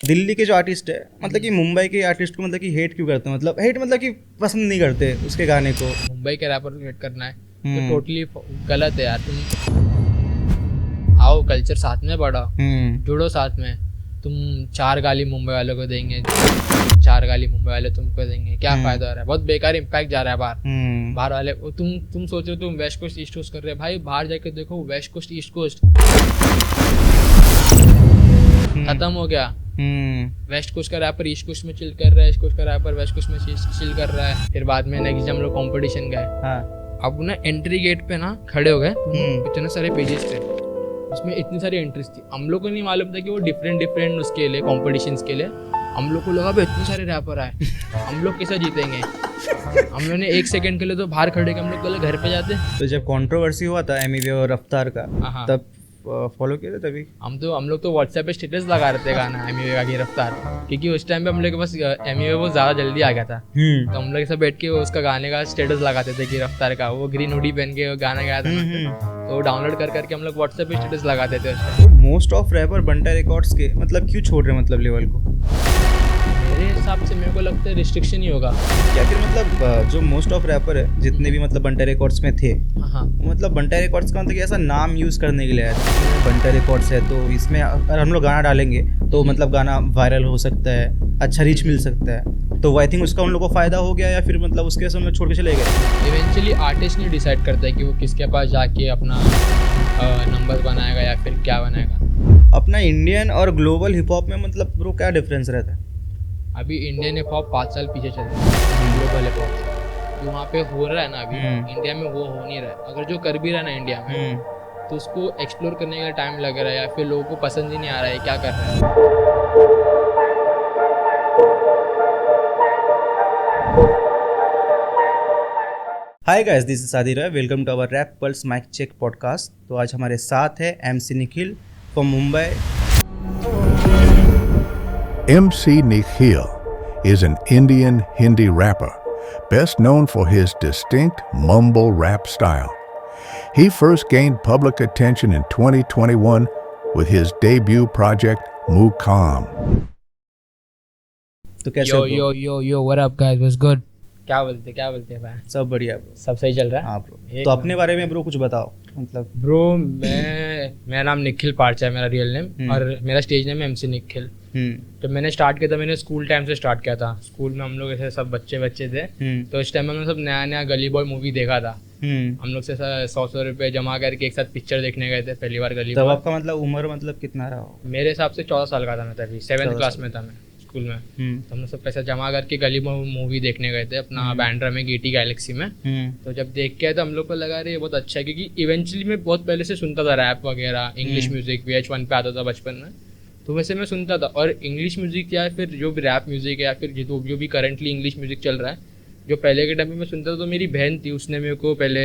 दिल्ली के जो आर्टिस्ट है मतलब कि मुंबई के आर्टिस्ट को मतलब कि हेट क्यों करते हैं, मतलब हेट मतलब कि पसंद नहीं करते उसके गाने को। मुंबई के रैपर को हेट करना है तो टोटली गलत है यार। तुम आओ कल्चर साथ में बढ़ाओ, जुड़ो साथ में। तुम 4 गाली मुंबई वालों को देंगे, 4 गाली मुंबई वाले तुमको देंगे, क्या फायदा हो रहा है? बहुत बेकार इम्पैक्ट जा रहा है बाहर वाले। तुम सोच रहे हो तुम वेस्ट कोस्ट ईस्ट कोस्ट कर रहे हो, भाई बाहर जाके देखो वेस्ट कोस्ट ईस्ट कोस्ट खत्म हो गया। वेस्ट कोस्ट का रैपर ईस्ट कोस्ट में चिल कर रहा है, ईस्ट कोस्ट का रैपर वेस्ट कोस्ट में चिल कर रहा है। फिर बाद में नेक्स्ट हम लोग कंपटीशन गए। अब ना एंट्री गेट पे ना खड़े हो गए, इतने सारे पेजेस थे, उसमें इतनी सारी एंट्रीज थी। हम लोग को नहीं मालूम था कि वो डिफरेंट उसके लिए कॉम्पिटिशन्स के लिए। हम लोग को लगा भाई इतने सारे रैपर आए, हम लोग कैसे जीतेंगे। हम लोग ने 1 सेकंड के लिए तो बाहर खड़े के हम लोग पहले घर पे जाते। तो जब कंट्रोवर्सी हुआ था एमिवे और रफ्तार का, तब फॉलो किए थे तभी हम लोग तो व्हाट्सएप पे स्टेटस लगा रहे थे गाना एमिवे का की रफ्तार, क्योंकि उस टाइम पे हम लोग के पास एमिवे वो ज़्यादा जल्दी आ गया था। तो हम लोग सब बैठ के उसका गाने का स्टेटस लगाते थे कि रफ्तार का वो ग्रीन हुडी पहन के गाना गाया था ना, तो डाउनलोड करके हम लोग व्हाट्सएप पे स्टेटस लगाते थे उस टाइम। मोस्ट ऑफ रैपर बंटा रिकॉर्ड्स के मतलब क्यों छोड़ रहे हैं मतलब लेवल को? मेरे हिसाब से मेरे को लगता है रिस्ट्रिक्शन ही होगा, या फिर मतलब जो मोस्ट ऑफ रैपर है जितने भी मतलब बंटा रिकॉर्ड्स में थे, मतलब बंटा रिकॉर्ड्स का मतलब ऐसा नाम यूज़ करने के लिए है, बंटा रिकॉर्ड्स है तो इसमें अगर हम लोग गाना डालेंगे तो मतलब गाना वायरल हो सकता है, अच्छा रीच मिल सकता है। तो आई थिंक उसका उन लोगों को फ़ायदा हो गया, या फिर मतलब उसके वजह से हम लोग छोड़ के चले गए। इवेंचुअली आर्टिस्ट नहीं डिसाइड करता है कि वो किसके पास जाके अपना नंबर बनाएगा या फिर क्या बनाएगा। अपना इंडियन और ग्लोबल हिप हॉप में मतलब ब्रो क्या डिफरेंस रहता है? अभी इंडियन हिप हॉप 5 साल पीछे चल रहा है ग्लोबल हिप हॉप से। जो वहाँ पे हो रहा है ना अभी इंडिया में वो हो नहीं रहा है। अगर जो कर भी रहा है ना इंडिया में तो उसको एक्सप्लोर करने के लिए टाइम लग रहा है, या फिर लोगों को पसंद ही नहीं आ रहा है क्या कर रहा है। Hi guys, this is Aadir, welcome to our rap pulse mic check podcast. तो आज हमारे साथ है MC Nikhil from Mumbai. MC Nikhil is an Indian Hindi rapper, best known for his distinct mumble rap style. He first gained public attention in 2021 with his debut project Mukam. तो कैसे हो? Yo what up guys, was good. क्या बोलते हैं भाई? सब बढ़िया bro, सब सही चल रहा है। हाँ ब्रो। तो अपने बारे में ब्रो कुछ बताओ। मतलब ब्रो मेरा नाम निखिल पार्चा है, मेरा रियल नेम, और मेरा स्टेज नेम है MC निखिल। जब मैंने स्टार्ट किया था मैंने स्कूल टाइम से स्टार्ट किया था। स्कूल में हम लोग ऐसे सब बच्चे थे, तो इस टाइम में हम सब नया गली बॉय मूवी देखा था। हम लोग से 100 रुपये जमा करके एक साथ पिक्चर देखने गए थे पहली बार गली बॉय। तब आपका मतलब उम्र मतलब कितना रहा हो? मेरे हिसाब से 14 साल का था मैं तभी, 7th क्लास में था मैं स्कूल में। तो हम लोग सब पैसा जमा करके गली बॉय मूवी देखने गए थे अपना बैंड्रा में GT गैलेक्सी में। तो जब देख के आए तो हम लोग को लगा रहे ये बहुत अच्छा है, क्योंकि इवेंचुअली मैं बहुत पहले से सुनता था रैप वगैरह, इंग्लिश म्यूजिक VH1 पे आता था बचपन में, तो वैसे मैं सुनता था। और इंग्लिश म्यूजिक या फिर जो भी रैप म्यूजिक है या फिर जो भी करंटली इंग्लिश म्यूजिक चल रहा है, जो पहले के टाइम में मैं सुनता था, तो मेरी बहन थी उसने मेरे को पहले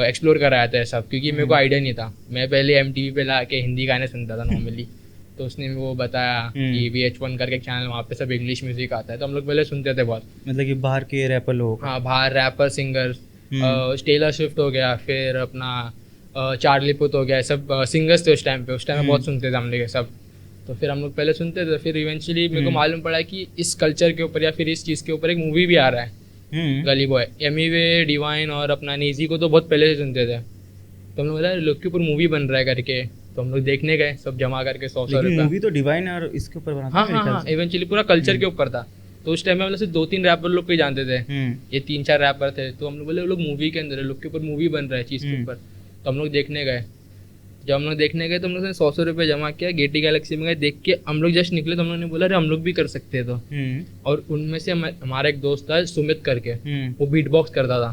एक्सप्लोर कराया था सब, क्योंकि मेरे को आइडिया नहीं था। मैं पहले MTV पे ला के हिंदी गाने सुनता था नॉर्मली, तो उसने वो बताया कि VH1 करके एक चैनल, वहाँ पे सब इंग्लिश म्यूजिक आता है, तो हम लोग पहले सुनते थे बहुत। मतलब कि बाहर के रैपर लोग? हाँ, बाहर रैपर सिंगर्स, टेलर स्विफ्ट हो गया, फिर अपना चार्ली पुथ हो गया, सब सिंगर्स थे उस टाइम में बहुत सुनते थे हम लोग सब। तो फिर हम लोग पहले सुनते थे, फिर इवेंचुअली मेरे को मालूम पड़ा कि इस कल्चर के ऊपर या फिर इस चीज़ के ऊपर एक मूवी भी आ रहा है गली बॉय। एमिवे, डिवाइन और अपना नीजी को तो बहुत पहले से सुनते थे, तो हम लोग बोला लोग के ऊपर मूवी बन रहा है करके, तो हम लोग देखने गए सब जमा करके 100 रुपये। मूवी तो डिवाइन और इसके ऊपर बना था। हाँ, इवेंचुअली पूरा कल्चर के ऊपर था। तो उस टाइम में हम लोग सिर्फ 2-3 रैपर लोग को ही जानते थे, ये 3-4 रैपर थे। तो हम लोग बोले लोग मूवी के अंदर है, लोग के ऊपर मूवी बन रहा है चीज़ के ऊपर। तो हम लोग देखने गए। जब हम लोग देखने गए तो हम लोग ने 100 रुपये जमा किया, GT गैलेक्सी में गए, देख के हम लोग जस्ट निकले तो हम लोग ने बोला अरे हम लोग भी कर सकते हैं। तो और उनमें से हमारा एक दोस्त था सुमित करके, वो बीट बॉक्स करता था।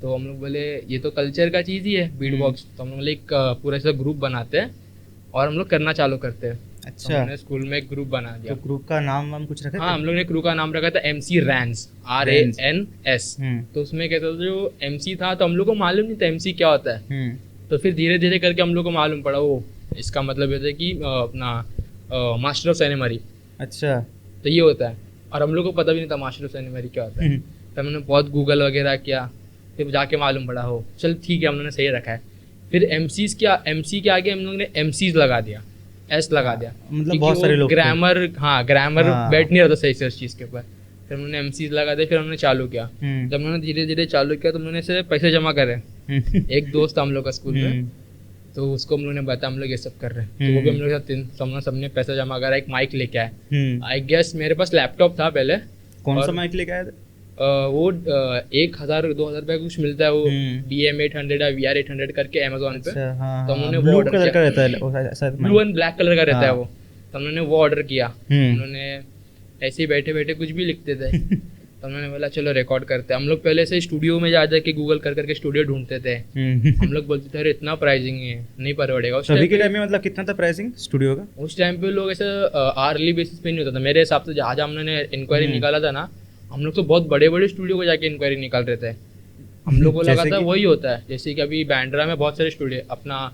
तो हम लोग बोले ये तो कल्चर का चीज़ ही है बीट बॉक्स, तो हम लोग बोले एक पूरा ऐसा ग्रुप बनाते हैं और हम लोग करना चालू करते हैं। अच्छा, तो हमने स्कूल में एक ग्रुप बना दिया। तो ग्रुप का नाम हम कुछ रखा? हाँ, हम लोग ने ग्रुप का नाम रखा था MC रैंस, RANS। तो उसमें कहते थे जो MC था, तो हम लोग को मालूम नहीं था MC क्या होता है। तो फिर धीरे धीरे करके हम लोग को मालूम पड़ा वो इसका मतलब ये था कि अपना मास्टर ऑफ सेरेमनी। अच्छा, तो ये होता है, और हम लोग को पता भी नहीं था मास्टर ऑफ सेरेमनी क्या होता है। तो हमने बहुत गूगल वगैरह किया, फिर जाके मालूम पड़ा हो चल ठीक है हम लोगों ने सही रखा है। फिर MC के आगे हम लोग ने MCs लगा दिया। एस लगा दिया, मतलब बहुत सारे लोग ग्रामर ग्रामर हाँ। बैठ नहीं रहा था सही से उस चीज़ के ऊपर। फिर हमने एमसी लगा दिया, फिर हमने चालू किया। जब हमने धीरे धीरे चालू किया तो हमने से पैसे जमा करे। एक दोस्त था हम लोग का स्कूल में, तो उसको हम लोग ने बताया हम लोग ये सब कर रहे हैं, तो वो भी हम लोग के साथ सबने पैसा जमा करा, एक माइक लेके आए। आई गेस मेरे पास लैपटॉप था पहले। कौन सा माइक लेके आए थे? वो 1,000-2,000 रुपए कुछ मिलता है, वो BM800 या VR800 करके अमेजोन पे। तो हमने वो ऑर्डर कलर का किया, रहता है, ब्लू एंड ब्लैक कलर का रहता है हाँ। वो। तो हमने वो ऑर्डर किया। उन्होंने ऐसे ही बैठे बैठे कुछ भी लिखते थे। तो हमने बोला चलो रिकॉर्ड करते हैं। हम लोग पहले से स्टूडियो में जा के गूगल कर करके स्टूडियो ढूंढते थे। हम लोग बोलते थे अरे इतना प्राइसिंग है, नहीं परवड़ेगा। उस अभी के टाइम में मतलब कितना था प्राइसिंग स्टूडियो का? उस टाइम पे लोग ऐसे आर्ली बेसिस पे नहीं होता था मेरे हिसाब से। जहाँ हमने इंक्वायरी निकाला था ना, हम लोग तो बहुत बड़े बड़े स्टूडियो को जाके इंक्वायरी निकाल रहे थे। हम लोग को लगा था वही होता है, जैसे कि अभी बैंड्रा में बहुत सारे स्टूडियो, अपना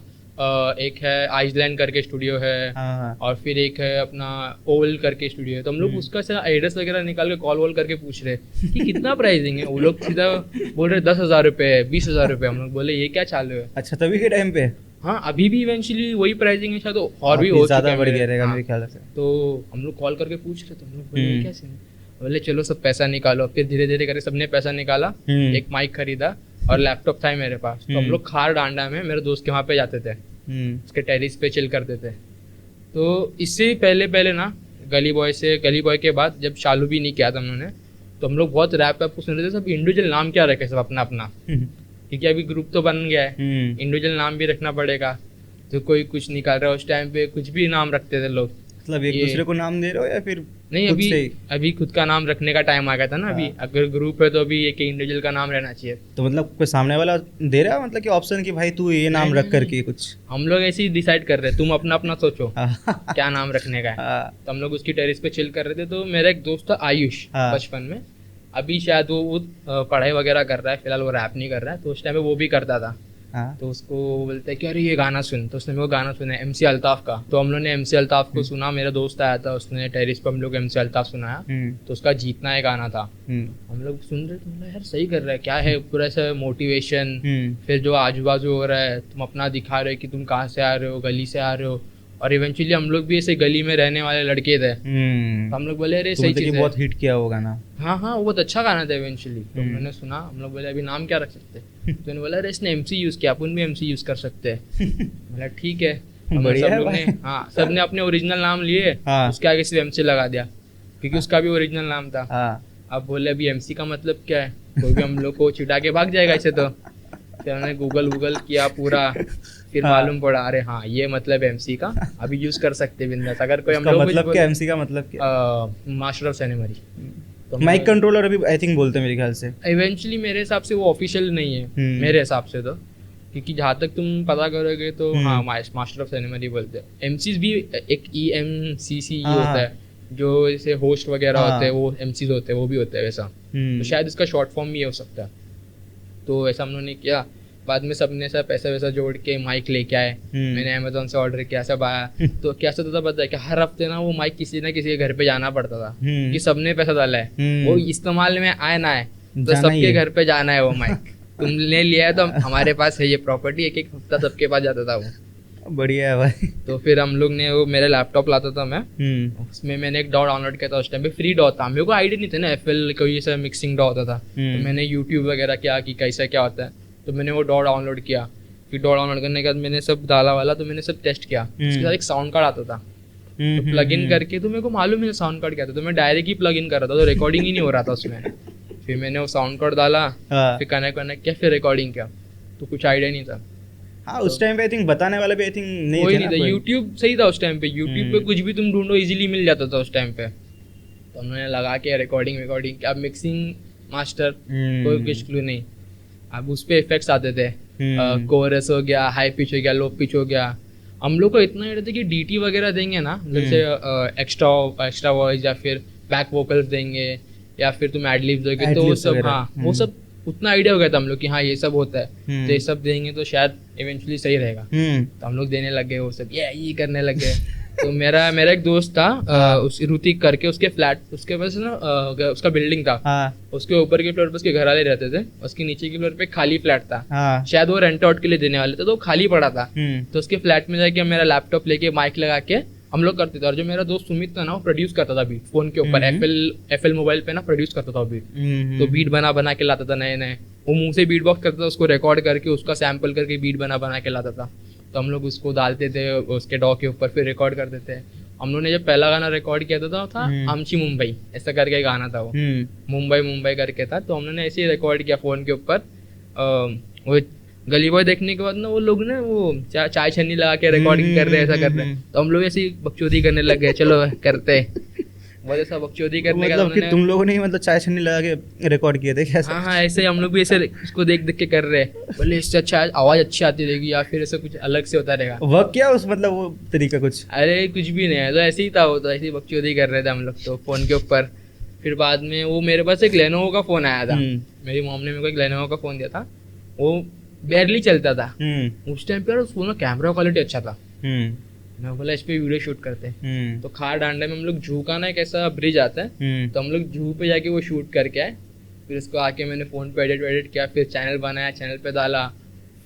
एक है आइसलैंड करके स्टूडियो है, और फिर एक है अपना ओवल करके स्टूडियो है। तो हम लोग उसका से एड्रेस वगैरह निकाल के कॉल वॉल करके पूछ रहे कि कितना प्राइसिंग है। वो लोग सीधा बोल रहे 10,000 रुपये, 20,000 रुपये। हम लोग बोले ये क्या चालू है? अच्छा, तभी के टाइम पे? हाँ, अभी भी इवेंचुअली वही प्राइसिंग है, शायद और भी हो ज़्यादा बढ़ गया रहेगा मेरे ख्याल से। तो हम लोग कॉल करके पूछ रहे थे, हम लोग बोले क्या सीन है? बोले चलो सब पैसा निकालो। फिर धीरे धीरे करके सबने पैसा निकाला, एक माइक खरीदा और लैपटॉप था मेरे पास। तो हम लोग खार डांडा में मेरे दोस्त के वहाँ पे जाते थे, उसके टेरिस पे चिल करते थे। तो इससे पहले ना गली बॉय के बाद जब चालू भी नहीं किया था उन्होंने, तो हम लोग बहुत रैप सुन रहे थे। सब इंडिविजुअल नाम क्या रखे, सब अपना अपना, क्योंकि अभी ग्रुप तो बन गया है, इंडिविजुअल नाम भी रखना पड़ेगा। तो कोई कुछ निकाल रहा है, उस टाइम पे कुछ भी नाम रखते थे लोग। मतलब एक दूसरे को नाम दे रहे हो या फिर नहीं? अभी खुद का नाम रखने का टाइम आ गया था ना। अभी अगर ग्रुप है तो अभी एक इंडिविजुअल का नाम रहना चाहिए। तो मतलब कोई सामने वाला दे रहा है मतलब कि ऑप्शन कि भाई तू ये नाम रख करके कुछ? हम लोग ऐसे ही डिसाइड कर रहे, तुम अपना अपना सोचो क्या नाम रखने का है। तो हम लोग उसकी टेरिस पे चिल कर रहे थे। तो मेरा एक दोस्त था आयुष, बचपन में। अभी शायद वो पढ़ाई वगैरह कर रहा है, फिलहाल वो रैप नहीं कर रहा है। तो उस टाइम पे वो भी करता था। तो उसको बोलते हैं कि अरे ये गाना सुन। तो उसने वो गाना सुना MC अल्ताफ का। तो हम लोग ने MC अल्ताफ को सुना। मेरा दोस्त आया था, उसने टेरिस पर हम लोग MC अल्ताफ सुनाया। तो उसका जीतना है गाना था। हम लोग सुन रहे थे, यार सही कर रहा है, क्या है पूरा ऐसा मोटिवेशन। फिर जो आजू बाजू हो रहा है, तुम अपना दिखा रहे हो कि तुम कहाँ से आ रहे हो, गली से आ रहे हो। और इवेंचुअली हम लोग भी ऐसे गली में रहने वाले लड़के थे। तो हम लोग बोले अरे सही चीज़ है, बहुत हिट किया वो गाना। हाँ, वो बहुत अच्छा गाना था इवेंचुअली। तो हमने सुना, हम लोग बोले अभी नाम क्या रख सकते हैं? तो उन्होंने बोला अरे इसने MC यूज़ किया, अपन भी MC यूज़ कर सकते हैं। बोला ठीक है। सबने अपने ओरिजिनल नाम लिए, उसके आगे सिर्फ MC लगा दिया, क्योंकि उसका भी ओरिजिनल नाम था। अब बोले अभी MC का मतलब क्या है, कोई भी हम लोग को चिढ़ा के भाग जाएगा ऐसे। तो फिर हमने गूगल किया पूरा, फिर मालूम पड़ा अरे हाँ ये मतलब MC का, अभी यूज कर सकते बिंदास। अगर कोई हम लोग मतलब क्या MC का मतलब क्या? Master of ceremony. तो माइक कंट्रोलर अभी आई थिंक बोलते हैं मेरे ख्याल से। इवेंचुअली मेरे हिसाब से वो ऑफिशियल नहीं है मेरे हिसाब से तो, क्योंकि जहाँ तक तुम पता करोगे तो हाँ मास्टर ऑफ सेरेमनी बोलते हैं। MCs भी एक EMCC होता है, जो जैसे होस्ट वगैरह होते हैं वो MCs होते हैं, वो भी होते हैं वैसा। तो शायद इसका शॉर्ट फॉर्म भी हो सकता है। तो ऐसा हम लोगों ने किया। बाद में सबने सब पैसा वैसा जोड़ के माइक लेके आए। मैंने अमेजोन से ऑर्डर किया, सब आया। तो कैसा था पता है कि हर हफ्ते ना वो माइक किसी ना किसी के घर पे जाना पड़ता था, कि सबने पैसा डाला है, वो इस्तेमाल में आए ना आए तो सबके घर पे जाना है वो माइक। तुमने लिया है तो हमारे पास है ये प्रॉपर्टी, एक एक हफ्ता सबके पास जाता था वो। बढ़िया है भाई। तो फिर हम लोग ने वो, मेरा लैपटॉप लाता था मैं, उसमें मैंने एक डॉ डाउनलोड किया था। उस टाइम पे फ्री डॉ था, मेरे को आइडिया नहीं था ना FL कोई ऐसा मिक्सिंग डॉ होता था। तो मैंने यूट्यूब वगैरह किया कि कैसा क्या होता है। तो मैंने वो डॉ डाउनलोड किया। फिर डॉ डाउनलोड करने के बाद मैंने सब डाला वाला, तो मैंने सब टेस्ट किया। उसके साथ एक साउंड कार्ड आता था, तो प्लग इन करके, तो मेरे को मालूम है साउंड कार्ड क्या था, तो मैं डायरेक्ट ही प्लग इन कर रहा था, तो रिकॉर्डिंग ही नहीं हो रहा था उसमें। फिर मैंने वो साउंड कार्ड डाला, फिर कनेक्ट किया, फिर रिकॉर्डिंग किया। तो कुछ आइडिया नहीं था। हाँ, उस टाइम पे आई थिंक बताने वाला भी आई थिंक नहीं था। यूट्यूब सही था उस टाइम पे, यूट्यूब पे कुछ भी तुम ढूंढो इजीली मिल जाता था उस टाइम पे। तो उन्होंने लगा के रिकॉर्डिंग। अब मिक्सिंग मास्टर कोई कुछ क्लू नहीं। अब उस पे इफेक्ट्स आते थे, कोरस हो गया, हाई पिच हो गया, लो पिच हो गया। हम लोग को इतना आइडिया था कि DT वगैरह देंगे ना, जैसे एक्स्ट्रा वॉइस या फिर बैक वोकल्स देंगे या फिर तुम एडलिब्स दोगे, तो वो सब वो सब उतना आइडिया हो गया था हम लोग कि हाँ ये सब होता है, तो ये सब देंगे तो शायद इवेंचुअली सही रहेगा। तो हम लोग देने लग गए वो सब, ये करने लग गए। तो मेरा एक दोस्त था उस ऋतिक करके, उसके फ्लैट, उसके पास ना उसका बिल्डिंग था, उसके ऊपर के फ्लोर पे उसके घर वाले रहते थे, उसके नीचे के फ्लोर पे खाली फ्लैट था। शायद वो रेंट आउट के लिए देने वाले थे, तो वो खाली पड़ा था। तो उसके फ्लैट में जाके मेरा लैपटॉप लेके माइक लगा के हम लोग करते थे। और जो मेरा दोस्त सुमित था ना, वो प्रोड्यूस करता था बीट फोन के ऊपर, एफएल मोबाइल पे ना प्रोड्यूस करता था बीट। तो बीट बना के लाता था नए नए, वो मुंह से बीट बॉक्स करता था, उसको रिकॉर्ड करके उसका सैंपल करके बीट बना के लाता था। तो हम लोग उसको डालते थे उसके डॉ के ऊपर, फिर रिकॉर्ड करते थे। हम लोग ने जब पहला गाना रिकॉर्ड किया था आमची मुंबई ऐसा करके गाना था वो, मुंबई करके था। तो हम लोग ने ऐसे ही रिकॉर्ड किया फोन के ऊपर। वो गली बॉय देखने के बाद ना वो लोग ना वो चाय छन्नी लगा के रिकॉर्डिंग कर रहे हैं, ऐसा कर रहे हैं। तो हम लोग ऐसे ही बकचोदी करने लग गए, चलो करते बहुत ऐसा बकचोदी करने का। मतलब कि तुम लोगों ने ही मतलब चाय छन्नी लगा के रिकॉर्ड किए थे क्या? हाँ, ऐसे ही हम लोग भी ऐसे उसको देख के कर रहे हैं, बोले इससे अच्छा आवाज अच्छी आती रहेगी या फिर ऐसा कुछ अलग से होता रहेगा। वर्क क्या उस मतलब वो तरीका कुछ? अरे कुछ भी नहीं है, तो ऐसे ही था वो, तो ऐसे ही बकचोदी कर रहे थे हम लोग तो फोन के ऊपर। फिर बाद में वो मेरे पास एक लेनोवो का फोन आया था, मेरी मॉम ने मेरे को एक लेनोवो का फोन दिया था, वो बेरली चलता था उस टाइम पे। और उस फोन में कैमरा क्वालिटी अच्छा था। मैं बोला इस पे वीडियो शूट करते हैं। तो खार डांडा में हम लोग जू का ना एक ऐसा ब्रिज आता है, तो हम लोग जू पे जाके वो शूट करके आए। फिर उसको आके मैंने फ़ोन पे एडिट किया, फिर चैनल बनाया, चैनल पे डाला।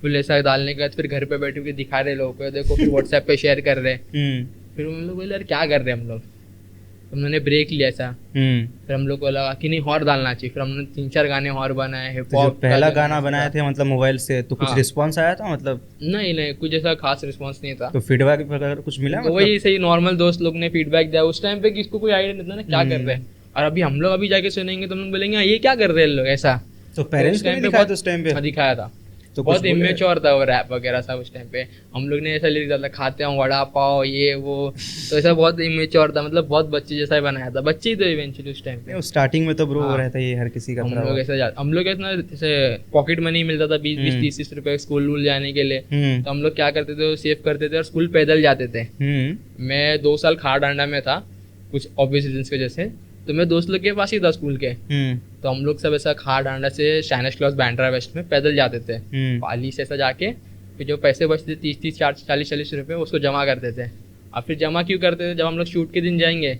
फिर ऐसा डालने के बाद फिर घर पे बैठ के दिखा रहे लोगों को, देखो। फिर व्हाट्सएप पे शेयर कर रहे। फिर हम लोग बोले यार क्या कर रहे हैं हम लोग, उन्होंने ब्रेक लिया ऐसा। फिर हम लोग को लगा कि नहीं हॉर डालना चाहिए। फिर हमने 3-4 गाने हॉर बनाए, हिप हॉप। पहला गाना बनाए थे मतलब मोबाइल से, तो कुछ रिस्पांस आया था मतलब? नहीं, कुछ ऐसा खास रिस्पांस नहीं था। तो फीडबैक वगैरह कुछ मिला? मतलब वही सही नॉर्मल दोस्त लोग ने फीडबैक दिया उस टाइम पे, किसको कोई आइडिया नहीं था ना क्या कर रहे हैं। और अभी हम लोग अभी जाके सुनेंगे तो हम लोग बोलेंगे ये क्या कर रहे हैं लोग ऐसा। तो पेरेंट्स को दिखाया था उस टाइम पे? दिखाया था, तो बहुत इमेच्योर था वो रैप वगैरह सब उस टाइम पे। हम लोग ने ऐसा लिख दिया था खाते हैं वड़ा पाव ये वो, तो ऐसा बहुत इमेच्योर था, मतलब बहुत बच्चे जैसा ही बनाया था। बच्चे ही तो इवेंचुअली उस टाइम पे। स्टार्टिंग में तो ब्रो रहता है ये हर किसी का। हम लोग ऐसा जैसे पॉकेट मनी मिलता था 20-30 रुपए स्कूल जाने के लिए। तो हम लोग क्या करते थे, सेव करते थे और स्कूल पैदल जाते थे। मैं 2 साल खार डांडा में था कुछ ऑब्वियस रीजंस की वजह से, तो मैं दोस्त लोग के पास ही था स्कूल के। तो हम लोग सब ऐसा खार डांडा से शाइनिश क्लॉज बैंड्रा वेस्ट में पैदल जाते थे पाली से ऐसा जाके। फिर जो पैसे बचते 30-30 40-40 रुपए उसको जमा करते थे। और फिर जमा क्यों करते थे, जब हम लोग शूट के दिन जाएंगे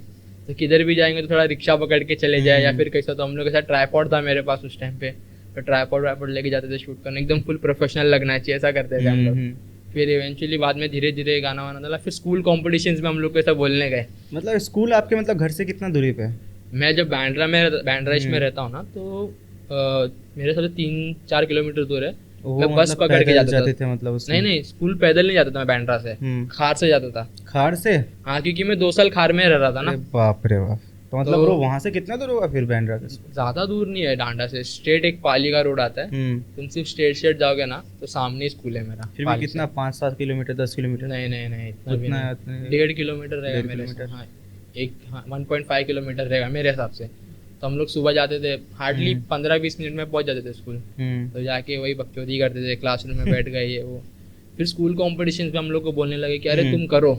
तो किधर भी जाएंगे तो थोड़ा रिक्शा पकड़ के चले जाए या फिर कैसा। तो हम लोग ऐसा ट्राईपॉड था मेरे पास उस टाइम पे, तो ट्राईपॉड लेके जाते थे शूट करने, एकदम फुल प्रोफेशनल लगना चाहिए ऐसा करते थे हम लोग। फिर इवेंचुअली बाद में धीरे धीरे गाना वाना डाला। फिर स्कूल कॉम्पिटिशन्स में हम लोग को ऐसा बोलने गए। मतलब स्कूल आपके मतलब घर से कितना दूरी पे? मैं जब बैंड्रा में रहता हूँ ना, तो मेरे से 3-4 किलोमीटर दूर है। मैं बस पकड़ के जाते थे मतलब उसमें? नहीं, स्कूल पैदल नहीं जाता था मैं बैंड्रा से, खार से जाता था। खार से? हाँ, क्योंकि मैं 2 साल खार में रह रहा था ना। बाप रे बाप। तो मतलब वो वहाँ से कितना दूर होगा फिर बैंड्रा का? ज्यादा दूर नहीं है, डांडा से स्ट्रेट एक पाली का रोड आता है। तुम सिर्फ स्ट्रेट जाओगे ना तो सामने स्कूल है मेरा। फिर भी कितना 5-7 किलोमीटर 10 किलोमीटर? नहीं इतना 1.5 किलोमीटर रहेगा मेरे से। हाँ, 1.5 किलोमीटर रहेगा मेरे हिसाब से। तो हम लोग सुबह जाते थे, हार्डली 15-20 मिनट में पहुंच जाते थे स्कूल। तो जाके वही बकचोदी करते थे, क्लासरूम में बैठ गए ये वो। फिर स्कूल कॉम्पिटिशन पे हम लोग को बोलने लगे कि अरे तुम करो।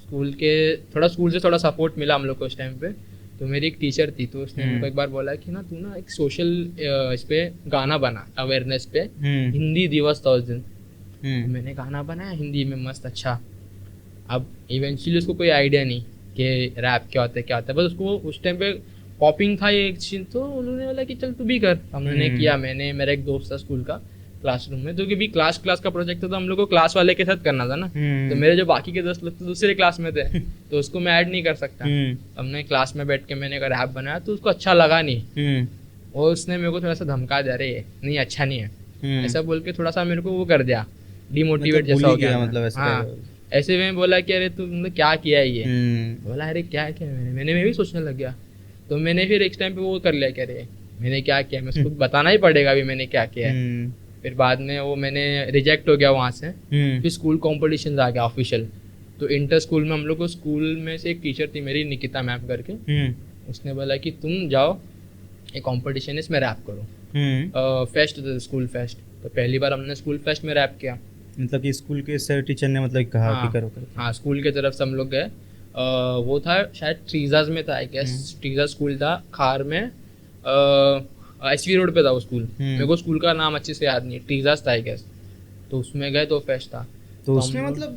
स्कूल से थोड़ा सपोर्ट मिला हम लोग को उस टाइम पे। तो मेरी एक टीचर थी, तो उसने मेरे को एक बार बोला कि ना तू ना एक सोशल इस पे गाना बना, अवेयरनेस पे। हिंदी दिवस था उस दिन। मैंने गाना बनाया हिंदी में मस्त अच्छा। अब इवेंचुअली उसको कोई आइडिया नहीं कि रैप क्या होता है, बस उसको उस टाइम पे पॉपिंग था ये एक चीज। तो उन्होंने बोला कि चल तू भी कर। हमने किया, मैंने, मेरा एक दोस्त था स्कूल का क्लासरूम में। तो क्योंकि क्लास का प्रोजेक्ट था तो हम लोग को क्लास वाले के साथ करना था ना। तो मेरे जो बाकी के दोस्त लोग तो दूसरे क्लास में थे तो उसको मैं ऐड नहीं कर सकता। हमने क्लास में बैठ के मैंने एक रैप बनाया, तो उसको अच्छा लगा नहीं। और उसने मेरे को थोड़ा सा धमका दिया, अरे नहीं अच्छा नहीं है ऐसा बोल के थोड़ा सा मेरे को वो कर दिया, डिमोटिवेट जैसा हो गया मतलब। हाँ, ऐसे में बोला कि अरे तुमने क्या किया है ये। बोला अरे क्या किया मैं भी सोचने लग गया। तो मैंने फिर एक टाइम पे वो कर लिया कि अरे मैंने क्या किया, मैं उसको बताना ही पड़ेगा अभी मैंने क्या किया है। फिर बाद में वो मैंने रिजेक्ट हो गया वहाँ से। फिर स्कूल कॉम्पिटिशन आ गया ऑफिशियल। तो इंटर स्कूल में हम लोग को स्कूल में से एक टीचर थी मेरी, निकिता मैम करके। उसने बोला कि तुम जाओ एक कॉम्पिटिशन है इसमें रैप करो। फेस्ट था स्कूल फेस्ट, तो पहली बार हमने स्कूल फेस्ट में रैप किया। मतलब कि स्कूल के सर टीचर ने मतलब कहा कि करो। हाँ, स्कूल के तरफ से हम लोग गए। वो था शायद ट्रीजाज में था, आई गेस ट्रीजा स्कूल था खार में। एसवी रोड पे था वो स्कूल। मेरे को स्कूल का नाम अच्छे से याद नहीं, ट्रीजाज था आई गेस। तो उसमें गए तो फेस्ट था। तो उसमें मतलब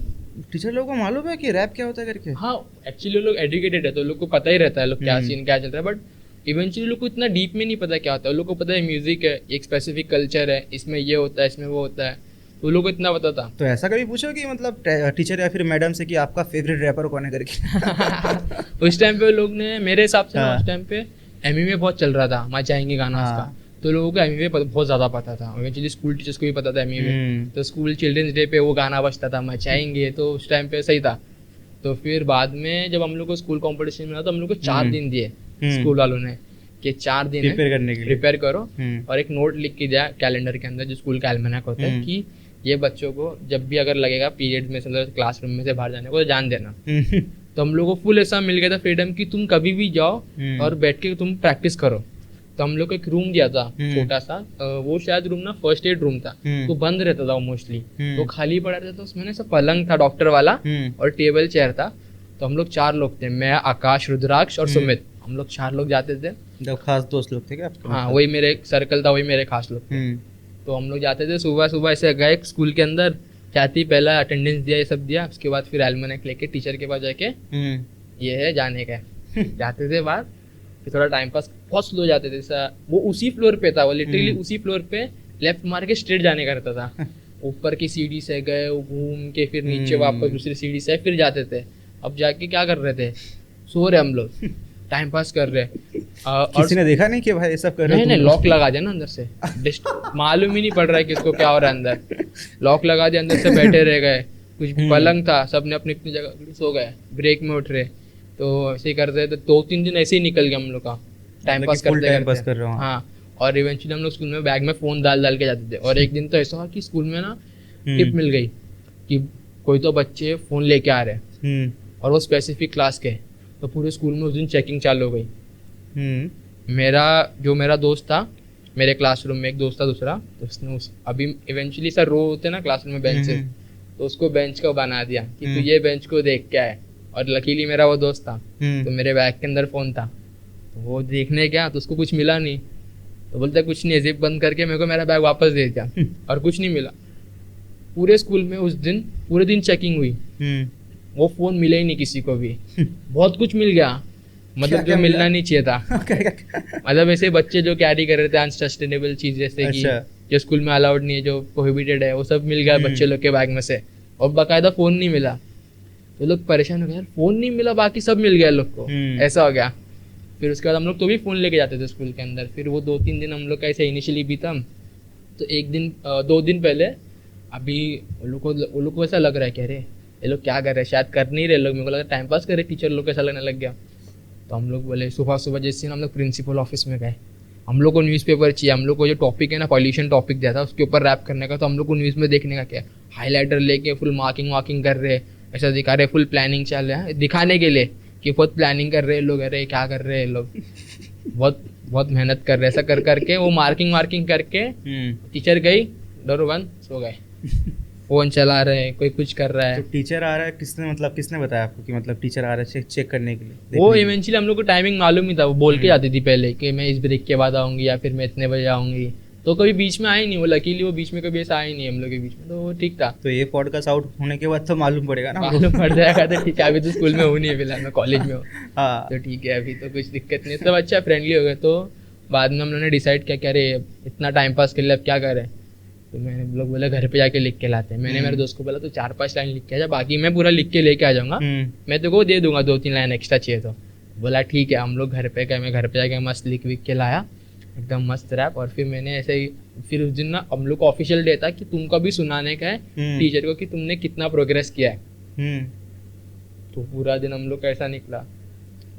टीचर लोगों को मालूम है कि रैप क्या होता है करके? हाँ, एक्चुअली लोग एजुकेटेड है तो लोग को पता ही रहता है लोग क्या सीन क्या चल रहा है। बट इवेंचुअली लोग को इतना डीप में नहीं पता क्या होता है। लोग को पता है म्यूजिक है, एक स्पेसिफिक कल्चर है, इसमें ये होता है इसमें वो होता है। तो लोगों को इतना पता था। तो ऐसा कभी पूछो कि मतलब टीचर या फिर मैडम से कि आपका फेवरेट रैपर कौन है करके? उस टाइम पे लोग ने मेरे हिसाब से हाँ। उस टाइम पे एमएमए बहुत चल रहा था, मैं चाहेंगे गाना हाँ। उसका, तो लोगों को एमएमए बहुत ज़्यादा पता था। इवेंचुअली स्कूल टीचर्स को भी पता था एमएमए, तो स्कूल चिल्ड्रंस डे पे वो गाना बजता था मैं चाहेंगे, तो उस टाइम पे सही था। तो फिर बाद में जब हम लोग को स्कूल कॉम्पिटिशन मिला तो हम लोग को 4 दिन दिए स्कूल वालों ने कि 4 दिन प्रिपेयर करने के लिए प्रिपेयर करो, और एक नोट लिख के दिया कैलेंडर के अंदर जो स्कूल का एल्मेनाक होता है कि ये बच्चों को जब भी अगर लगेगा पीरियड में से क्लासरूम में से बाहर जाने को तो जान देना। तो हम लोग को फुल ऐसा मिल गया था फ्रीडम कि तुम कभी भी जाओ और बैठ के तुम प्रैक्टिस करो। तो हम लोग को एक रूम दिया था छोटा सा, वो शायद रूम ना फर्स्ट एड रूम था, तो बंद रहता था वो मोस्टली, तो खाली पड़ा रहता था। उसमें ना सब पलंग था डॉक्टर वाला और टेबल चेयर था। तो हम लोग 4 लोग थे, मैं, आकाश, रुद्राक्ष और सुमित, हम लोग 4 लोग जाते थे। जब खास दोस्त लोग थे क्या आपके? हाँ, वही मेरे सर्कल था, वही मेरे खास लोग थे। तो हम लोग जाते थे सुबह सुबह ऐसे गए स्कूल के अंदर, जाती पहला अटेंडेंस दिया, ये सब दिया, उसके बाद फिर एल्मेनाक लेके टीचर के पास जाके ये है जाने का जाते थे बाहर। फिर थोड़ा टाइम पास, बहुत स्लो जाते थे ऐसा, वो उसी फ्लोर पे था, वो लिटरली उसी फ्लोर पे लेफ्ट मार के स्ट्रेट जाने का रहता था। ऊपर की सीढ़ी से गए, घूम के फिर नीचे वापस दूसरी सीढ़ी से फिर जाते थे। अब जाके क्या कर रहे थे, सो रहे हम लोग, टाइम पास कर रहे। और किसी ने देखा नहीं कि भाई ये सब कर रहे हो? नहीं, लॉक लगा दिया ना अंदर से, मालूम ही नहीं पड़ रहा है किसको क्या हो रहा है अंदर, लॉक लगा दिया, अंदर से बैठे रह गए। कुछ पलंग था, सब ने अपनी अपनी जगह सो गए, ब्रेक में उठ रहे, तो ऐसे ही करते थे। 2-3 दिन ऐसे ही निकल गया हम लोग का टाइम पास करते कर। हाँ, और इवेंचुअली हम लोग स्कूल में बैग में फ़ोन डाल के जाते थे। और एक दिन तो ऐसा हुआ कि स्कूल में ना टिप मिल गई कि कोई तो बच्चे फ़ोन लेके आ रहे हैं, और वो स्पेसिफिक क्लास के, तो पूरे स्कूल में उस दिन चेकिंग चालू हो गई। मेरा दोस्त था, मेरे क्लासरूम में एक दोस्त था दूसरा, तो उसने अभी इवेंचुअली सर रो होते ना क्लासरूम में बेंचेस, तो उसको बेंच को बना दिया कि तू ये बेंच को देख के आए। और लकीली मेरा वो दोस्त था, तो मेरे बैग के अंदर फ़ोन था, तो वो देखने गया तो उसको कुछ मिला नहीं, तो बोलता कुछ नहीं, जिप बंद करके मेरे को मेरा बैग वापस दे दिया, और कुछ नहीं मिला। पूरे स्कूल में उस दिन पूरे दिन चेकिंग हुई, वो फ़ोन मिला ही नहीं किसी को भी। बहुत कुछ मिल गया, मतलब जो मिलना नहीं चाहिए था। मतलब ऐसे बच्चे जो कैरी कर रहे थे अनसस्टेनेबल चीज़, जैसे कि जो स्कूल में अलाउड नहीं है, जो प्रोहिबिटेड है, वो सब मिल गया बच्चे लोग के बैग में से, और बाकायदा फ़ोन नहीं मिला। तो लोग परेशान हो गए, यार फ़ोन नहीं मिला, बाकी सब मिल गया लोग को, ऐसा हो गया। फिर उसके बाद हम लोग तो भी फ़ोन लेके जाते थे स्कूल के अंदर। फिर वो 2-3 दिन हम लोग का ऐसे इनिशियली बीता। तो 2 दिन पहले अभी वो लोग को ऐसा लग रहा है कि अरे ये लोग क्या कर रहे हैं, शायद कर नहीं रहे लोग, मेरे को लगा टाइम पास कर रहे, टीचर लोग को ऐसा लगने लग गया। तो हम लोग बोले सुबह जैसे हम लोग प्रिंसिपल ऑफिस में गए, हम लोग को न्यूज़पेपर चाहिए, हम लोग को जो टॉपिक है ना पॉल्यूशन टॉपिक दिया था उसके ऊपर रैप करने का, तो हम लोग को न्यूज़ में देखने का क्या, हाईलाइटर लेके फुल मार्किंग कर रहे, ऐसा दिखा रहे, फुल प्लानिंग चल रहा है दिखाने के लिए कि बहुत प्लानिंग कर रहे हैं लोग, अरे क्या कर रहे हैं लोग, बहुत मेहनत कर रहे, ऐसा कर करके वो मार्किंग करके टीचर गई, डोर बंद, सो गए। फ़ोन चला रहे हैं, कोई कुछ कर रहा है। तो टीचर आ रहा है, किसने बताया आपको कि मतलब टीचर आ रहा है चेक करने के लिए? वो इवेंचुअली हम लोग को टाइमिंग मालूम ही था, वो बोल के जाती थी पहले कि मैं इस ब्रेक के बाद आऊँगी या फिर मैं इतने बजे आऊँगी, तो कभी बीच में आई नहीं वो, लकीली वो बीच में कभी ऐसा आई नहीं हम लोग के बीच में, तो वो ठीक था। तो ये पॉडकास्ट आउट होने के बाद तो मालूम पड़ेगा ना, मालूम पड़ जाएगा। तो ठीक है, अभी तो स्कूल में हूँ नहीं, फिलहाल मैं कॉलेज में हूँ, हाँ, तो ठीक है, अभी तो कुछ दिक्कत नहीं, सब अच्छा फ्रेंडली हो गए। तो बाद में हम लोगों ने डिसाइड किया कि अरे इतना टाइम पास कर लिया, अब क्या करें, तो मैंने लोग बोला घर पे जाके लिख के लाते हैं। मैंने मेरे दोस्त को बोला तो 4-5 लाइन लिख के आ जा, बाकी मैं पूरा लिख के लेके आ जाऊँगा, मैं तो को दे दूंगा 2-3 लाइन एक्स्ट्रा चाहिए तो। बोला ठीक है। हम लोग घर पे गए, मैं घर पे जाके मस्त लिख के लाया, एकदम मस्त रैप। और फिर मैंने ऐसे ही, फिर उस दिन ना हम लोग को ऑफिशियल डे था कि तुमको भी सुनाने का है टीचर को कि तुमने कितना प्रोग्रेस किया है। तो पूरा दिन हम लोग का ऐसा निकला,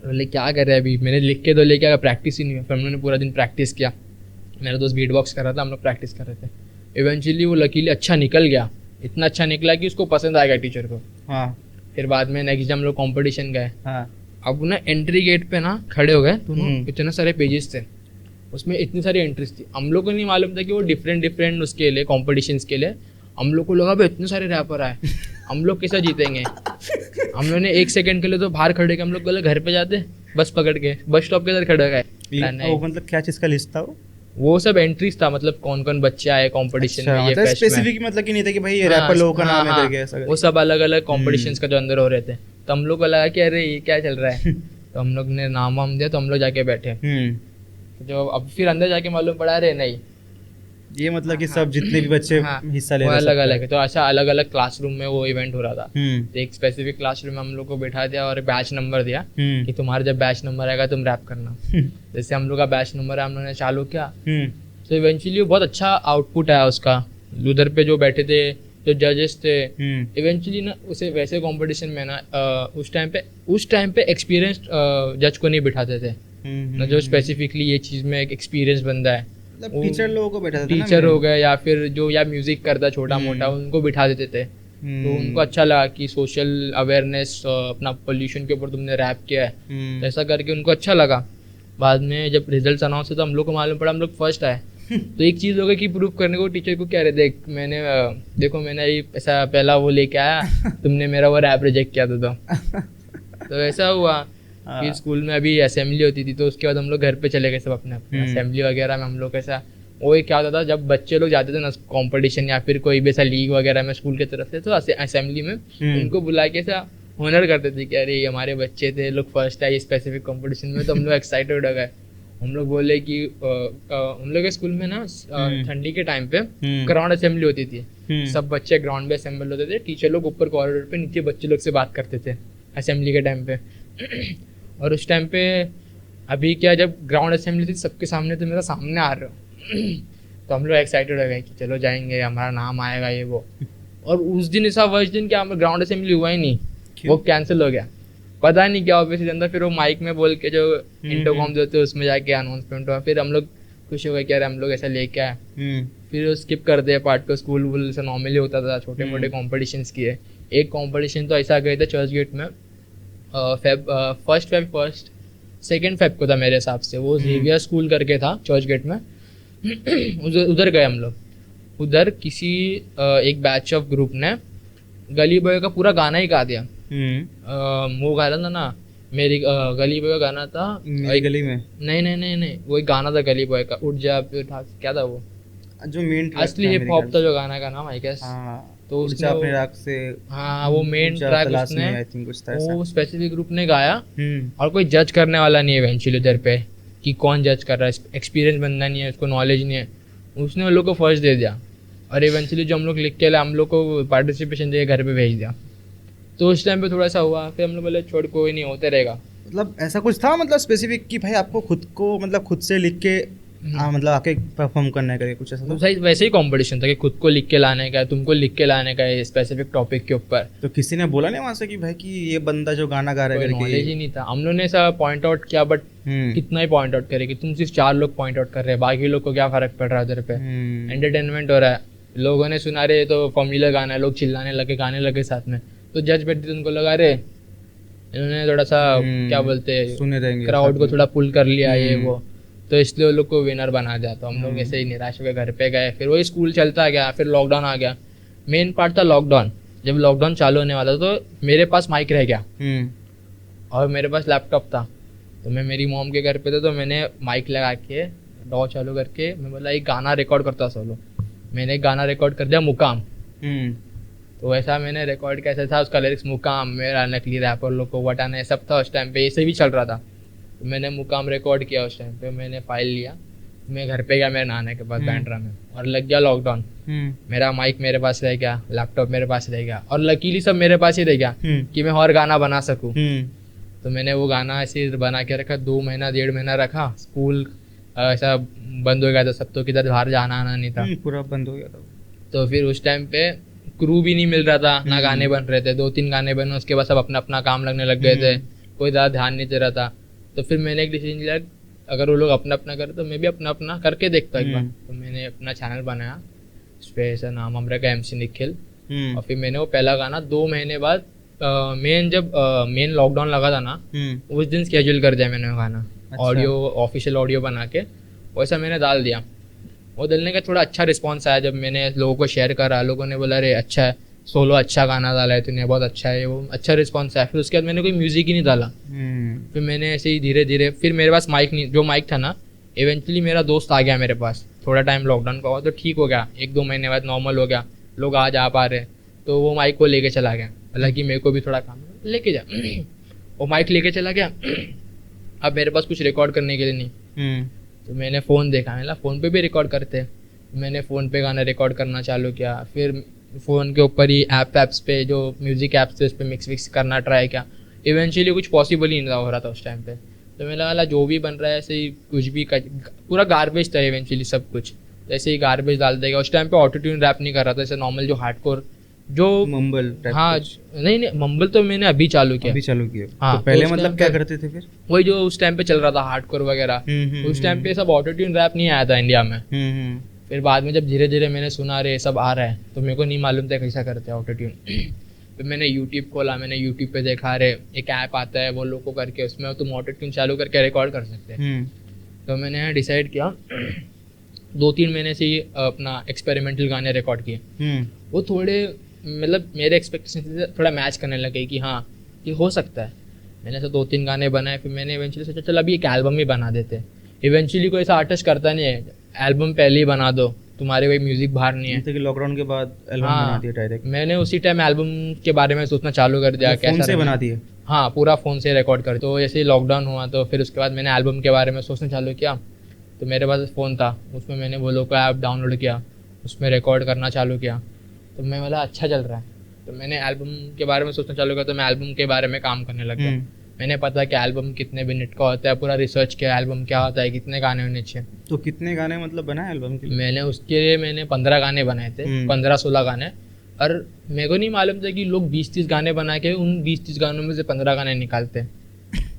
बोले क्या कर रहे हैं अभी, मैंने लिख के तो लेके आया, प्रैक्टिस ही नहीं हुआ। फिर हम लोगों ने पूरा दिन प्रैक्टिस किया, मेरा दोस्त बीट बॉक्स कर रहा था, हम लोग प्रैक्टिस कर रहे थे। इवेंचुअली वो लकीली अच्छा निकल गया, इतना अच्छा निकला कि उसको पसंद आएगा टीचर को। हाँ। फिर बाद में नेक्स्ट डे हम लोग कॉम्पिटिशन गए। हाँ। अब ना एंट्री गेट पे ना खड़े हो गए तो इतने सारे पेजेस थे, उसमें इतनी सारी एंट्रीज थी। हम लोग को नहीं मालूम था कि वो डिफरेंट उसके लिए कॉम्पिटिशन्स के लिए। हम लोग को लगा भाई इतने सारे रैपर आए, हम लोग कैसे जीतेंगे। हम लोग ने 1 सेकंड के लिए तो बाहर खड़े, हम लोग बोले घर पे जाते, बस पकड़ के बस स्टॉप के इधर खड़े गए। मतलब क्या चीज़ का लिस्ट था वो सब एंट्रीज था, मतलब कौन कौन बच्चे आए कंपटीशन में, ये फेस्ट में। स्पेसिफिक मतलब कि नहीं था कि भाई ये रैपर लोगों का नाम है करके ऐसा। वो सब अलग अलग कॉम्पिटिशन्स का जो अंदर हो रहे थे, तो हम लोग को लगा कि अरे ये क्या चल रहा है। तो हम लोग ने नाम वाम दिया, तो हम लोग जाके बैठे। तो जो अब फिर अंदर जाके मालूम पड़ा, अरे नहीं ये मतलब कि सब जितने भी बच्चे हिस्सा ले रहे अलग अलग है, तो ऐसा अलग अलग क्लासरूम में वो इवेंट हो रहा था। तो एक स्पेसिफिक क्लासरूम में हम लोग को बैठा दिया और बैच नंबर दिया कि तुम्हारा जब बैच नंबर आएगा तुम रैप करना। जैसे हम लोग का बैच नंबर है, हम लोगों ने चालू किया, तो इवेंचुअली बहुत अच्छा आउटपुट आया उसका। उधर पे जो बैठे थे, जो जजेस थे, इवेंचुअली ना उसे वैसे कंपटीशन में ना उस टाइम पे एक्सपीरियंस जज को नहीं बिठाते थे ना, जो स्पेसिफिकली ये चीज़ में एक एक्सपीरियंस बंदा है, टीचर लोगों को बैठा था, टीचर हो गए या फिर जो या म्यूजिक करता छोटा मोटा, उनको बिठा देते थे। तो उनको अच्छा लगा कि सोशल अवेयरनेस, अपना पोल्यूशन के ऊपर तुमने रैप किया है, तो ऐसा करके उनको अच्छा लगा। बाद में जब रिजल्ट अनाउंस हुआ तो हम लोग को मालूम पड़ा हम लोग फर्स्ट आए। तो एक चीज़ हो गई कि प्रूव करने को टीचर को कह रहे, देखो मैंने ऐसा पहला वो लेके आया, तुमने मेरा वो रैप रिजेक्ट किया था। तो ऐसा हुआ। फिर स्कूल में अभी असेंबली होती थी, तो उसके बाद हम लोग घर पे चले गए सब अपने असेंबली वगैरह में। हम लोग ऐसा वो क्या होता था, जब बच्चे लोग जाते थे ना कंपटीशन या फिर कोई भी ऐसा लीग वगैरह में स्कूल की तरफ से, तो असेंबली में उनको बुला के ऐसा ऑनर करते थे कि अरे हमारे बच्चे थे, लोग फर्स्ट आए स्पेसिफिक कंपटीशन में। तो हम लोग एक्साइटेड हो गए। हम लोग बोले कि हम लोग के स्कूल में ना ठंडी के टाइम पे ग्राउंड असेंबली होती थी, सब बच्चे ग्राउंड में असेंबल होते थे, टीचर लोग ऊपर कॉरिडोर पे, नीचे बच्चे लोग से बात करते थे असेंबली के टाइम पे। और उस टाइम पे अभी क्या, जब ग्राउंड असेंबली थी सबके सामने, तो मेरा सामने आ रहे हो तो हम लोग एक्साइटेड हो गए कि चलो जाएंगे, हमारा नाम आएगा ये वो। और उस दिन ऐसा वर्ष दिन क्या ग्राउंड असेंबली हुआ ही नहीं, वो कैंसिल हो गया, पता नहीं क्या ऑफिस के अंदर। फिर वो माइक में बोल के जो इंटरकॉम देते उसमें जाके अनाउंसमेंट हुआ। फिर हम लोग खुश हो गए कि यार हम लोग ऐसा लेके आए। फिर स्किप कर दिया पार्ट को, स्कूल वूल से नॉर्मली होता था, छोटे मोटे कॉम्पिटिशन्स किए। एक कॉम्पिटिशन तो ऐसा गए थे चर्च गेट में, फर्स्ट सेकेंड फेब को था मेरे हिसाब से, वो जेवियर स्कूल करके था चर्च गेट में। उधर गए हम लोग। उधर किसी एक बैच ऑफ ग्रुप ने गली बॉय का पूरा गाना ही गा दिया। वो गाना था ना, मेरी गली बॉय का गाना था, गली में नहीं, वो एक गाना था गली बॉय का, उठ जा क्या था वो, जो मेन असली हिप हॉप था जो गाना का नाम, आई गेस। तो उसने अपने राग से, हाँ वो मेन ट्रैक उसने, आई थिंक कुछ था वो स्पेसिफिक ग्रुप ने गाया। और कोई जज करने वाला नहीं है इवेंचुअली उधर पे कि कौन जज कर रहा है, एक्सपीरियंस बंदा नहीं है, उसको नॉलेज नहीं है, उसने उन लोग को फर्स्ट दे दिया। और इवेंचुअली जो हम लोग लिख के लाए, हम लोग को पार्टिसिपेशन दे घर पे भेज दिया। तो उस टाइम पे थोड़ा सा हुआ, फिर हम लोग बोले छोड़, कोई नहीं, होते रहेगा। मतलब ऐसा कुछ था मतलब स्पेसिफिक कि भाई आपको खुद को मतलब खुद से लिख के मतलब आके परफॉर्म करने का कुछ ऐसा था? वैसे ही कंपटीशन था कि खुद को लिख के लाने का है, तुमको लिख के लाने का है स्पेसिफिक टॉपिक के ऊपर। तो किसी ने बोला नहीं वहाँ से कि भाई कि ये बंदा जो गाना गा रहा है, नॉलेज ही नहीं था। हम लोग ने ऐसा पॉइंट आउट किया, बट कितना ही पॉइंट आउट करे कि तुम सिर्फ 4 लोग पॉइंट आउट कर रहे हैं, बाकी लोग को क्या फर्क पड़ रहा है उधर पे। एंटरटेनमेंट हो रहा है, लोगों ने सुना रहे तो फॉर्मूला गाना है, लोग चिल्लाने लगे, गाने लगे साथ में। तो जज बैठे उनको लगा रहे इन्होंने थोड़ा सा क्या बोलते हैं, क्राउड को थोड़ा पुल कर लिया ये वो, तो इसलिए वो लोग को विनर बना दिया। तो हम लोग ऐसे ही निराश होकर घर पे गए। फिर वही स्कूल चलता गया, फिर लॉकडाउन आ गया। मेन पार्ट था लॉकडाउन। जब लॉकडाउन चालू होने वाला था तो मेरे पास माइक रह गया और मेरे पास लैपटॉप था। तो मैं मेरी मॉम के घर पे था, तो मैंने माइक लगा के डॉ चालू करके मैं बोला एक गाना रिकॉर्ड करता सोलो। मैंने एक गाना रिकॉर्ड कर दिया, मुकाम। तो वैसा मैंने रिकॉर्ड कैसे था, उसका लिरिक्स मुकाम, मेरा नकली रैपर लोग को वटाना, सब था उस टाइम पे, ऐसे भी चल रहा था। तो मैंने मुकाम रिकॉर्ड किया उस टाइम पे, मैंने फाइल लिया, मैं घर पे गया मेरे नाना के पास बैंड्रा में, और लग गया लॉकडाउन। मेरा माइक मेरे पास रह गया, लैपटॉप मेरे पास रह गया, और लकीली सब मेरे पास ही रह गया कि मैं और गाना बना सकूं। तो मैंने वो गाना ऐसे बना के रखा, 2 महीना 1.5 महीना रखा। स्कूल ऐसा बंद हो गया था, सब तो किधर बाहर जाना आना नहीं था, पूरा बंद हो गया था। तो फिर उस टाइम पे क्रू भी नहीं मिल रहा था, ना गाने बन रहे थे। 2-3 गाने बने, उसके बाद सब अपना अपना काम लगने लग गए थे, कोई ज़्यादा ध्यान नहीं दे रहा था। तो फिर मैंने एक डिसीजन लिया, अगर वो लोग अपना अपना करे तो मैं भी अपना अपना करके देखता एक बार। तो मैंने अपना चैनल बनाया, उस पर ऐसा नाम हम रखा MC निखिल। और फिर मैंने वो पहला गाना 2 महीने बाद जब मेन लॉकडाउन लगा था ना, उस दिन स्केड्यूल कर दिया मैंने वो गाना, ऑडियो ऑफिशियल ऑडियो बना के वैसा मैंने डाल दिया। वो डालने का थोड़ा अच्छा रिस्पॉन्स आया, जब मैंने लोगों को शेयर करा, लोगों ने बोला अरे अच्छा है, सोलो अच्छा गाना डाला है तूने, बहुत अच्छा है, वो अच्छा रिस्पॉन्स आया। फिर उसके बाद मैंने कोई म्यूज़िक ही नहीं डाला। फिर मैंने ऐसे ही धीरे धीरे, फिर मेरे पास माइक नहीं, जो माइक था ना, इवेंचुअली मेरा दोस्त आ गया मेरे पास, थोड़ा टाइम लॉकडाउन का हुआ तो ठीक हो गया, 1-2 महीने बाद नॉर्मल हो गया, लोग आ जा पा रहे, तो वो माइक को लेके चला गया। हालांकि मेरे को भी थोड़ा काम लेके जा वो माइक लेके चला गया। अब मेरे पास कुछ रिकॉर्ड करने के लिए नहीं, तो मैंने फ़ोन देखा, मैंने फ़ोन पे भी रिकॉर्ड करते हैं। मैंने फ़ोन पे गाना रिकॉर्ड करना चालू किया, फिर फ़ोन के ऊपर ही ऐप्स पे जो म्यूज़िक ऐप्स थे उस पर मिक्स करना ट्राई किया। इवेंचुअली कुछ पॉसिबल ही नहीं हो रहा था उस टाइम पे, तो मैंने लगा जो भी बन रहा है ऐसे ही कुछ भी पूरा गार्बेज था इवेंचुअली सब कुछ, तो ऐसे ही गार्बेज डाल देगा। उस टाइम पे ऑटो ट्यून रैप नहीं कर रहा था, ऐसे नॉर्मल जो हार्डकोर जो मम्बल टाइप हाँ नहीं मम्बल तो मैंने अभी चालू किया। हाँ, तो पहले मतलब क्या करते थे फिर? वही जो उस टाइम पे चल रहा था हार्डकोर वगैरह, उस टाइम पे सब ऑटो ट्यून रैप नहीं आया था इंडिया में। फिर बाद में जब धीरे धीरे मैंने सुना रहे सब आ रहा है, तो मेरे को नहीं मालूम था कैसा करते हैं ऑटो ट्यून। फिर मैंने यूट्यूब खोला, मैंने यूट्यूब पे देखा रहे एक ऐप आता है वो लोगों करके, उसमें तुम ऑटो ट्यून चालू करके रिकॉर्ड कर सकते हैं। तो मैंने डिसाइड किया 2-3 महीने से ही अपना एक्सपेरिमेंटल गाने रिकॉर्ड किए। वो थोड़े मतलब मेरे एक्सपेक्टेशन से थोड़ा मैच करने लगे कि हाँ ये हो सकता है। मैंने ऐसे 2-3 गाने बनाए, फिर मैंने इवेंचुअली सोचा चल अभी एक एल्बम ही बना देते। इवेंचुअली कोई ऐसा आर्टिस्ट करता नहीं है एल्बम पहले ही बना दो, तुम्हारे कोई म्यूजिक बाहर नहीं है। कि लॉकडाउन के बाद एल्बम बना दिया डायरेक्ट। मैंने उसी टाइम एल्बम के बारे में सोचना चालू कर दिया, कैसे फोन से बना दिए? हाँ पूरा फ़ोन से रिकॉर्ड कर। तो जैसे ही लॉकडाउन हुआ तो फिर उसके बाद मैंने एल्बम के बारे में सोचना चालू किया। तो मेरे पास फ़ोन था, उसमें मैंने वो लोग का ऐप डाउनलोड किया, उसमें रिकॉर्ड करना चालू किया। तो मैं बोला अच्छा चल रहा है, तो मैंने एल्बम के बारे में सोचना चालू किया। तो मैं एल्बम के बारे में काम करने लग गया। मैंने पता कि एल्बम कितने मिनट का होता है, पूरा रिसर्च किया एल्बम क्या होता है, कितने गाने होने चाहिए। तो कितने गाने मतलब बनाए एल्बम के लिए? मैंने उसके लिए 15 गाने बनाए थे, 15-16 गाने। और मेरे को नहीं मालूम था कि लोग 20-30 गाने बना के उन 20-30 गानों में से 15 गाने निकालते हैं।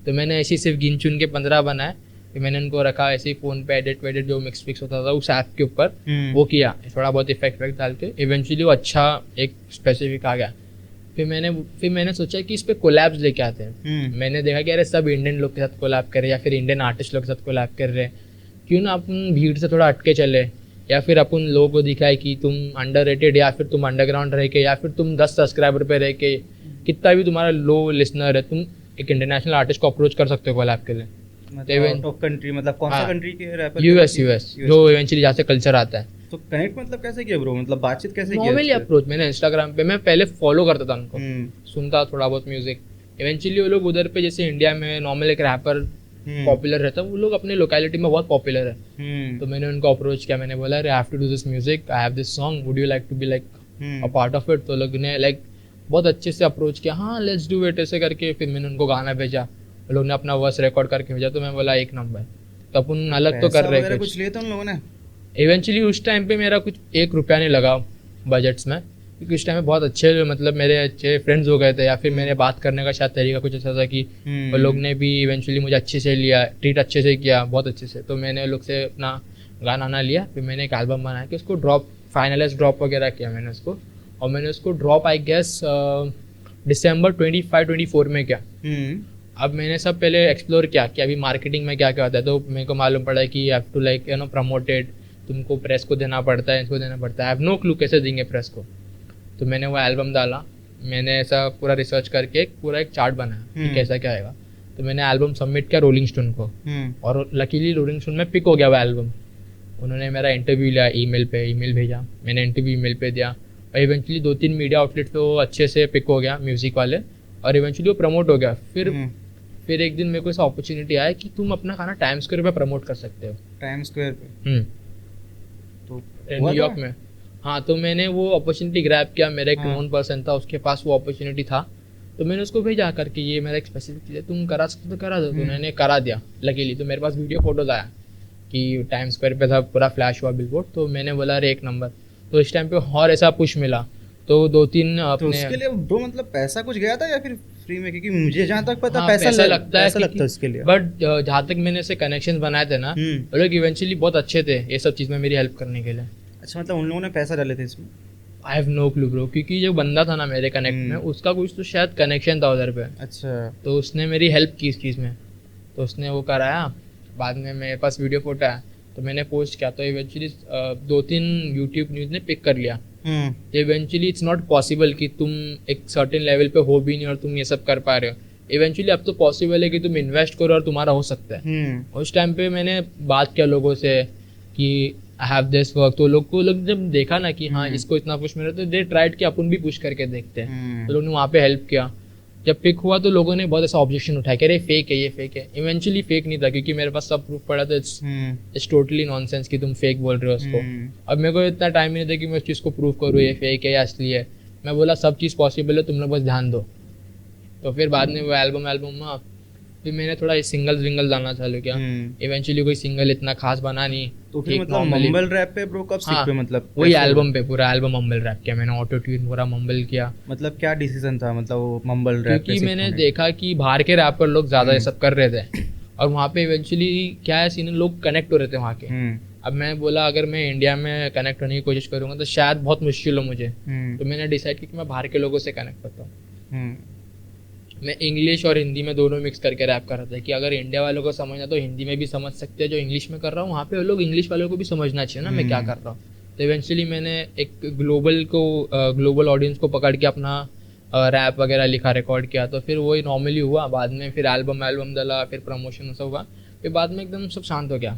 तो मैंने ऐसे ही सिर्फ गिन चुन के 15 बनाए, फिर मैंने उनको रखा ऐसे ही फ़ोन पे एडिट जो मिक्स होता था उस ऐप के ऊपर वो किया, थोड़ा बहुत इफेक्ट डाल के। इवेंचुअली वो अच्छा एक स्पेसिफिक आ गया। फिर मैंने सोचा कि इस पे कोलैब्स लेके आते हैं। मैंने देखा कि अरे सब इंडियन लोग के साथ कोलैब कर रहे हैं या फिर इंडियन आर्टिस्ट लोग के साथ कोलैब कर रहे हैं, क्यों ना अपन भीड़ से थोड़ा हटके चले, या फिर अपन लोगों को दिखाए कि तुम अंडररेटेड, या फिर तुम अंडरग्राउंड रह के, या फिर तुम 10 सब्सक्राइबर पे रह के, कितना भी तुम्हारा लो लिसनर है, तुम एक इंटरनेशनल आर्टिस्ट को अप्रोच कर सकते हो कोलैब के लिए। आउट ऑफ कंट्री मतलब कौन सा कंट्री के रैपर? यूएस जो इवेंचुअली जहाँ से कल्चर आता है। तो कनेक्ट मतलब कैसे किया ब्रो, मतलब बातचीत कैसे किया? नॉर्मली अप्रोच, मैंने इंस्टाग्राम पे मैं पहले फॉलो करता था उनको, सुनता थोड़ा बहुत म्यूजिक। इवेंचुअली वो लोग उधर पे जैसे इंडिया में नॉर्मल एक रैपर पॉपुलर रहता है, वो लोग अपने लोकेलिटी में बहुत पॉपुलर है। तो मैंने उनको अप्रोच किया, मैंने बोला I have to do this music, I have this song, would you like to be like a part of it. तो लोग ने लाइक बहुत अच्छे से अप्रोच किया, हाँ लेट्स डू इट ऐसे करके। फिर मैंने उनको गाना भेजा, लोग ने अपना वर्स रिकॉर्ड करके भेजा। तो मैं बोला एक नंबर। तो अपन अलग तो कर रहे कुछ लिए तो उन लोगों ने? इवेंचुअली उस टाइम पे मेरा कुछ 1 रुपया नहीं लगा बजट्स में, क्योंकि उस टाइम में बहुत अच्छे मतलब मेरे अच्छे फ्रेंड्स हो गए थे, या फिर मेरे बात करने का शायद तरीका कुछ ऐसा था कि वो लोग ने भी इवेंचुअली मुझे अच्छे से लिया, ट्रीट अच्छे से किया, बहुत अच्छे से। तो मैंने लोग से अपना गाना लिया, फिर मैंने एक एल्बम बनाया कि उसको फाइनलाइज ड्रॉप वगैरह किया मैंने उसको। और मैंने उसको ड्रॉप आई गेस दिसंबर 25-24 में किया। अब मैंने सब पहले एक्सप्लोर किया कि अभी मार्केटिंग में क्या क्या होता है। तो मेरे को मालूम पड़ा कि you have to like you know promoted, तुमको प्रेस को देना पड़ता है, इसको देना पड़ता है। आई हैव नो क्लू कैसे देंगे प्रेस को। तो मैंने वो एल्बम डाला, मैंने ऐसा पूरा रिसर्च करके पूरा एक चार्ट बनाया कि कैसा क्या आएगा। तो मैंने एल्बम सबमिट किया रोलिंग स्टोन को, और लकीली रोलिंग स्टोन में पिक हो गया वो एल्बम। उन्होंने मेरा इंटरव्यू लिया, ईमेल भेजा, मैंने इंटरव्यू ईमेल पे दिया, और इवेंचुअली 2-3 मीडिया आउटलेट पे वो अच्छे से पिक हो गया म्यूज़िक वाले, और इवेंचुअली वो प्रमोट हो गया। फिर एक दिन मेरे को ऐसा अपॉर्चुनिटी आया कि तुम अपना खाना टाइम स्क्वायर पे प्रमोट कर सकते हो। टाइम स्क्वायर पे? तो न्यूयॉर्क में। हाँ, तो मैंने वो अपॉर्चुनिटी ग्रैब किया। मेरा एक नोन पर्सन था, उसके पास वो अपॉर्चुनिटी था, तो मैंने उसको भेजा करके ये मेरा एक स्पेसिफिक चीज़ है, तुम करा सकते तो करा दो। तो उन्होंने करा दिया लकीली। तो मेरे पास वीडियो फोटोज आया कि टाइम स्क्वायर पे था, पूरा फ्लैश हुआ बिलबोर्ड। तो मैंने बोला अरे एक नंबर। तो इस टाइम पे और ऐसा पुश मिला, तो 2-3 तो अपने उसके लिए ब्रो मतलब पैसा कुछ गया था या फिर फ्री में? क्योंकि मुझे जहाँ तक पता पैसा लगता है उसके लिए। बट जहाँ तक मैंने ऐसे कनेक्शन बनाए थे ना, वो लोग इवेंचुअली बहुत अच्छे थे ये सब चीज़ में मेरी हेल्प करने के लिए। अच्छा, मतलब उन लोगों ने पैसा डाले थे इसमें? I have no clue bro, क्योंकि जो बंदा था ना मेरे कनेक्ट में, उसका कुछ तो शायद कनेक्शन था उधर पे। अच्छा। तो उसने मेरी हेल्प की इस चीज़ में, तो उसने वो कराया। बाद में मेरे पास वीडियो फोटो आया, तो मैंने पोस्ट किया। तो इवेंचुअली 2-3 यूट्यूब न्यूज़ ने पिक कर लिया। इवेंचुअली इट्स नॉट पॉसिबल कि तुम एक सर्टेन लेवल पे हो भी नहीं और तुम ये सब कर पा रहे हो। इवेंचुअली अब तो पॉसिबल है कि तुम इन्वेस्ट करो और तुम्हारा हो सकता है। उस टाइम पे मैंने बात किया लोगों से कि आई हैव दिस वर्क। तो लोग जब देखा ना कि हाँ इसको इतना पुश मिल रहा, तो दे ट्राइड कि अपन भी पुश करके देखते हैं। तो लोगों ने वहाँ पे हेल्प किया। जब पिक हुआ तो लोगों ने बहुत ऐसा ऑब्जेक्शन उठाया कि अरे फेक है, ये फेक है। इवेंचुअली फेक नहीं था, क्योंकि मेरे पास सब प्रूफ पड़ा था। इट्स टोटली नॉनसेंस कि तुम फेक बोल रहे हो उसको। अब मेरे को इतना टाइम ही नहीं था कि मैं उस चीज़ को प्रूव करूँ ये फेक है या असली है। मैं बोला सब चीज़ पॉसिबल है, तुम लोग बस ध्यान दो। तो फिर बाद में वो एल्बम में फिर मैंने थोड़ा सिंगल्स विंगल डालना चालू किया। इवेंचुअली कोई सिंगल इतना खास बना नहीं। तो फिर मतलब मम्बल रैप पे ब्रो कब सीख पे, मतलब वही एल्बम पे पूरा एल्बम मम्बल रैप किया मैंने, ऑटो ट्यून पूरा मम्बल किया। मतलब क्या डिसीजन था मतलब वो मम्बल रैप पे? क्योंकि मैंने देखा कि बाहर के रैपर लोग ज्यादा ये सब कर रहे थे और वहाँ पे इवेंचुअली क्या है सीन, लोग कनेक्ट हो रहे थे वहाँ के। अब मैं बोला अगर मैं इंडिया में कनेक्ट होने की कोशिश करूंगा तो शायद बहुत मुश्किल हो मुझे। तो मैंने डिसाइड किया कि मैं बाहर के लोगों से कनेक्ट करता हूँ। मैं इंग्लिश और हिंदी में दोनों मिक्स करके रैप कर रहा था कि अगर इंडिया वालों को समझना तो हिंदी में भी समझ सकते हैं जो इंग्लिश में कर रहा हूँ, वहाँ पे लोग इंग्लिश वालों को भी समझना चाहिए ना मैं क्या कर रहा हूँ। तो इवेंचुअली मैंने एक ग्लोबल ऑडियंस को पकड़ के अपना रैप वगैरह लिखा, रिकॉर्ड किया। तो फिर वही नॉर्मली हुआ। बाद में फिर एल्बम डाला, फिर प्रमोशन सब हुआ, फिर बाद में एकदम सब शांत हो गया।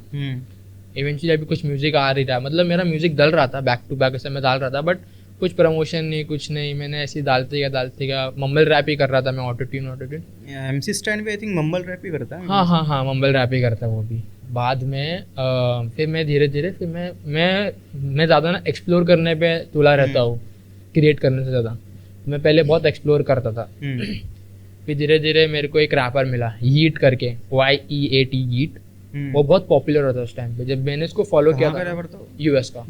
इवेंचुअली अभी कुछ म्यूजिक आ रही रहा, मतलब मेरा म्यूजिक डल रहा था, बैक टू बैक ऐसे मैं डाल रहा था, बट कुछ प्रमोशन नहीं, कुछ नहीं। मैंने ऐसे डालते गया मम्बल रैप ही कर रहा था मैं, ऑटो ट्यून। MC स्टैंड भी आई थिंक मम्बल रैप ही करता है। हाँ मम्बल रैप ही करता है वो भी। बाद में फिर मैं धीरे धीरे फिर मैं ज़्यादा ना एक्सप्लोर करने पे तुला रहता हूँ, क्रिएट करने से ज़्यादा। मैं पहले बहुत एक्सप्लोर करता था। फिर धीरे धीरे मेरे को एक रैपर मिला यीट करके, YEAT यीट। वो बहुत पॉपुलर होता है उस टाइम पे। जब मैंने उसको फॉलो किया था, US का।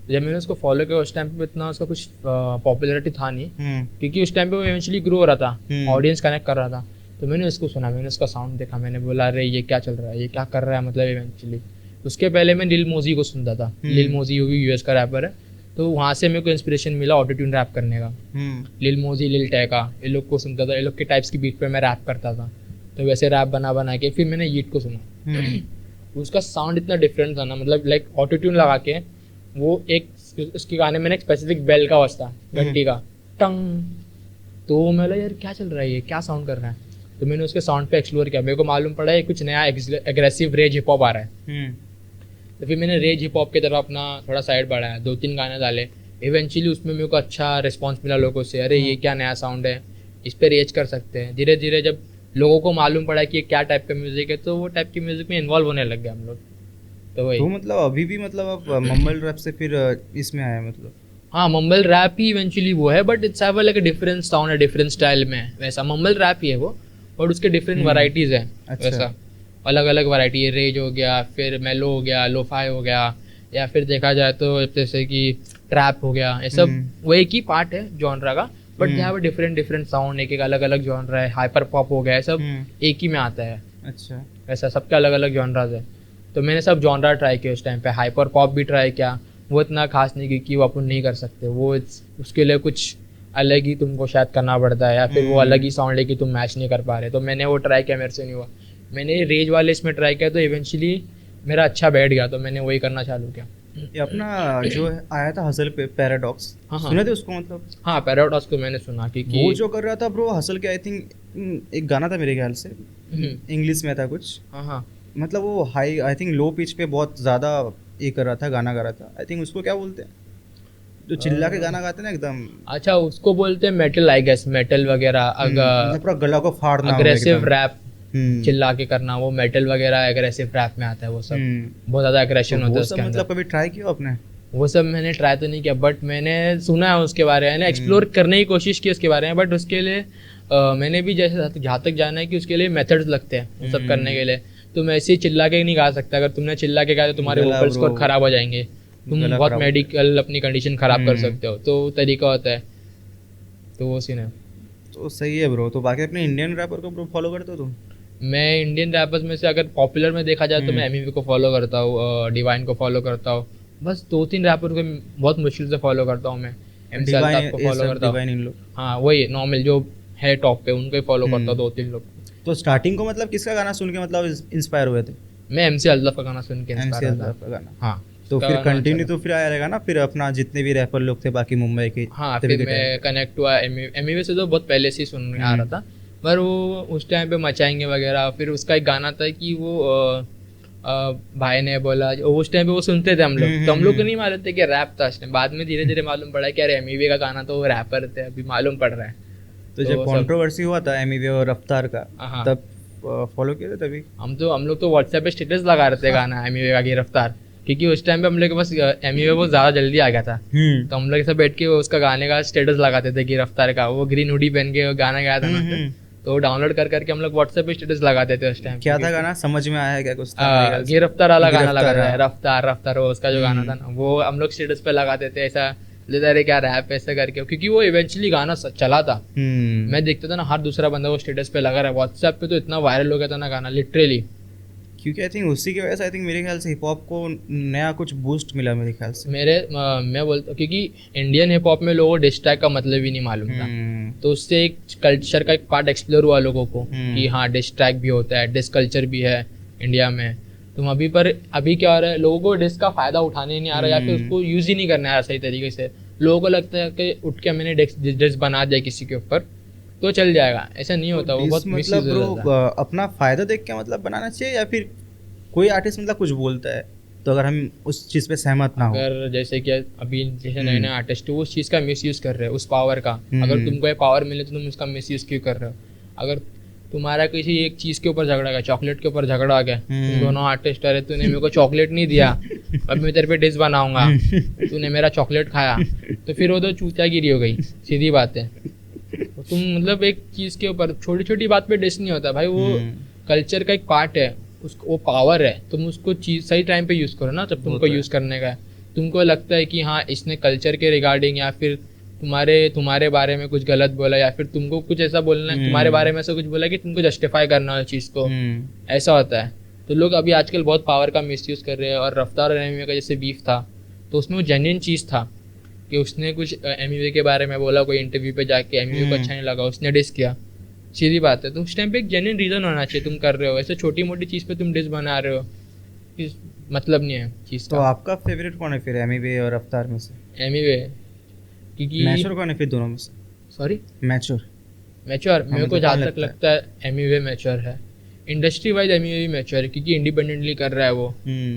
जब मैंने उसको फॉलो किया उस टाइम पे इतना उसका कुछ पॉपुलैरिटी था नहीं, क्योंकि उस टाइम पे वो इवेंचुअली ग्रो हो रहा था, ऑडियंस कनेक्ट कर रहा था। तो मैंने उसको सुना, मैंने उसका साउंड देखा, मैंने बोला अरे ये क्या चल रहा है, ये क्या कर रहा है मतलब इवेंचुअली। उसके पहले मैं लिल मोजी को सुनता था। लिल मोजी भी US का रैपर है, तो वहाँ से मेरे को इंस्पिरेशन मिला ऑटो ट्यून रैप करने का। लिल मोजी, लिल टैका, ये लोग को सुनता था, ये लोग के टाइप्स की बीट पे मैं रैप करता था। तो वैसे रैप बना के फिर मैंने यीट को सुना। उसका साउंड इतना डिफरेंट था ना, मतलब लाइक ऑटो ट्यून लगा के वो एक उसके गाने में एक स्पेसिफिक बेल का आवाज था, घंटी का टंग। तो मैं यार क्या चल रहा है, ये क्या साउंड कर रहा है। तो मैंने उसके साउंड पे एक्सप्लोर किया, मेरे को मालूम पड़ा है कुछ नया एग्रेसिव रेज हिप हॉप आ रहा है। तो फिर मैंने रेज हिप हॉप की तरफ अपना थोड़ा साइड बढ़ाया, 2-3 गाने डाले। इवेंचुअली उसमें मेरे को अच्छा रिस्पॉन्स मिला लोगों से, अरे ये क्या नया साउंड है, इस पर रेज कर सकते हैं। धीरे धीरे जब लोगों को मालूम पड़ा कि ये क्या टाइप का म्यूजिक है, तो वो टाइप की म्यूजिक में इन्वॉल्व होने लग गया हम लोग। तो वही। तो मतलब अभी भी मतलब आप मम्बल रैप से फिर इसमें आया मतलब? हाँ, मम्बल रैप ही इवेंचुअली वो है, but it's have like a different sound है, डिफरेंट स्टाइल में। वैसा मम्बल रैप ही है वो, बट उसके डिफरेंट वैराइटीज है। अच्छा। वैसा अलग अलग वैरायटी है, रेज हो गया, फिर मेलो हो गया, लोफाई हो गया, या फिर देखा जाए तो जैसे कि ट्रैप हो गया। ये सब वो एक ही पार्ट है जॉनरा का, but they have different sound, एक अलग अलग जॉनरा है। हाइपर पॉप हो गया, सब एक ही में आता है। अच्छा, वैसा सबके अलग अलग जॉनराज है। तो मैंने सब जॉनरा ट्राई किया उस टाइम पे। हाइपर पॉप भी ट्राई किया, वो इतना खास नहीं, क्योंकि वो अपन नहीं कर सकते, वो उसके लिए कुछ अलग ही तुमको शायद करना पड़ता है, या फिर वो अलग ही साउंड लेके तुम मैच नहीं कर पा रहे। तो मैंने वो ट्राई किया, मेरे से नहीं हुआ। मैंने रेज वाले इसमें ट्राई किया, तो इवेंचुअली मेरा अच्छा बैठ गया, तो मैंने वही करना चालू किया। ये अपना जो आया था हसल पे, पैराडॉक्स, सुने थे उसको मतलब? हाँ, पैराडॉक्स को मैंने सुना, क्योंकि वो जो कर रहा था ब्रो हसल के, आई थिंक एक गाना था मेरे ख्याल से, इंग्लिश में था कुछ। हाँ, मतलब वो high, I think low pitch पे बहुत ज़्यादा ये कर रहा था, गाना गा रहा था। आई थिंक उसको क्या बोलते हैं, जो चिल्ला के गाना गाते हैं ना एकदम? अच्छा, उसको बोलते हैं मेटल, आई गेस, मेटल वगैरह। अगर पूरा गला को फाड़ना, अग्रेसिव रैप चिल्ला के करना, वो मेटल वगैरह एग्रेसिव रैप में आता है। वो सब बहुत ज़्यादा एग्रेशन होता है उसके अंदर। मतलब कभी ट्राई किया आपने? वो सब मैंने ट्राई तो नहीं किया, बट मैंने सुना है उसके बारे में, एक्सप्लोर करने की कोशिश की उसके बारे में। बट उसके लिए मैंने भी जैसे जहाँ तक जाना है कि उसके लिए मेथड्स लगते हैं वो सब करने के लिए। तुम ऐसे ही चिल्ला के नहीं गा सकते। अगर तुमने चिल्ला के गाया तो तुम्हारे वोकल्स को खराब हो जाएंगे, तुम बहुत मेडिकल अपनी कंडीशन खराब कर सकते हो। तो तरीका होता है, तो वो सीन है। तो सही है ब्रो। तो बाकी अपने इंडियन रैपर को ब्रो फॉलो करते हो तुम? मैं इंडियन रैपर्स में से अगर पॉपुलर में देखा जाए तो मैं एमईवी को फॉलो करता हूँ, डिवाइन को फॉलो करता हूँ। बस 2-3 रैपर को बहुत मुश्किल से फॉलो करता हूँ मैं। MC अल्ताफ को फॉलो करता हूँ। हाँ, वही नॉर्मल जो है टॉप पे, उनको ही फॉलो करता हूँ, 2-3 लोग। तो स्टार्टिंग को मतलब किसका गाना सुन के मतलब इंस्पायर हुए थे? मैं MC अल्ताफ का गाना सुन के इंस्पायर हुआ था। गाना? हाँ। तो फिर कंटिन्यू तो फिर आया रहेगा ना, फिर अपना जितने भी रैपर लोग थे बाकी मुंबई के? हाँ, फिर मैं कनेक्ट हुआ एमईवी से, तो बहुत पहले से ही सुन आ रहा था, पर वो उस टाइम पे मचाएंगे वगैरह। फिर उसका एक गाना था कि वो भाई ने बोला, उस टाइम पे वो सुनते थे हम लोग, तो हम लोग को नहीं मालूम था कि रैप था उस टाइम। बाद में धीरे धीरे मालूम पड़ा कि यार एमईवी का गाना तो वो रैपर थे, अभी मालूम पड़ रहा है। तो जब कंट्रोवर्सी हुआ था एमी वे और रफ्तार का, हाँ। तब फॉलो किए थे तभी? हम लोग तो व्हाट्सएप पे स्टेटस लगा रहे थे गाना एमी वे का गिरफ्तार, क्योंकि उस टाइम पे हम लोग के पास एमी वे बहुत ज़्यादा जल्दी आ गया था। तो हम लोग सब बैठ के उसका गाने का स्टेटस लगाते थे गिरफ्तार का। वो ग्रीन हुडी पहन के गाना गाया था ना, तो डाउनलोड कर करके हम लोग व्हाट्सएप पे स्टेटस लगाते थे उस टाइम। क्या था गाना, समझ में आया है क्या कुछ? गिरफ्तार वाला गाना लगा था, रफ्तार रफ्तार वो उसका जो गाना था ना, वो हम लोग स्टेटस पे लगाते थे ऐसा, अरे क्या रैप ऐसा करके, क्योंकि वो इवेंचुअली गाना चला था। मैं देखता था ना हर दूसरा बंदा वो स्टेटस पे लगा रहा है, व्हाट्सएप पे तो इतना वायरल हो गया था ना गाना लिटरली। क्योंकि आई थिंक उसी की वजह से, आई थिंक मेरे ख्याल से हिप हॉप को नया कुछ बूस्ट मिला मेरे ख्याल से। मैं बोलता हूँ क्योंकि इंडियन हिप हॉप में लोगों को डिस्ट्रैक का मतलब ही नहीं मालूम था, तो उससे एक कल्चर का एक पार्ट एक्सप्लोर हुआ लोगों को कि हाँ डिस्ट्रैक भी होता है, डिस कल्चर भी है इंडिया में। तो अभी क्या हो रहा है, लोगों को डिस का फायदा उठाने नहीं आ रहा, या फिर उसको यूज ही नहीं करना आ रहा सही तरीके से। लोगों को लगता है कि उठ के मैंने डिस बना दिया किसी के ऊपर तो चल जाएगा, ऐसा नहीं होता। वो बहुत मतलब ब्रो अपना फायदा देख के मतलब बनाना चाहिए, या फिर कोई आर्टिस्ट मतलब कुछ बोलता है तो अगर हम उस चीज़ पे सहमत ना हो, अगर जैसे कि अभी जैसे नए नए आर्टिस्ट वो उस चीज़ का मिसयूज कर रहे हो, उस पावर का, अगर तुमको ये पावर मिले तो तुम उसका मिसयूज क्यों कर रहे हो? अगर तुम्हारा किसी एक चीज़ के ऊपर झगड़ा गया, चॉकलेट के ऊपर झगड़ा आ गया, तुम दोनों आर्टिस्ट, अरे तूने मेरे को चॉकलेट नहीं दिया, अब मैं तेरे पे डिश बनाऊंगा, तूने मेरा चॉकलेट खाया, तो फिर वो तो चूतियागिरी हो गई, सीधी बात है। तुम मतलब एक चीज़ के ऊपर छोटी छोटी बात पे डिश नहीं होता भाई, वो कल्चर का एक पार्ट है, उसको वो पावर है, तुम उसको चीज़ सही टाइम पे यूज़ करो ना, जब तुमको यूज़ करने का है। तुमको लगता है कि हाँ इसने कल्चर के रिगार्डिंग या फिर तुम्हारे बारे में कुछ गलत बोला, या फिर तुमको कुछ ऐसा बोलना है, तुम्हारे बारे में ऐसा कुछ बोला कि तुमको जस्टिफाई करना है चीज़ को, ऐसा होता है। तो लोग अभी आजकल बहुत पावर का मिसयूज़ कर रहे हैं। और रफ्तार और एमी का जैसे बीफ था, तो उसमें वो जेन्युइन चीज़ था कि उसने कुछ एमी के बारे में बोला, कोई इंटरव्यू पे जाके एमी को अच्छा नहीं लगा, उसने डिस किया, सीधी बात है। तो उस टाइम पे एक जेन्युइन रीज़न होना चाहिए, तुम कर रहे हो ऐसे छोटी मोटी चीज़ पे तुम डिस बना रहे हो, मतलब नहीं है चीज़ का। तो आपका फेवरेट कौन है फिर एमी वे और रफ्तार में से? एमी वे, क्योंकि मैच्योर कौन है फिर दोनों में से? सॉरी मैच्योर मेरे को जहाँ तक लगता है एमी वे मैच्योर है। इंडस्ट्री वाइज एमी वे भी मैच्योर है, क्योंकि इंडिपेंडेंटली कर रहा है वो।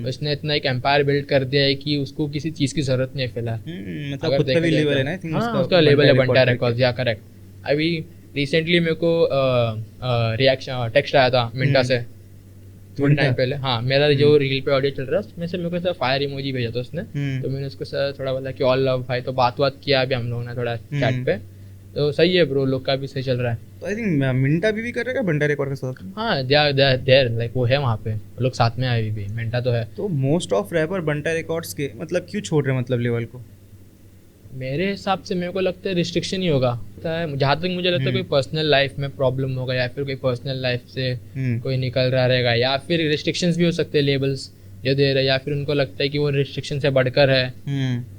उसने इतना एक एम्पायर बिल्ड कर दिया है कि उसको किसी चीज़ की जरूरत नहीं है फिलहाल। मतलब खुद का भी लेवल है ना, आई थिंक उसका लेवल है बंटायर रिकॉर्ड्स, या करेक्ट। अभी रिसेंटली मेरे को रिएक्शन टेक्स्ट आया था मिंटा से थोड़े टाइम पहले। हाँ, मेरा जो रील पे ऑडियो चल रहा है उसमें से मेरे को सर फायर इमोजी भेजा था उसने, तो मैंने उसको सर थोड़ा बोला कि ऑल लव भाई, तो बात किया अभी हम लोगों ने थोड़ा चैट पे, तो सही है ब्रो, लोग का भी सही चल रहा है। तो आई थिंक मिंटा भी कर रहा है बंटायर रिकॉर्ड के साथ। हाँ, देयर लाइक वो है वहाँ पे, लोग साथ में आए भी, मिंटा तो है। तो मोस्ट ऑफ रैपर बंटायर रिकॉर्ड्स के मतलब क्यों छोड़ रहे हैं मतलब लेवल को? मेरे हिसाब से मेरे को लगता है रिस्ट्रिक्शन ही होगा, जहाँ तक मुझे लगता है कोई पर्सनल लाइफ में प्रॉब्लम होगा, या फिर कोई पर्सनल लाइफ से कोई निकल रहा रहेगा, या फिर रिस्ट्रिक्शंस भी हो सकते हैं लेबल्स जो दे रहे हैं, या फिर उनको लगता है कि वो रिस्ट्रिक्शन से बढ़कर है।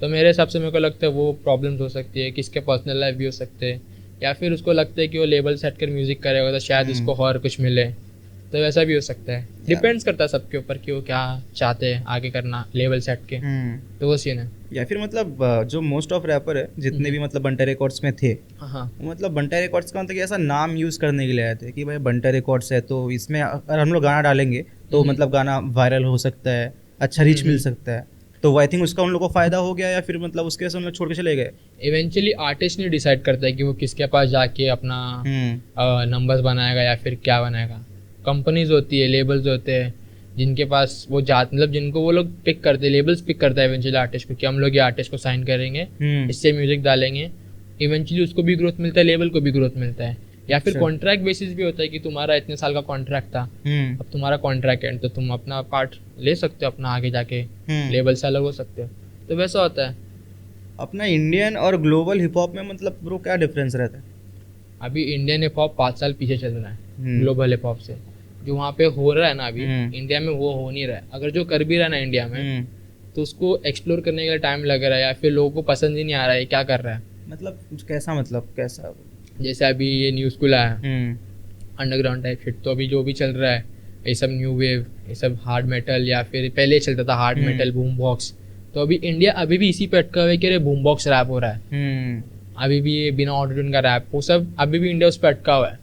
तो मेरे हिसाब से मेरे को लगता है वो प्रॉब्लम्स हो सकती है, किसके पर्सनल लाइफ भी हो सकते हैं, या फिर उसको लगता है कि वो लेबल सेट कर म्यूजिक करेगा तो शायद उसको और कुछ मिले, तो वैसा भी हो सकता है। डिपेंड्स करता है सबके ऊपर कि वो क्या चाहते हैं आगे करना लेवल सेट के, तो वो सीन है। या फिर मतलब जो मोस्ट ऑफ रैपर है जितने भी मतलब बंटायर रिकॉर्ड्स में थे, मतलब बंटायर रिकॉर्ड्स का मतलब ऐसा नाम यूज़ करने के लिए आए थे कि भाई बंटायर रिकॉर्ड्स है तो इसमें अगर हम लोग गाना डालेंगे तो मतलब गाना वायरल हो सकता है, अच्छा रीच मिल सकता है। तो आई थिंक उसका उन लोगों को फायदा हो गया, या फिर मतलब उसके वजह से उन लोग छोड़ के चले गए। इवेंचुअली आर्टिस्ट ने डिसाइड करता है कि वो किसके पास जाके अपना नंबर्स बनाएगा या फिर क्या बनाएगा। कंपनीज होती है, लेबल्स होते हैं जिनके पास वो मतलब जिनको वो लोग पिक करते हैं, लेबल्स पिक करता है इवेंचुअली आर्टिस्ट को कि हम लोग ये आर्टिस्ट को साइन करेंगे, इससे म्यूजिक डालेंगे। इवेंचुअली उसको भी ग्रोथ मिलता है, लेबल को भी ग्रोथ मिलता है। या फिर कॉन्ट्रैक्ट बेसिस भी होता है कि तुम्हारा इतने साल का कॉन्ट्रैक्ट था, अब तुम्हारा कॉन्ट्रैक्ट है तो तुम अपना पार्ट ले सकते हो, अपना आगे जाके लेबल से अलग हो सकते हो, तो वैसा होता है। अपना इंडियन और ग्लोबल हिप हॉप में मतलब ब्रो क्या डिफरेंस रहता है? अभी इंडियन हिप हॉप 5 साल पीछे चल रहा है ग्लोबल हिप हॉप से। जो वहाँ पे हो रहा है ना अभी इंडिया में, वो हो नहीं रहा है। अगर जो कर भी रहा है ना इंडिया में, तो उसको एक्सप्लोर करने के लिए टाइम लग रहा है, या फिर लोगों को पसंद ही नहीं आ रहा है क्या कर रहा है। मतलब कैसा जैसे अभी ये न्यू स्कूल आया, अंडरग्राउंड टाइप शिट, तो अभी जो भी चल रहा है ये सब न्यू वेव, ये सब हार्ड मेटल, या फिर पहले चलता था हार्ड मेटल, बूम बॉक्स, तो अभी इंडिया अभी भी इसी पे अटका हुआ है कि बूम बॉक्स रैप हो रहा है। अभी भी ये बिना ऑटोट्यून का रैप, वो सब अभी भी इंडिया उस पर अटका हुआ है।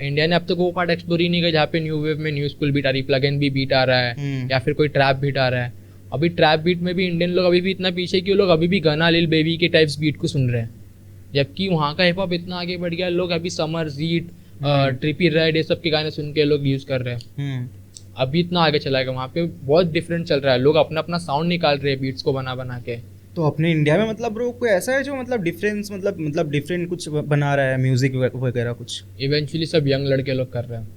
इंडिया ने अब तक वो पार्ट एक्सप्लोर ही नहीं किया जहाँ पे न्यू वेव में न्यू स्कूल बीट आ रही, प्लग इन भी बीट आ रहा है, या फिर कोई ट्रैप बीट आ रहा है। अभी ट्रैप बीट में भी इंडियन लोग अभी भी इतना पीछे कि वो लोग अभी भी गाना लिल बेबी के टाइप्स बीट को सुन रहे हैं। जबकि वहाँ का हिप हॉप इतना आगे बढ़ गया, लोग अभी समर जीट ट्रिपी रेड ये सब के गाने सुन के लोग यूज़ कर रहे हैं। अभी इतना आगे चला गया, वहाँ पे बहुत डिफरेंट चल रहा है, लोग अपना अपना साउंड निकाल रहे हैं बीट्स को बना बना के। तो अपने इंडिया में मतलब ब्रो कोई ऐसा है जो मतलब डिफरेंस मतलब डिफरेंट कुछ बना रहा है म्यूजिक वगैरह कुछ? इवेंचुअली सब यंग लड़के लोग कर रहे हैं,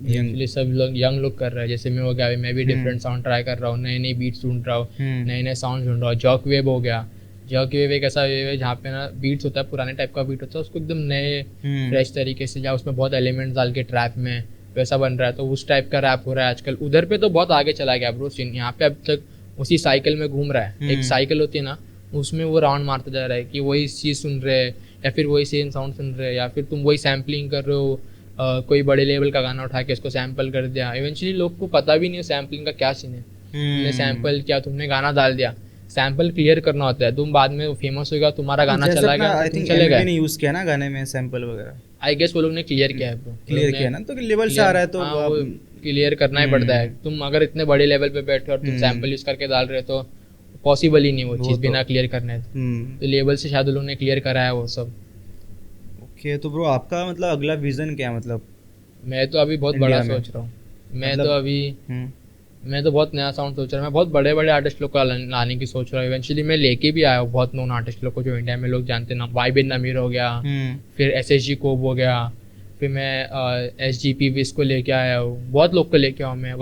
इवेंचुअली सब लोग यंग लोग कर रहे हैं। जैसे मैं हो गया, मैं भी डिफरेंट साउंड ट्राई कर रहा हूँ, नए नए बीट्स ढूंढ रहा हूँ, नए नए साउंड ढूंढ रहा हूँ। जॉक वेव हो गया, जॉक वेव एक ऐसा वेव है जहाँ पे ना बीट्स होता है, पुराने टाइप का बीट होता है, उसको एकदम नए फ्रेश तरीके से, जहाँ उसमें बहुत एलिमेंट्स डाल के ट्रैप में वैसा बन रहा है, तो उस टाइप का रैप हो रहा है आजकल। उधर पे तो बहुत आगे चला गया ब्रो सीन, यहाँ पे अब तक उसी साइकिल में घूम रहा है। एक साइकिल होती है ना, उसमें वो राउंड मारता जा रहा है कि वही चीज़ सुन रहे हैं, या फिर वही सेम साउंड सुन रहे हैं, या फिर तुम वही सैम्पलिंग कर रहे हो। कोई बड़े लेवल का गाना उठा के उसको सैम्पल कर दिया, इवेंचुअली लोग को पता भी नहीं है सैम्पलिंग का क्या सीन है। तुमने सैम्पल किया, तुमने गाना डाल दिया, सैम्पल क्लियर करना होता है। तुम बाद में फेमस होगा, तुम्हारा गाना चला गया, तुम चले गए। यूज किया ना गाने में सैंपल वगैरह, आई गेस वो लोग ने क्लियर किया है ब्रो, क्लियर किया ना, तो लेवल से आ रहा है तो क्लियर करना ही पड़ता है। तुम अगर इतने बड़े लेवल पे बैठे और तुम सैंपल यूज करके डाल रहे हो तो पॉसिबल ही नहीं वो चीज़ बिना क्लियर करने। तो लेवल से शायद लोगों ने क्लियर करा है वो सब। ओके, तो ब्रो आपका मतलब अगला विजन क्या है? मतलब मैं तो अभी बहुत बड़ा सोच रहा हूँ, मैं तो बहुत नया साउंड सोच रहा हूँ। मैं बहुत बड़े बड़े आर्टिस्ट लोग को लाने की सोच रहा हूँ। इवेंचुअली मैं लेके भी आया हूँ बहुत नोन आर्टिस्ट लोग को जो इंडिया में लोग जानते ना, वाइबिन नमीर हो गया, फिर SSG कोब हो गया, फिर मैं SGP विस को लेके आया हूँ, बहुत लोग को लेके आया हूँ मैं।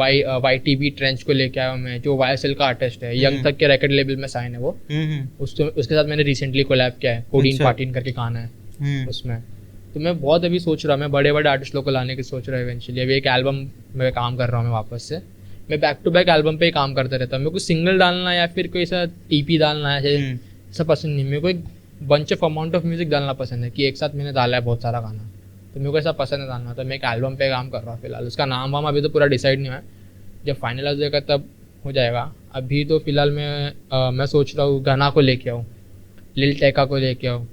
YTB ट्रेंच को लेके आया हूँ मैं, जो YSL का आर्टिस्ट है, यंग तक के रिकॉर्ड लेवल में साइन है वो। उसके साथ मैंने रिसेंटली कोलैब किया है, कोडीन पार्टीन करके गाना है उसमें। तो मैं बहुत अभी सोच रहा हूँ, मैं बड़े बड़े आर्टिस्ट लोग को लाने की सोच रहा हूँ इवेंचुअली। अभी एक एल्बम में काम कर रहा हूँ मैं वापस से, मैं बैक टू बैक एल्बम पे ही काम करता रहता हूँ। मेरे को सिंगल डालना या फिर कोई ऐसा EP डालना है ऐसा पसंद नहीं। मेरे को एक bunch of amount of music डालना पसंद है कि एक साथ मैंने डाला है बहुत सारा गाना, तो मेरे को ऐसा पसंद है डालना। तो मैं एक एल्बम पे काम कर रहा हूँ फिलहाल, उसका नाम वाम अभी तो पूरा डिसाइड नहीं है, जब फाइनल हो जाएगा तब हो जाएगा। अभी तो फिलहाल मैं सोच रहा हूँ गाना को लेके आऊँ, लिल टेका को लेके आऊँ,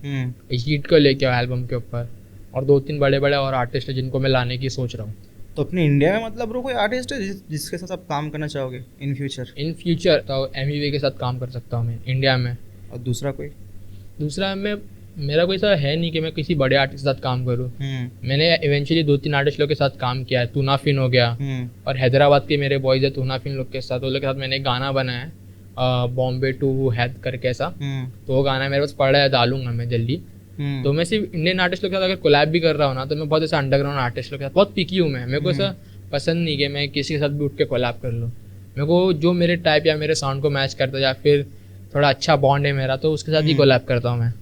हीट को लेके आऊँ एल्बम के ऊपर, और 2-3 बड़े बड़े और आर्टिस्ट हैं जिनको मैं लाने की सोच रहा हूँ। तो अपने इंडिया में मतलब ब्रो कोई आर्टिस्ट है जिसके साथ आप काम करना चाहोगे इन फ्यूचर? तो MEV के साथ काम कर सकता हूँ मैं इंडिया में। और दूसरा मेरा कोई ऐसा है नहीं कि मैं किसी बड़े आर्टिस्ट के साथ काम करूँ। मैंने इवेंचुअली 2-3 आर्टिस्ट लोग के साथ काम किया है, तूना फिन हो गया, और हैदराबाद के मेरे बॉयज है तूना फिन लोग के साथ, वो लोग के साथ मैंने एक गाना बनाया है बॉम्बे टू हैद करके ऐसा। तो वो गाना मेरे पास पड़ा है, डालूंगा मैं जल्दी। तो मैं सिर्फ इंडियन आर्टिस्ट लोग के साथ अगर कोलैब भी कर रहा हूँ ना, तो मैं बहुत ऐसा अंडरग्राउंड आर्टिस्ट लोग के साथ बहुत पिकी हूँ मैं। मेरे को ऐसा पसंद नहीं कि मैं किसी के साथ भी उठ के कोलैब कर लूँ। मेरे को जो मेरे टाइप या मेरे साउंड को मैच करता है या फिर थोड़ा अच्छा बॉन्ड है मेरा, तो उसके साथ ही कोलैब करता हूँ मैं।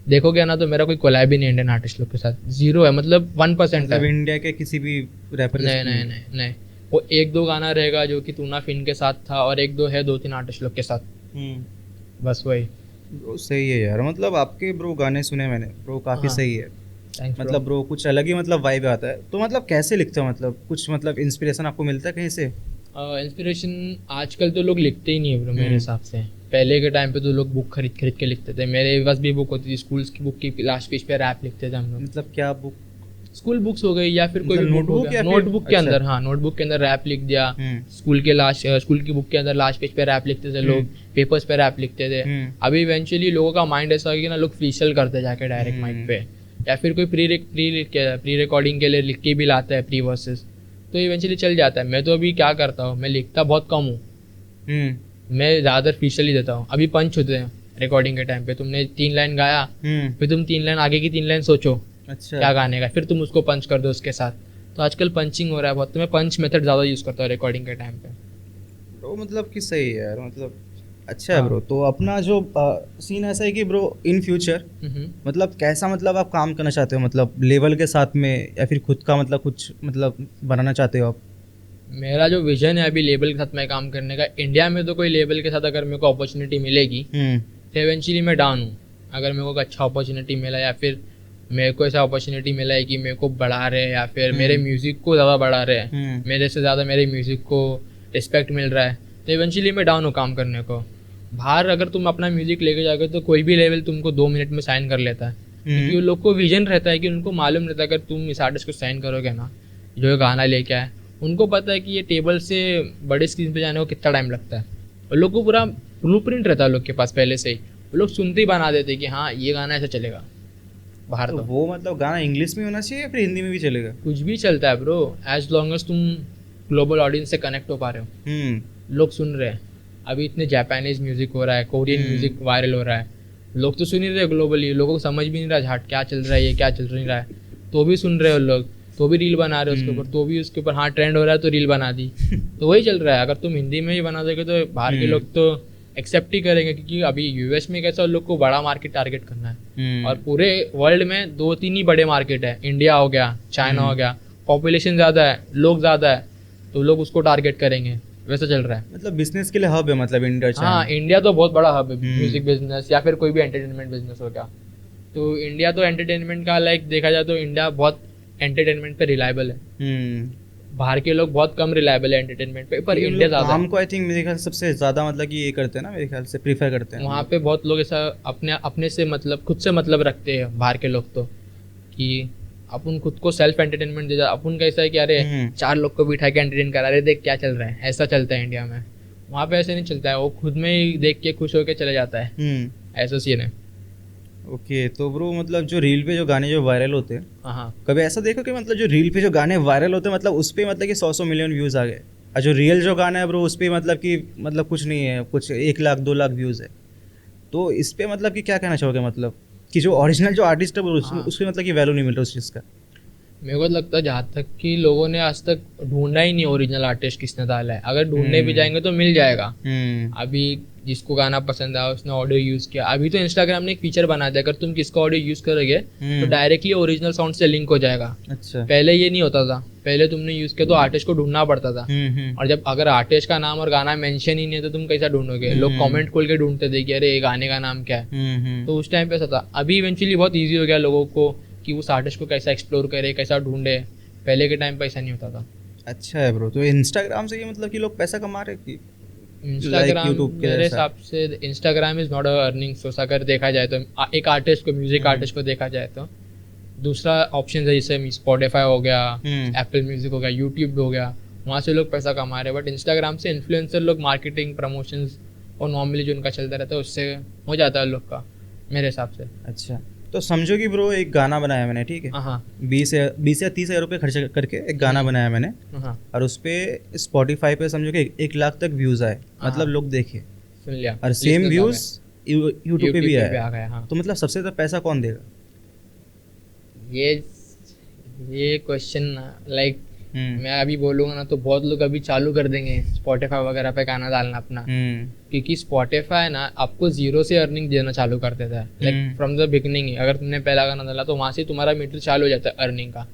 देखोगे ना तो मेरा कोई कोलैब ही नहीं इंडियन आर्टिस्ट लोग के साथ, 0 है, मतलब 1% है। इंडिया के किसी भी रैपर? नहीं, वो 1-2 गाना रहेगा जो कि तूना फिन के साथ था, और 1-2 है 2-3 आर्टिस्ट लोग के साथ, बस वही। ब्रो सही है यार, मतलब आपके ब्रो गाने सुने मैंने ब्रो, काफ़ी सही है। मतलब ब्रो कुछ अलग ही मतलब वाइब आता है। तो मतलब कैसे लिखते हो, मतलब कुछ मतलब इंस्पिरेशन आपको मिलता है कहीं से? इंस्पिरेशन आजकल तो लोग लिखते ही नहीं है ब्रो मेरे हिसाब से। पहले के टाइम पे तो लोग बुक खरीद के लिखते थे। मेरे पास भी बुक होती थी, स्कूल्स की बुक की लास्ट पेज पे रैप लिखते थे हम लोग। मतलब क्या बुक? स्कूल बुक्स हो गई या फिर कोई नोटबुक के अंदर, हाँ नोटबुक के अंदर रैप लिख दिया। स्कूल की बुक के अंदर लास्ट पेज पे रैप लिखते थे लोग, पेपर्स पे रैप लिखते थे। अभी इवेंचुअली लोगों का माइंड ऐसा है कि ना लोग फ्रीस्टाइल करते जाके डायरेक्ट माइक पे, या फिर कोई प्री रिकॉर्डिंग के लिए लिख के भी लाता है प्री वर्सेस, तो इवेंचुअली चल जाता है। मैं तो अभी क्या करता हूँ, मैं लिखता बहुत कम हूँ, मैं ज़्यादातर फ्रीस्टाइल ही देता हूँ। अभी पंच होते हैं रिकॉर्डिंग के टाइम पे, तुमने 3 लाइन गाया, फिर तुम 3 लाइन आगे की 3 लाइन सोचो क्या गाने का, फिर तुम उसको पंच कर दो उसके साथ। तो आजकल पंचिंग हो रहा है बहुत, तो मैं पंच मेथड ज़्यादा यूज़ करता हूँ रिकॉर्डिंग के टाइम पे। ब्रो मतलब कि सही है यार, मतलब अच्छा है ब्रो। तो अपना जो सीन ऐसा है कि ब्रो इन फ्यूचर मतलब कैसा मतलब आप काम करना चाहते हो, मतलब लेवल के साथ में या फिर खुद का मतलब कुछ मतलब बनाना चाहते हो आप? मेरा जो विजन है अभी लेवल के साथ मैं काम करने का, इंडिया में तो कोई लेवल के साथ अगर मेरे को अपॉर्चुनिटी मिलेगी तो इवेंचुअली मैं डाउन हूँ। अगर मेरे को अच्छा अपॉर्चुनिटी मिला या फिर मेरे को ऐसा अपॉर्चुनिटी मिला है कि मेरे को बढ़ा रहे हैं या फिर मेरे म्यूज़िक को ज़्यादा बढ़ा रहे हैं, मेरे से ज़्यादा मेरे म्यूज़िक को रिस्पेक्ट मिल रहा है, तो इवेंचुअली मैं डाउन हूँ काम करने को। बाहर अगर तुम अपना म्यूज़िक लेके जाओगे तो कोई भी लेवल तुमको 2 मिनट में साइन कर लेता है, क्योंकि उन लोग को विजन रहता है कि उनको मालूम रहता है अगर तुम इस आर्टिस्ट को साइन करोगे ना, जो गाना लेके आए, उनको पता है कि ये टेबल से बड़े स्क्रीन पे जाने को कितना टाइम लगता है। और लोग को पूरा ब्लूप्रिंट रहता है लोग के पास पहले से ही, वो लोग सुनते ही बना देते कि हाँ ये गाना ऐसा चलेगा। बाहर तो तो वो मतलब गाना इंग्लिश में होना चाहिए या फिर हिंदी में भी चलेगा? कुछ भी चलता है ब्रो, एज लॉन्ग एज तुम ग्लोबल ऑडियंस से कनेक्ट हो पा रहे हो, लोग सुन रहे हैं। अभी इतने जापानीज म्यूजिक हो रहा है, कोरियन म्यूजिक वायरल हो रहा है, लोग तो सुन ही रहे ग्लोबली, लोगों को समझ भी नहीं रहा झाट क्या चल रहा है, ये क्या चल नहीं रहा है, तो भी सुन रहे हो लोग, तो भी रील बना रहे हो उसके ऊपर, तो भी उसके ऊपर हाँ ट्रेंड हो रहा है तो रील बना दी। तो वही चल रहा है। अगर तुम हिंदी में ही बना दोगे तो बाहर के लोग तो एक्सेप्ट ही करेंगे, क्योंकि अभी यूएस में कैसा लोग को बड़ा मार्केट टारगेट करना है, और पूरे वर्ल्ड में 2-3 ही बड़े मार्केट है, इंडिया हो गया, चाइना हो गया, पॉपुलेशन ज़्यादा है, लोग ज़्यादा है, तो लोग उसको टारगेट करेंगे, वैसा चल रहा है। मतलब बिजनेस के लिए हब है मतलब इंडिया, चाइना। हाँ, इंडिया तो बहुत बड़ा हब है म्यूजिक बिजनेस या फिर कोई भी एंटरटेनमेंट बिजनेस हो गया। तो इंडिया तो एंटरटेनमेंट का लाइक देखा जाए तो इंडिया बहुत एंटरटेनमेंट पे रिलायबल है। बाहर के लोग बहुत कम रिलायबल है एंटरटेनमेंट पे, पर इंडिया ज़्यादा है। हमको आई थिंक मेरे ख्याल से सबसे ज़्यादा मतलब कि ये करते हैं ना, मेरे ख्याल से प्रीफर करते हैं वहाँ पे बहुत लोग ऐसा अपने अपने से मतलब खुद से मतलब रखते हैं बाहर के लोग, तो कि अपन खुद को सेल्फ एंटरटेनमेंट दे जा, अपन कैसा है कि अरे 4 लोग को बिठा के एंटरटेन करा रहे, देख क्या चल रहा है, ऐसा चलता है इंडिया में। वहाँ पे ऐसे नहीं चलता है, वो खुद में ही देख के खुश होकर चले जाता है, ऐसा सीन है। ओके, तो ब्रो मतलब जो रील पे जो गाने जो वायरल होते हैं, हाँ, कभी ऐसा देखो कि मतलब जो रील पे जो गाने वायरल होते हैं मतलब उस पे मतलब कि 100 मिलियन व्यूज़ आ गए, और जो रियल जो गाना है ब्रो उस पे मतलब कि मतलब कुछ नहीं है, कुछ 1 लाख 2 लाख व्यूज़ है। तो इस पे मतलब कि क्या कहना चाहोगे, मतलब कि जो ओरिजिनल जो आर्टिस्ट है उसमें मतलब कि वैल्यू नहीं मिल रहा उस चीज़ का? मेरे को लगता है जहाँ तक कि लोगों ने आज तक ढूंढा ही नहीं ओरिजिनल आर्टिस्ट किसने डाला है, अगर ढूंढने भी जाएंगे तो मिल जाएगा। अभी जिसको गाना पसंद आया उसने ऑडियो यूज किया, अभी तो इंस्टाग्राम ने एक फीचर बना दिया, अगर तुम किसका ऑडियो यूज करोगे तो डायरेक्टली ओरिजिनल साउंड से लिंक हो जाएगा। अच्छा, पहले ये नहीं होता था, पहले तुमने यूज किया तो आर्टिस्ट को ढूंढना पड़ता था, और जब अगर आर्टिस्ट का नाम और गाना मेंशन ही नहीं है तो तुम कैसा ढूंढोगे, लोग कमेंट खोल के ढूंढते थे कि अरे ये गाने का नाम क्या है। तो उस टाइम पे ऐसा था। अभी इवेंचुअली बहुत ईजी हो गया लोगों को कि उस आर्टिस्ट को कैसा एक्सप्लोर करे, कैसा ढूंढे, पहले के टाइम पे ऐसा नहीं होता था। अच्छा है ब्रो, तो इंस्टाग्राम से ये मतलब कि लोग पैसा कमा रहे कि इंस्टाग्राम YouTube के मेरे जैसा? हिसाब से Instagram is not a earning source अगर देखा जाए तो। एक आर्टिस्ट को, म्यूजिक आर्टिस्ट को देखा जाए तो दूसरा ऑप्शन है जैसे स्पॉटिफाई हो गया, एप्पल म्यूजिक हो गया, यूट्यूब हो गया, वहाँ से लोग पैसा कमा रहे हैं। बट इंस्टाग्राम से इन्फ्लुएंसर लोग मार्केटिंग प्रमोशंस और नॉर्मली जो उनका चलता रहता है उससे हो जाता है लोग का, मेरे हिसाब से। अच्छा, तो समझो कि ब्रो एक गाना बनाया मैंने, ठीक है, हाँ 20 या 30 हज़ार रुपये खर्च करके एक गाना बनाया मैंने, हाँ, और उस पे स्पॉटिफाई पे समझो कि 1 लाख तक व्यूज़ आए, मतलब लोग देखे, सुन लिया, और सेम व्यूज़ यूट्यूब पे भी आ आए। गया। हाँ, तो मतलब सबसे ज़्यादा पैसा कौन देगा? ये क्वेश्चन लाइक मैं अभी बोलूँगा ना तो बहुत लोग अभी चालू कर देंगे स्पॉटिफाई वगैरह पे गाना डालना अपना, क्योंकि स्पॉटिफाई ना आपको 0 से अर्निंग देना चालू कर देता है, लाइक फ्रॉम द बिगनिंग ही। अगर तुमने पहला गाना डाला तो वहाँ से तुम्हारा मीटर चालू हो जाता है अर्निंग का।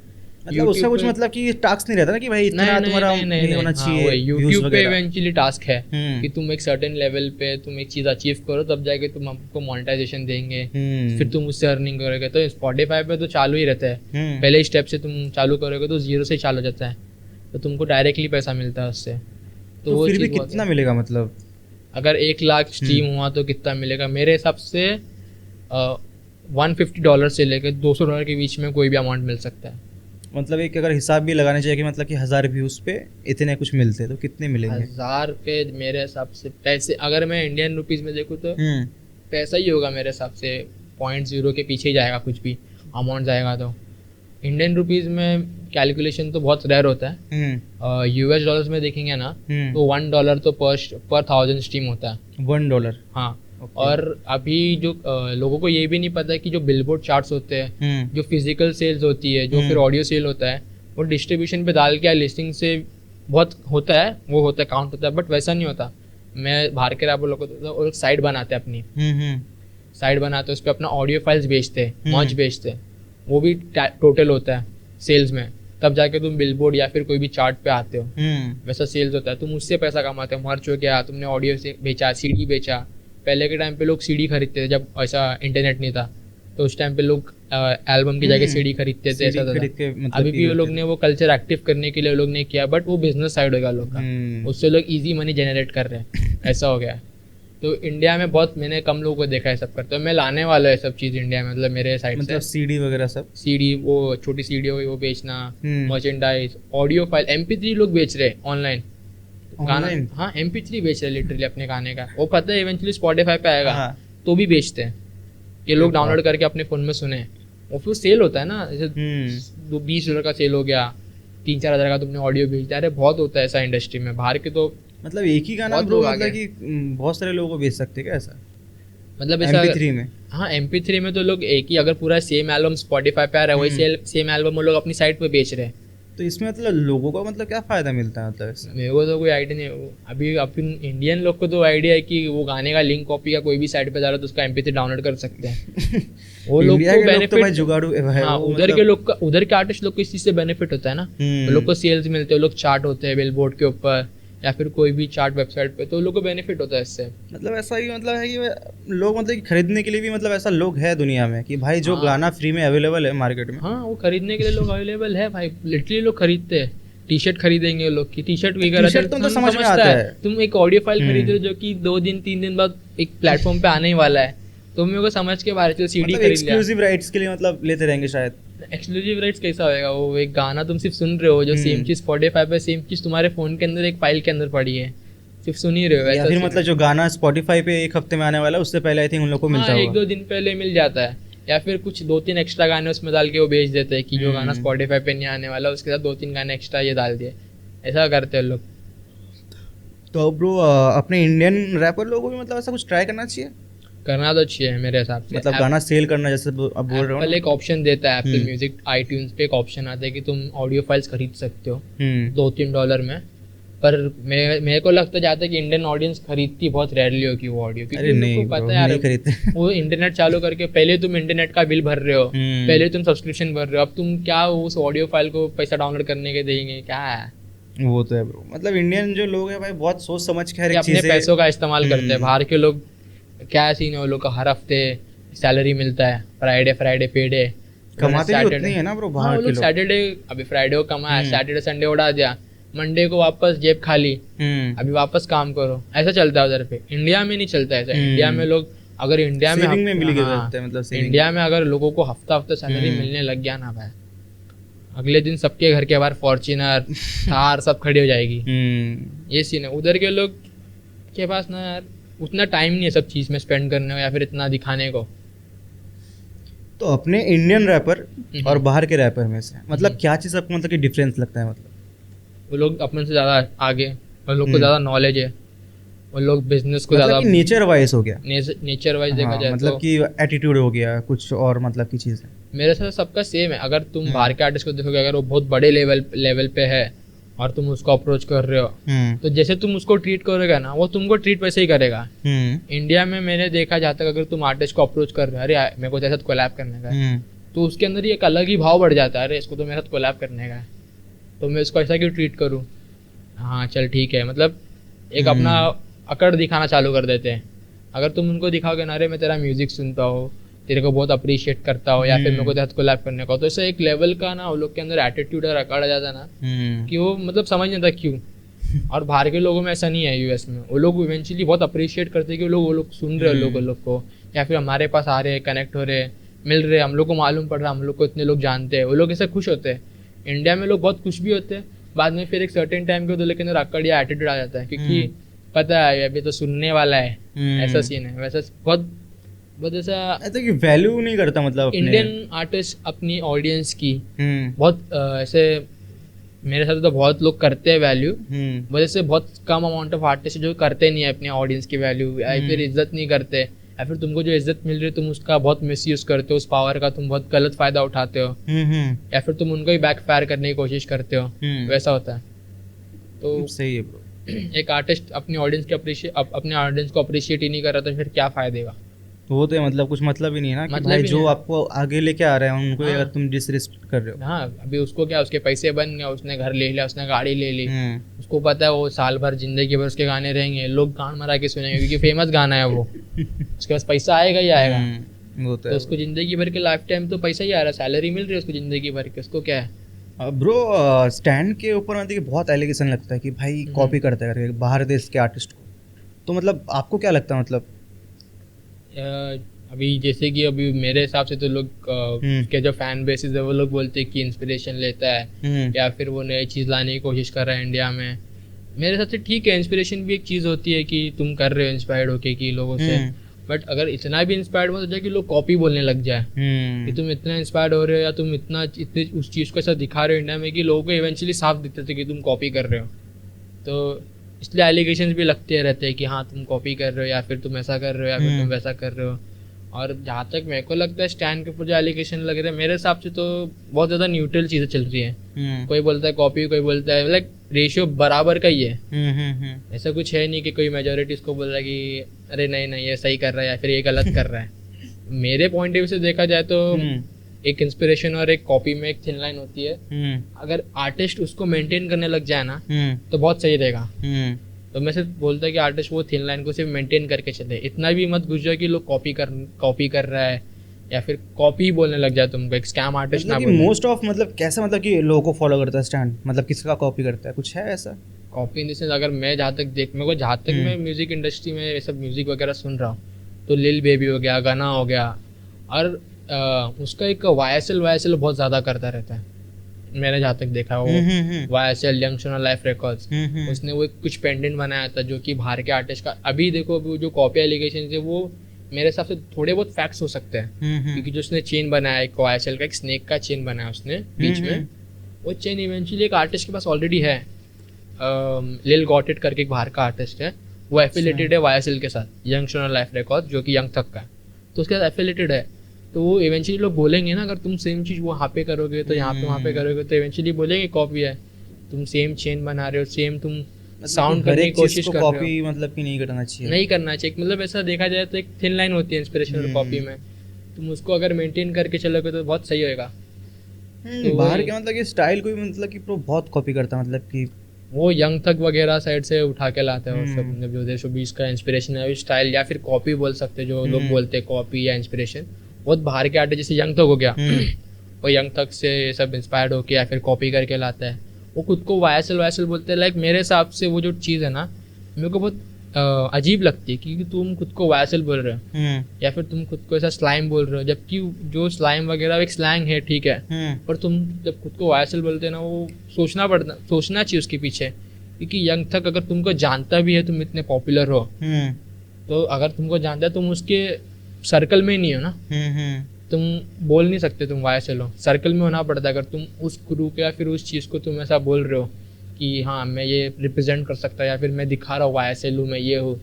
मतलब उसका कुछ मतलब कि टास्क नहीं रहता ना कि भाई इतना तुम्हारा नहीं होना चाहिए। यूट्यूब पे इवेंचुअली टास्क है कि तुम एक सर्टेन लेवल पे तुम एक चीज अचीव करो, तब जाके तुम आपको मोनेटाइजेशन देंगे, फिर तुम उससे अर्निंग करोगे। तो स्पॉटिफाई पे तो चालू ही रहता है, पहले स्टेप से तुम चालू करोगे तो 0 से चालू हो जाता है, तो तुमको डायरेक्टली पैसा मिलता है उससे। तो फिर भी कितना मिलेगा, मतलब अगर 1 लाख स्ट्रीम हुआ तो कितना मिलेगा? मेरे हिसाब से $150 से लेकर $200 के बीच में कोई भी अमाउंट मिल सकता है। मतलब एक अगर हिसाब भी लगाना चाहिए कि मतलब कि 1000 व्यूज पे इतने कुछ मिलते हैं, तो कितने मिलेंगे? 1000 पे मेरे हिसाब से पैसे, अगर मैं इंडियन रुपीज में देखूँ तो पैसा ही होगा मेरे हिसाब से 0.0 के पीछे ही जाएगा, कुछ भी अमाउंट जाएगा। तो इंडियन रुपीज में कैलकुलेशन तो बहुत रेयर होता है। US डॉलर्स में देखेंगे ना तो $1 तो पर 1000 स्ट्रीम होता है। $1? हाँ। और अभी जो लोगों को ये भी नहीं पता है कि जो बिलबोर्ड चार्ट्स होते हैं, जो फिजिकल सेल्स होती है, जो फिर ऑडियो सेल होता है, वो डिस्ट्रीब्यूशन पे डाल के लिस्टिंग से बहुत होता है, वो होता है, काउंट होता है, बट वैसा नहीं होता। मैं बाहर के रैपर लोगों को साइट बनाते हैं अपनी, साइट बनाते हैं, उस पर अपना ऑडियो फाइल्स बेचते हैं, मर्च बेचते हैं, वो भी टोटल होता है सेल्स में, तब जाके तुम बिलबोर्ड या फिर कोई भी चार्ट पे आते हो। वैसा सेल्स होता है, तुम उससे पैसा कमाते हो। मर्च हो गया, तुमने ऑडियो से बेचा, CD बेचा। पहले के टाइम पे लोग CD खरीदते थे, जब ऐसा इंटरनेट नहीं था, तो उस टाइम पे लोग एल्बम की जगह CD खरीदते थे, ऐसा था। मतलब अभी भी वो लोग ने वो कल्चर एक्टिव करने के लिए लोग ने किया, बट वो बिजनेस साइड हो गया लोग का, उससे लोग इजी मनी जनरेट कर रहे हैं, ऐसा हो गया। तो इंडिया में बहुत मैंने कम लोगों को देखा है सब करते हो। मैं लाने वाला है सब चीज़ इंडिया में, मतलब मेरे साइड मतलब से CD वगैरह सब, CD वो छोटी CD हो वो बेचना, मर्चेंडाइज, ऑडियो फाइल, MP3 लोग बेच रहे हैं ऑनलाइन गाना। हाँ, MP3 बेच रहे हैं लिटरली अपने गाने का। वो पता है इवेंचुअली स्पॉटिफाई पे आएगा तो भी बेचते हैं, ये लोग डाउनलोड करके अपने फ़ोन में सुने। वो फिर सेल होता है ना, जैसे $20 का सेल हो गया, 3-4 हज़ार का तुमने ऑडियो भेज दिया, अरे बहुत होता है ऐसा इंडस्ट्री में। बाहर के तो मतलब एक ही गाना बहुत ब्रो लोग आ मतलब गए। कि बहुत सारे लोगों को भेज सकते हैं क्या ऐसा मतलब ऐसा MP3 में? हाँ MP3 में तो लोग एक ही, अगर पूरा सेम एल्बम स्पॉटिफाई पे आ रहा है वही सेम एल्बम वो लोग अपनी साइट पे बेच रहे हैं। तो इसमें मतलब लोगों को मतलब क्या फायदा मिलता है मतलब इससे? मेरे को तो कोई आइडिया नहीं। अभी अपन इंडियन लोग को तो आइडिया है कि वो गाने का लिंक कॉपी या कोई भी साइट पे जा रहा है तो उसका MP3 डाउनलोड कर सकते हैं। वो लोग इंडिया को के लोग तो भाई बेनिफिट, जुगाड़ू है भाई, हाँ वो उधर मतलब- के लोग का, उधर के आर्टिस्ट लोग को इस चीज़ से बेनिफिट होता है ना। वो लोग को सेल्स मिलते हैं, लोग चार्ट होते हैं बिलबोर्ड के ऊपर या फिर कोई भी चार्ट वेबसाइट पे, तो लोग को बेनिफिट होता है इससे। मतलब ऐसा ही मतलब है कि लोग मतलब कि खरीदने के लिए भी मतलब ऐसा लोग है दुनिया में कि भाई जो हाँ। गाना फ्री में अवेलेबल है मार्केट में। हाँ वो खरीदने के लिए लोग अवेलेबल है भाई, लिटरली लोग खरीदते हैं। टी शर्ट खरीदेंगे वो लोग की, टी शर्ट वगैरह टी-शर्ट तो समझ में आता है। तुम एक ऑडियो फाइल खरीद रहे हो जो कि 2 दिन 3 दिन बाद एक प्लेटफॉर्म पे आने ही वाला है, तो मेरे को समझ के बाहर चलो सीडी मतलब खरीद लिया। एक्सक्लूसिव राइट्स के लिए मतलब लेते रहेंगे शायद। एक्सक्लूसिव राइट्स कैसा होएगा? वो एक गाना तुम सिर्फ सुन रहे हो, जो सेम चीज स्पॉटिफाई पे सेम चीज तुम्हारे फोन के अंदर एक फाइल के अंदर पड़ी है, सिर्फ सुन ही रहे हो। या वैसा फिर scene मतलब है। जो गाना स्पॉटिफाई पे 1 हफ्ते में आने वाला है उससे पहले आई थिंक उन लोग को मिलता हाँ होगा। 1-2 दिन पहले मिल जाता है, या फिर कुछ 2-3 एक्स्ट्रा गाने उसमें डाल के वो भेज देते हैं कि जो गाना स्पॉटिफाई पे नहीं आने वाला उसके साथ 2-3 गाने एक्स्ट्रा ये डाल दिए, ऐसा करते हैं लोग। तो ब्रो अपने इंडियन रैपर लोगों को भी मतलब ऐसा कुछ ट्राई करना चाहिए, करना तो चाहिए मेरे हिसाब से। मतलब गाना सेल करना जैसे अब बोल रहा हूँ एप्पल ना। एक ऑप्शन देता है, एप्पल म्यूजिक आईट्यून्स पे एक ऑप्शन आता है कि तुम ऑडियो फाइल्स खरीद सकते हो $2-3 में। पर मेरे को लगता जाता है कि इंडियन ऑडियंस खरीदती बहुत रेयरली होगी वो ऑडियो, क्योंकि अरे नहीं उनको bro, पता है यार नहीं खरीदते। वो इंटरनेट चालू करके पहले तुम इंटरनेट का बिल भर रहे हो, पहले तुम सब्सक्रिप्शन भर रहे हो, अब तुम क्या उस ऑडियो फाइल को पैसा डाउनलोड करने के देंगे, क्या है? वो तो है ब्रो, मतलब इंडियन जो लोग हैं भाई बहुत सोच समझ के हर ये एक अपने चीज़ें पैसों का इस्तेमाल करते हैं। बाहर के लोग क्या सीन है, वो लोग का हर हफ्ते सैलरी मिलता है, फ्राइडे पेडे कमाते भी उतने ही है ना ब्रो बाहर वो के लोग। लोग। सैटरडे, अभी फ्राइडे को कमाया, सैटरडे संडे उड़ा दिया, मंडे को वापस जेब खाली, अभी वापस काम करो, ऐसा चलता है उधर पे। इंडिया में नहीं चलता ऐसा। इंडिया में लोग अगर इंडिया में सेविंग में मिल गए हाँ, रहते हैं, मतलब सेविंग। इंडिया में अगर लोगों को हफ्ता सैलरी मिलने लग गया ना भाई, अगले दिन सबके घर के बाहर फॉर्च्यूनर थार सब खड़ी हो जाएगी। ये सीन है। उधर के लोग के पास ना यार उतना टाइम नहीं है सब चीज़ में स्पेंड करने को या फिर इतना दिखाने को। तो अपने इंडियन रैपर और बाहर के रैपर में से मतलब क्या चीज़ आपको मतलब कि डिफरेंस लगता है? मतलब वो लोग अपने से ज़्यादा आगे, वो लोग को ज़्यादा नॉलेज है, वो लोग बिजनेस को मतलब ज़्यादा कि नेचर वाइज हो गया, नेचर वाइज देखा हाँ, जाए मतलब तो कि एटीट्यूड हो गया कुछ और मतलब की चीज़ है। मेरे साथ सबका सेम है। अगर तुम बाहर के आर्टिस्ट को देखोगे, अगर वो बहुत बड़े लेवल पे है और तुम उसको अप्रोच कर रहे हो, तो जैसे तुम उसको ट्रीट करोगे ना, वो तुमको ट्रीट वैसे ही करेगा। इंडिया में मैंने देखा जाता है, अगर तुम आर्टिस्ट को अप्रोच कर रहे हो, अरे मेरे को तेरे साथ कोलैब करने का है, तो उसके अंदर ही एक अलग ही भाव बढ़ जाता है, अरे इसको तो मेरे साथ कोलैब करने का है, तो मैं इसको ऐसा क्यों ट्रीट करूँ, हाँ चल ठीक है। मतलब एक अपना अकड़ दिखाना चालू कर देते हैं। अगर तुम उनको दिखाओगे ना, अरे मैं तेरा म्यूजिक सुनता हूँ, तेरे को बहुत अप्रिशिएट करता हो, या फिर मेरे को तेरे साथ कोलैब करने का, तो ऐसे एक लेवल का ना वो लोग के अंदर एटीट्यूड और अकड़ आ जाता ना कि वो मतलब समझ नहीं आता क्यों। और बाहर के लोगों में ऐसा नहीं है। यूएस में वो लोग इवेंचुअली बहुत अप्रिशिएट करते हैं कि वो लोग सुन रहे हैं लोग को, या फिर हमारे पास आ रहे हैं, कनेक्ट हो रहे हैं, मिल रहे हैं, हम लोग को मालूम पड़ रहा है, हम लोग को इतने लोग जानते हैं, वो लोग ऐसे खुश होते हैं। इंडिया में लोग बहुत खुश भी होते हैं, बाद में फिर एक सर्टेन टाइम के दो लेकिन अकड़ या एटीट्यूड आ जाता है, क्योंकि पता है अभी तो सुनने वाला है, ऐसा सीन है। वैसा बहुत ऐसा कि वैल्यू नहीं करता मतलब इंडियन आर्टिस्ट अपनी ऑडियंस की बहुत ऐसे, मेरे साथ तो बहुत लोग करते हैं वैल्यू, वजह से बहुत कम अमाउंट ऑफ आर्टिस्ट जो करते नहीं है अपने ऑडियंस की वैल्यू, या फिर इज्जत नहीं करते, या फिर तुमको जो इज्जत मिल रही है तुम उसका बहुत मिसयूज करते हो, उस पावर का तुम बहुत गलत फायदा उठाते हो, या फिर तुम उनको ही बैकफायर करने की कोशिश करते हो, वैसा होता है। तो सही है ब्रो। एक आर्टिस्ट अपनी ऑडियंस के अपने ऑडियंस को अप्रिशिएट ही नहीं कर रहा तो फिर क्या फायदेगा? तो वो तो मतलब कुछ मतलब ही नहीं है ना कि मतलब भाई ही जो नहीं। आपको आगे लेके आ रहे हैं उनको हाँ। अगर तुम डिसरिस्पेक्ट कर रहे हो। हाँ अभी उसको क्या, उसके पैसे बन गए, उसने घर ले लिया, उसने गाड़ी ले ली, उसको पता है वो साल भर जिंदगी भर उसके गाने रहेंगे, लोग गान मरा के सुनेंगे क्योंकि फेमस गाना है वो, उसके पास पैसा आएगा ही आएगा। वो तो उसको जिंदगी भर के लाइफ टाइम तो पैसा ही आ रहा है, सैलरी मिल रही है उसको जिंदगी भर के, उसको क्या है। ब्रो स्टैंड के ऊपर मतलब कि बहुत एलिगेशन लगता है कि भाई कॉपी करता है करके बाहर देश के आर्टिस्ट को, तो मतलब आपको क्या लगता है? मतलब अभी जैसे कि अभी मेरे हिसाब से तो लोग के जो फैन बेसिस है वो लोग बोलते हैं कि इंस्पिरेशन लेता है या फिर वो नई चीज़ लाने की कोशिश कर रहा है इंडिया में। मेरे हिसाब से ठीक है, इंस्पिरेशन भी एक चीज़ होती है कि तुम कर रहे हो इंस्पायर्ड होके कि लोगों से, बट अगर इतना भी इंस्पायर्ड मत हो जाए कि लोग कॉपी बोलने लग जाए कि तुम इतना इंस्पायर्ड हो रहे हो या तुम इतने उस चीज़ को ऐसा दिखा रहे हो इंडिया में कि लोगों को इवेंचुअली साफ दिखते थे कि तुम कॉपी कर रहे हो। तो इसलिए एलिगेशन भी लगते रहते हैं कि हाँ तुम कॉपी कर रहे हो या फिर तुम ऐसा कर रहे हो या फिर तुम वैसा कर रहे हो। और जहाँ तक मेरे को लगता है स्टैंड के ऊपर जो एलिगेशन लग रहे हैं मेरे हिसाब से तो बहुत ज़्यादा न्यूट्रल चीज़ें चल रही है। कोई बोलता है कॉपी, कोई बोलता है लाइक रेशियो बराबर का ही है। ऐसा कुछ है नहीं कि कोई मेजोरिटी इसको बोल रहा है कि अरे नहीं नहीं ये सही कर रहा है या फिर ये गलत कर रहा है। मेरे पॉइंट ऑफ व्यू से देखा जाए तो एक इंस्पिरेशन और एक कॉपी में एक थिन लाइन होती है। अगर आर्टिस्ट उसको मेंटेन करने लग जाए ना तो बहुत सही रहेगा। तो मैं सिर्फ बोलता है कि आर्टिस्ट वो थिन लाइन को सिर्फ मेंटेन करके चले, इतना भी मत घुस जाए कि लोग कॉपी कर रहा है या फिर कॉपी बोलने लग जाए तुमको, एक स्कैम आर्टिस्ट ना बोले। मोस्ट ऑफ मतलब कैसा मतलब कि लोगों को फॉलो करता है स्टैंड, मतलब किसका कॉपी करता है, कुछ है ऐसा? कॉपी इन द सेंस अगर मैं जहाँ तक मैं म्यूजिक इंडस्ट्री में ये सब म्यूजिक वगैरह सुन रहा हूँ तो लिल बेबी हो गया, गाना हो गया, और उसका एक YSL बहुत ज़्यादा करता रहता है। मैंने जहाँ तक देखा वो YSL यंगस्टर लाइफ रिकॉर्ड्स, उसने वो कुछ पेंडेंट बनाया था जो कि बाहर के आर्टिस्ट का। अभी देखो जो कॉपी एलिगेशन है वो मेरे हिसाब से थोड़े बहुत फैक्ट्स हो सकते हैं, क्योंकि जो उसने चेन बनाया एक YSL का, एक स्नेक का चेन बनाया उसने बीच में, वो चेन इवेंचुअली एक आर्टिस्ट के पास ऑलरेडी है। लिल गॉट इट करके एक बाहर का आर्टिस्ट है, वो एफिलेटेड है YSL के साथ, यंगस्टर लाइफ रिकॉर्ड जो कि यंग थक का है, तो उसके साथ एफिलेटेड है। तो वो इवेंचुअली लोग बोलेंगे ना, अगर तुम सेम चीज़ वो वहाँ पे करोगे तो यहाँ पे वहाँ पे करोगे तो इवेंचुअली बोलेंगे कॉपी है। तुम सेम चेन बना रहे हो, सेम तुम साउंड करने की कोशिश कर रहे हो, मतलब कि नहीं करना चाहिए, नहीं करना चाहिए। मतलब ऐसा देखा जाए तो एक थिन लाइन होती है इंस्पिरेशन और कॉपी में, तुम उसको अगर मेंटेन करके चलोगे तो बहुत सही होएगा। तो बाहर के मतलब कि स्टाइल कोई मतलब कि बहुत कॉपी करता, मतलब कि वो यंग थक वगैरह साइड से उठा के लाते हैं वो सब, मतलब जो 220 का इंस्पिरेशन है स्टाइल या फिर कॉपी बोल सकते हैं, जो लोग बोलते हैं कॉपी या इंस्पिरेशन। बहुत बाहर के आर्टिस्ट जैसे यंग थक हो गया, वो यंग थक से सब इंस्पायर्ड होके या फिर कॉपी करके लाता है। वो खुद को YSL बोलते हैं। लाइक मेरे हिसाब से वो जो चीज़ है ना मेरे को बहुत अजीब लगती है, क्योंकि तुम खुद को YSL बोल रहे हो या फिर तुम खुद को ऐसा स्लाइम बोल रहे हो, जबकि जो स्लाइम वगैरह एक स्लैंग है, ठीक है, पर तुम जब खुद को YSL बोलते हैं ना वो सोचना चाहिए उसके पीछे, क्योंकि यंग थक अगर तुमको जानता भी है, तुम इतने पॉपुलर हो, तो अगर तुमको जानता है तुम उसके सर्कल में ही नहीं हो ना, तुम बोल नहीं सकते तुम YSL हो, सर्कल में होना पड़ता है। अगर तुम उस ग्रुप या फिर उस चीज़ को तुम ऐसा बोल रहे हो कि हाँ मैं ये रिप्रेजेंट कर सकता या फिर मैं दिखा रहा हूँ YSL हूँ, मैं ये हूँ,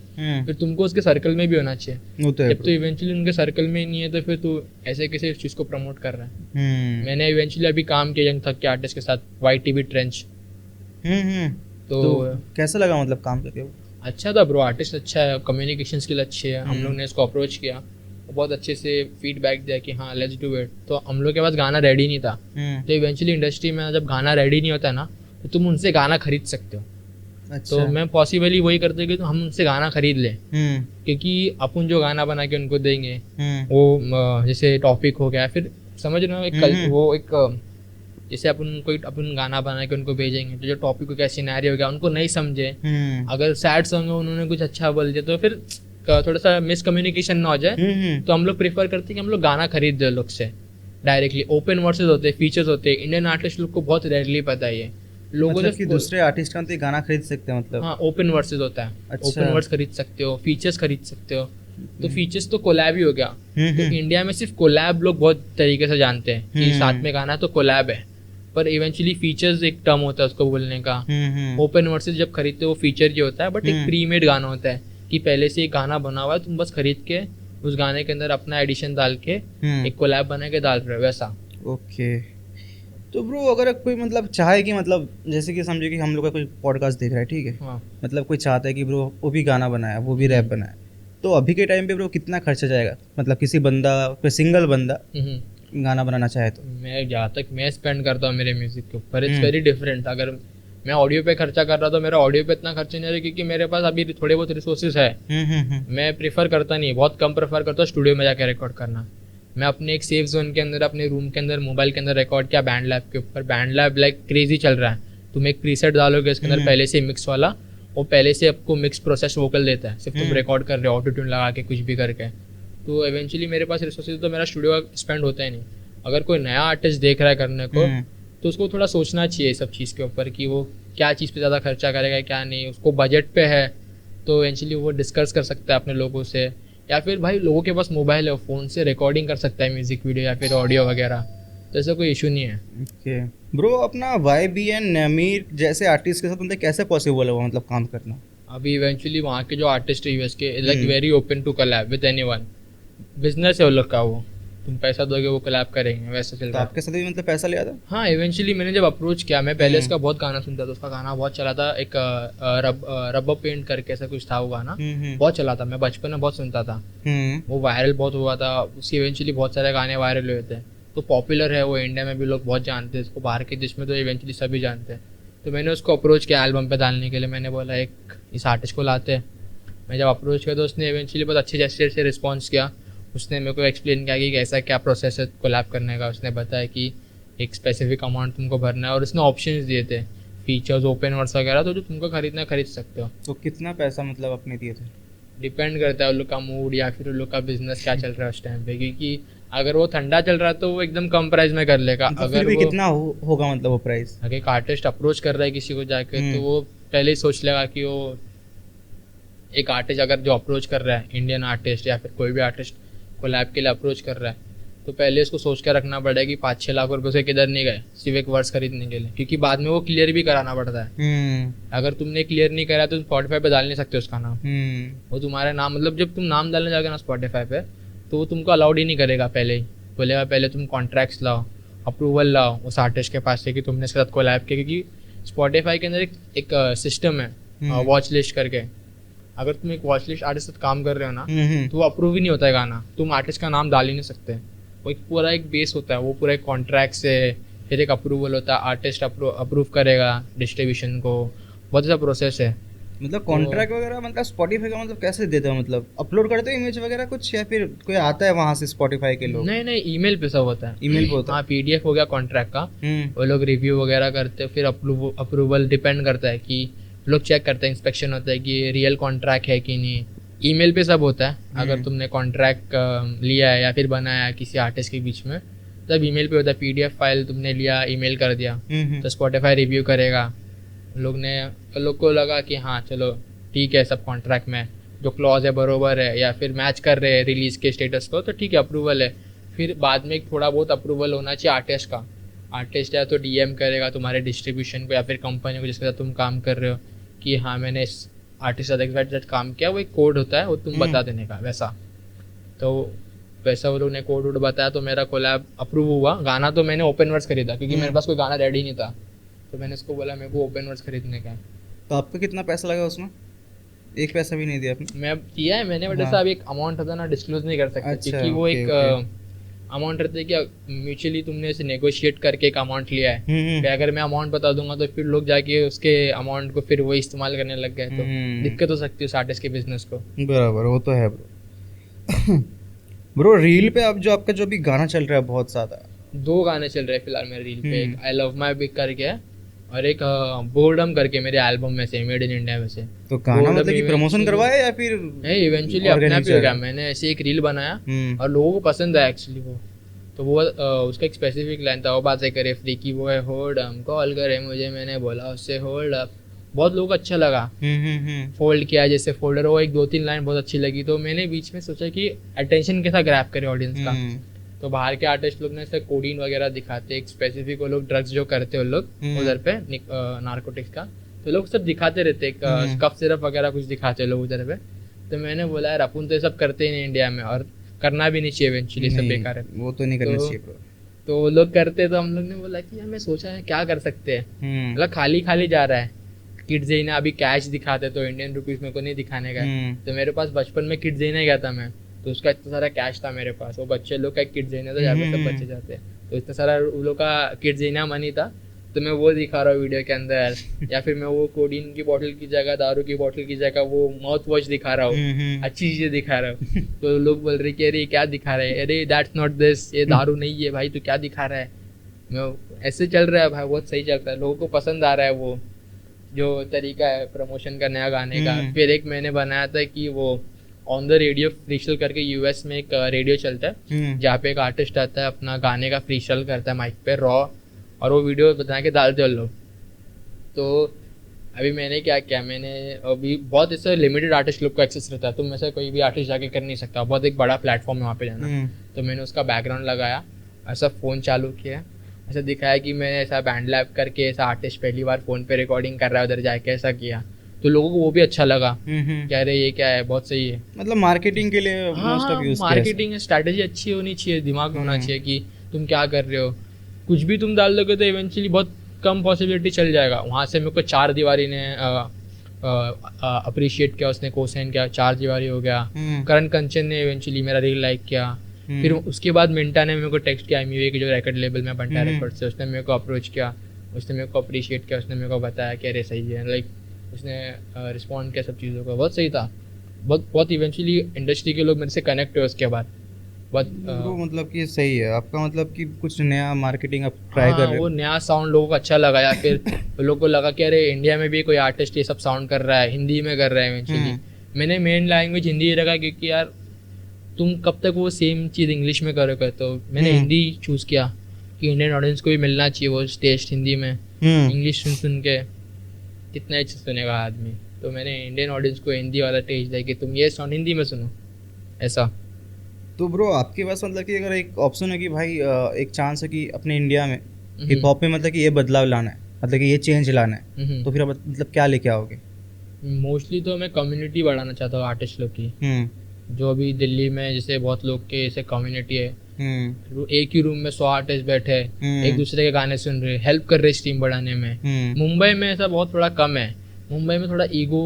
फिर तुमको उसके सर्कल में भी होना चाहिए। जब तो इवेंचुअली उनके सर्कल में ही नहीं है तो फिर तू ऐसे कैसे इस चीज़ को प्रमोट कर रहा है। मैंने इवेंचुअली अभी काम किया यंग थक के आर्टिस्ट के साथ, YTV ट्रेंच। तो कैसा लगा मतलब काम करके? अच्छा था ब्रो, आर्टिस्ट अच्छा है, कम्युनिकेशन स्किल अच्छी है। हम लोग ने इसको अप्रोच किया, बहुत अच्छे से फीडबैक दिया कि हाँ लेट्स डू इट। तो हम लोग के पास गाना रेडी नहीं था, तो इवेंचुअली इंडस्ट्री में जब गाना रेडी नहीं होता है ना तो तुम उनसे गाना खरीद सकते हो। अच्छा। तो मैं पॉसिबली वही करते कि तो हम उनसे गाना खरीद लें, क्योंकि अपन जो गाना बना के उनको देंगे वो जैसे टॉपिक हो गया, फिर समझ रहे हो वो एक जैसे अपन गाना बना के उनको भेजेंगे तो जो टॉपिक हो गया, सिनेरियो हो गया, उनको नहीं समझे, अगर सैड सॉन्ग है उन्होंने कुछ अच्छा बोल दिया तो फिर थोड़ा सा मिसकम्युनिकेशन ना हो जाए। तो हम लोग प्रेफर करते हैं कि हम लोग गाना खरीद दे लोग से डायरेक्टली। ओपन वर्सेस होते हैं, फीचर्स होते हैं, इंडियन आर्टिस्ट लोग को बहुत रेयरली पता है ये लोगों मतलब कि दूसरे आर्टिस्ट का तो गाना खरीद सकते हैं, मतलब हाँ ओपन वर्सेस होता है। अच्छा। ओपन वर्स खरीद सकते हो, फीचर्स खरीद सकते हो। तो फीचर्स तो कोलैब ही हो गया, तो इंडिया में सिर्फ कोलैब लोग बहुत तरीके से जानते हैं कि साथ में गाना तो कोलैब है, पर इवेंचुअली फीचर्स एक टर्म होता है उसको बोलने का। ओपन वर्सेस जब खरीदते हो वो फीचर जो होता है, बट एक प्री मेड गाना होता है कि पहले से एक गाना बना हुआ है, तुम बस खरीद के उस गाने के अंदर अपना एडिशन डाल के एक कोलैब बना के डाल रहे हो वैसा। ओके। तो ब्रो अगर कोई मतलब चाहे कि मतलब जैसे कि समझे कि हम लोग का कोई पॉडकास्ट देख रहा है, ठीक है, हाँ। मतलब कोई चाहता है कि ब्रो वो भी गाना बनाया, वो भी रैप बनाया, तो अभी के टाइम पे ब्रो कितना खर्चा जाएगा? मतलब किसी बंदा, कोई सिंगल बंदा गाना बनाना चाहे तो? मैं जहाँ तक मैं स्पेंड करता हूँ मेरे म्यूजिक के ऊपर, इट्स वेरी डिफरेंट। अगर मैं ऑडियो पे खर्चा कर रहा था, मेरा ऑडियो पे इतना खर्चा नहीं आ रहा क्योंकि मेरे पास अभी थोड़े बहुत रिसोर्सेज है। मैं प्रेफर करता नहीं, बहुत कम प्रेफर करता हूँ स्टूडियो में जाकर रिकॉर्ड करना। मैं अपने एक सेफ जोन के अंदर, अपने रूम के अंदर, मोबाइल के अंदर रिकॉर्ड किया बैंड लैब के ऊपर। बैंड लैब लाइक क्रेजी चल रहा है, तुम एक प्रीसेट डालोगे इसके अंदर पहले से मिक्स वाला, वो पहले से आपको मिक्स प्रोसेस वोकल देता है, सिर्फ तुम रिकॉर्ड कर रहे हो ऑटो ट्यून लगा के कुछ भी करके। तो इवेंचुअली मेरे पास रिसोर्सेज तो मेरा स्टूडियो स्पेंड होता ही नहीं। अगर कोई नया आर्टिस्ट देख रहा है करने को तो उसको थोड़ा सोचना चाहिए सब चीज़ के ऊपर कि वो क्या चीज़ पे ज़्यादा खर्चा करेगा क्या नहीं। उसको बजट पे है तो इवेंचुअली वो डिस्कस कर सकता है अपने लोगों से या फिर भाई लोगों के पास मोबाइल है, फ़ोन से रिकॉर्डिंग कर सकता है म्यूज़िक वीडियो या फिर ऑडियो वगैरह, तो ऐसा कोई इशू नहीं है। ओके ब्रो, अपना YBN नमीर जैसे आर्टिस्ट के साथ मतलब कैसे पॉसिबल है वो मतलब काम करना? अभी इवेंचुअली वहाँ के जो आर्टिस्ट है यूएस के, like very open to collab with anyone. Business है उन लोग का, वो तुम पैसा दोगे वो कोलैब करेंगे, वैसे चल तो रहा है। आपके साथ भी मतलब पैसा लिया था? हाँ, इवेंचुअली मैंने जब अप्रोच किया, मैं पहले इसका बहुत गाना सुनता था, उसका गाना बहुत चला था, एक रबर पेंट करके ऐसा कुछ था वो गाना, बहुत चला था, मैं बचपन में बहुत सुनता था, वो वायरल बहुत हुआ था, उसकी इवेंचुअली बहुत सारे गाने वायरल हुए थे, तो पॉपुलर है वो, इंडिया में भी लोग बहुत जानते हैं इसको, बाहर के देश में तो इवेंचुअली सभी जानते हैं। तो मैंने उसको अप्रोच किया एल्बम पे डालने के लिए, मैंने बोला एक इस आर्टिस्ट को लाते हैं। मैं जब अप्रोच किया तो उसने इवेंचुअली बहुत अच्छे जैसे से रिस्पॉन्स किया, उसने मेरे को एक्सप्लेन किया कि कैसा क्या प्रोसेस है कोलैब करने का, उसने बताया कि एक स्पेसिफिक अमाउंट तुमको भरना है, और उसने ऑप्शंस दिए थे, फीचर्स, ओपन वर्ड्स वगैरह, तो जो तुमको खरीदना खरीद सकते हो। तो कितना पैसा मतलब अपने दिए थे? डिपेंड करता है उन लोग का मूड या फिर उन लोग का बिजनेस क्या चल रहा है उस टाइम पे, क्योंकि अगर वो ठंडा चल रहा है तो वो एकदम कम प्राइस में कर लेगा। तो अगर फिर भी वो कितना होगा मतलब वो प्राइस? अगर एक आर्टिस्ट अप्रोच कर रहा है किसी को जाके, तो वो पहले ही सोच लेगा कि वो एक आर्टिस्ट अगर जो अप्रोच कर रहा है, इंडियन आर्टिस्ट या फिर कोई भी आर्टिस्ट कोलैब के लिए अप्रोच कर रहा है, तो पहले उसको सोच के रखना पड़ेगा कि 5-6 लाख रुपए से किधर नहीं गए सिर्फ एक वर्ड्स खरीदने के लिए, क्योंकि बाद में वो क्लियर भी कराना पड़ता है। अगर तुमने क्लियर नहीं करा तो स्पॉटिफाई पे डाल नहीं सकते उसका नाम, वो तुम्हारा नाम, मतलब जब तुम नाम डालने जाओगे ना स्पॉटिफाई पे, तो वो तुमको अलाउड ही नहीं करेगा, पहले ही बोलेगा पहले तुम कॉन्ट्रैक्ट्स लाओ, अप्रूवल लाओ उस आर्टिस्ट के पास से कि तुमने इसके साथ कोलैब किया, क्योंकि स्पॉटिफाई के अंदर एक सिस्टम है वॉच लिस्ट करके, अगर तुम एक वॉच लिस्ट आर्टिस्ट साथ काम कर रहे हो ना, तो वो अप्रूव ही नहीं होता है गाना, तुम आर्टिस्ट का नाम डाल ही नहीं सकते। वो एक पूरा एक बेस होता है, वो पूरा एक कॉन्ट्रैक्ट से फिर एक अप्रूवल होता है, आर्टिस्ट अप्रूव करेगा डिस्ट्रीब्यूशन को, बहुत सा प्रोसेस है। मतलब कॉन्ट्रैक्ट वगैरह मतलब स्पॉटिफाई का मतलब कैसे देते हो? मतलब अपलोड करते हो इमेज वगैरह कुछ, या फिर कोई आता है वहां से स्पॉटिफाई के लोग? नहीं, ईमेल पे सब होता है, ईमेल पे होता है? हाँ, PDF हो गया कॉन्ट्रैक्ट का, वो लोग रिव्यू वगैरह करते हैं, फिर अप्रूवल डिपेंड करता है कि लोग चेक करते हैं, इंस्पेक्शन होता है कि रियल कॉन्ट्रैक्ट है कि नहीं, ईमेल पे सब होता है। अगर तुमने कॉन्ट्रैक्ट लिया है या फिर बनाया है किसी आर्टिस्ट के बीच में, तब ईमेल पे होता है, PDF फाइल तुमने लिया, ईमेल कर दिया, तो स्पॉटिफाई रिव्यू करेगा, लोग को लगा कि हाँ चलो ठीक है, सब कॉन्ट्रैक्ट में जो क्लॉज है बरोबर है या फिर मैच कर रहे हैं रिलीज के स्टेटस को, तो ठीक है, अप्रूवल है। फिर बाद में एक थोड़ा बहुत अप्रूवल होना चाहिए आर्टिस्ट का, आर्टिस्ट है तो DM करेगा तुम्हारे डिस्ट्रीब्यूशन को या फिर कंपनी को जिसके साथ तुम काम कर रहे हो कि हाँ मैंने इस आर्टिस्ट साथ काम किया, वो एक कोड होता है वो तुम बता देने का, वैसा वो लोग ने कोड वोड बताया, तो मेरा कोलैब अप्रूव हुआ। गाना तो मैंने ओपन वर्ड्स खरीदा क्योंकि मेरे पास कोई गाना रेडी नहीं था, तो मैंने उसको बोला मेरे को ओपन वर्ड्स खरीदने का है। तो आपका कितना पैसा लगा उसमें? एक पैसा भी नहीं दिया आपने? मैं दिया है मैंने, बट ऐसा अभी एक अमाउंट होता है ना, डिस्क्लोज नहीं कर सकते। अच्छा, क्योंकि वो एक अमाउंट रहता है कि म्यूचुअली तुमने इसे नेगोशिएट करके एक अमाउंट लिया है, फिर अगर मैं अमाउंट बता दूंगा तो फिर लोग जाके उसके अमाउंट को फिर वो इस्तेमाल करने लग गए, तो दिक्कत हो सकती है उस आर्टिस्ट के बिजनेस को। बराबर, वो तो है ब्रो। ब्रो रील पे अब जो आपका जो भी गाना चल रहा है बहुत ज़्यादा, 2 गाने चल रहे हैं फिलहाल मेरे रील पे, एक आई लव माई बिग करके है और एक बोर्डम करके मेरे एल्बम में से, मेड इन इंडिया में से। तो गाना मतलब कि प्रमोशन करवाया या फिर नहीं, इवेंचुअली अपने आप ही हो गया। मैंने ऐसे एक रील बनाया और लोगों को पसंद आया एक्चुअली वो, तो वो उसका एक स्पेसिफिक लाइन था, वो बातें करे फ्री की, वो है होल्ड अप, कॉल करे मुझे, मैंने बोला उससे होल्ड अप, बहुत लोगों को अच्छा लगा। फोल्ड किया जैसे फोल्डर, वो एक 2-3 लाइन बहुत अच्छी लगी, तो मैंने बीच में सोचा कि अटेंशन कैसा ग्रैब करे ऑडियंस का। तो बाहर के आर्टिस्ट लोग ने ऐसे कोडीन वगैरह दिखाते, एक स्पेसिफिक वो लोग ड्रग्स जो करते हैं वो लोग उधर पे नार्कोटिक्स का, तो लोग सब दिखाते रहते, कफ सिरप वगैरह कुछ दिखाते लोग उधर पे। तो मैंने बोला यार अपन तो ये सब करते ही नहीं इंडिया में, और करना भी नहीं चाहिए, इवेंचुअली सब बेकार है, वो तो नहीं करना चाहिए। तो वो लोग करते, तो हम लोग ने बोला कि हमें सोचा है क्या कर सकते हैं, मतलब खाली खाली जा रहा है। किड्स जेना अभी कैश दिखाते तो इंडियन रुपीज मेरे को नहीं दिखाने का, तो मेरे पास बचपन में किड्स जेना गया था मैं, तो उसका इतना सारा कैश था मेरे पास, वो बच्चे लोग का किड्स जेना था जहाँ पे सब बच्चे जाते हैं, तो इतना सारा उन लोग का किड्स जेना मनी था, तो मैं वो दिखा रहा हूँ वीडियो के अंदर, या फिर मैं वो कोडीन की बोतल की जगह, दारू की बोतल की जगह वो माउथ वॉश दिखा रहा हूँ, अच्छी चीजें दिखा रहा हूँ। तो लोग बोल रहे कि अरे क्या दिखा रहे हैं, अरे दैट्स नॉट दिस, ये दारू नहीं है भाई, तो क्या दिखा रहा है। मैं ऐसे चल रहा है भाई, बहुत सही चलता है, लोगों को पसंद आ रहा है वो जो तरीका है प्रमोशन करने का गाने का। फिर एक मैंने बनाया था कि वो ऑन द रेडियो फ्रीशल करके, यूएस में एक रेडियो चलता है जहाँ पे एक आर्टिस्ट आता है अपना गाने का फ्रीशल करता है माइक पे रॉ, और वो वीडियो बना के डालते हैं लोग। तो अभी मैंने क्या किया, मैंने अभी बहुत ऐसे लिमिटेड आर्टिस्ट लोग को एक्सेस रहता है, तुम में से कोई भी आर्टिस्ट जाके कर नहीं सकता, बहुत एक बड़ा प्लेटफॉर्म है वहाँ पे जाना। तो मैंने उसका बैकग्राउंड लगाया, ऐसा फ़ोन चालू किया, ऐसा दिखाया कि मैं ऐसा बैंड लैब करके ऐसा आर्टिस्ट पहली बार फ़ोन पे रिकॉर्डिंग कर रहा है, उधर जाके ऐसा किया, तो लोगों को वो भी अच्छा लगा, कह रहे ये क्या है, बहुत सही है। मतलब मार्केटिंग के लिए most of use marketing strategy अच्छी होनी चाहिए, दिमाग में होना चाहिए कि तुम क्या कर रहे हो। कुछ भी तुम डाल दोगे तो इवेंचुअली बहुत कम पॉसिबिलिटी चल जाएगा। वहाँ से मेरे को 4 दीवारी ने अप्रिशिएट किया, उसने कोसाइन किया, 4 दीवारी हो गया। करण कंचन ने इवेंचुअली मेरा रील लाइक किया। फिर उसके बाद मिंटा ने मेरे को टेक्स्ट किया, एमयूए की जो रिकॉर्ड लेबल में बंटा रिकॉर्ड से, उसने मेरे को अप्रोच किया, उसने मेरे को अप्रिशिएट किया, उसने मेरे को बताया कि अरे सही है, लाइक उसने रिस्पॉन्ड किया सब चीज़ों का, बहुत सही था। बहुत इवेंचुअली इंडस्ट्री के लोग मेरे से कनेक्ट हुए उसके बाद। वो मतलब कि सही है आपका, मतलब कि कुछ नया मार्केटिंग आप ट्राई कर रहे हो। वो नया साउंड लोगों को अच्छा लगा, या फिर लोगों को लगा कि अरे इंडिया में भी कोई आर्टिस्ट ये सब साउंड कर रहा है, हिंदी में कर रहा है इवेंचुअली। मैंने मेन लैंग्वेज हिंदी रखा, क्योंकि यार तुम कब तक वो सेम चीज़ इंग्लिश में करोगे, तो मैंने हिंदी चूज़ किया कि इंडियन ऑडियंस को भी मिलना चाहिए वो टेस्ट हिंदी में। इंग्लिश सुन के कितना ही सुनेगा आदमी, तो मैंने इंडियन ऑडियंस को हिंदी वाला टेस्ट दिया कि तुम ये साउंड हिंदी में सुनो, ऐसा। तो ब्रो आपके पास मतलब कि अगर एक ऑप्शन है कि भाई एक चांस है कि अपने इंडिया में हिप हॉप में मतलब कि ये बदलाव लाना है, मतलब कि ये चेंज लाना है, तो फिर आप मतलब क्या लेके आओगे? मोस्टली तो मैं कम्युनिटी बढ़ाना चाहता हूँ आर्टिस्ट लोग की। जो अभी दिल्ली में जैसे बहुत लोग के ऐसे कम्युनिटी है, एक ही रूम में 100 आर्टिस्ट बैठे एक दूसरे के गाने सुन रहे, हेल्प कर रहे स्ट्रीम बढ़ाने में। मुंबई में ऐसा बहुत थोड़ा कम है, मुंबई में थोड़ा ईगो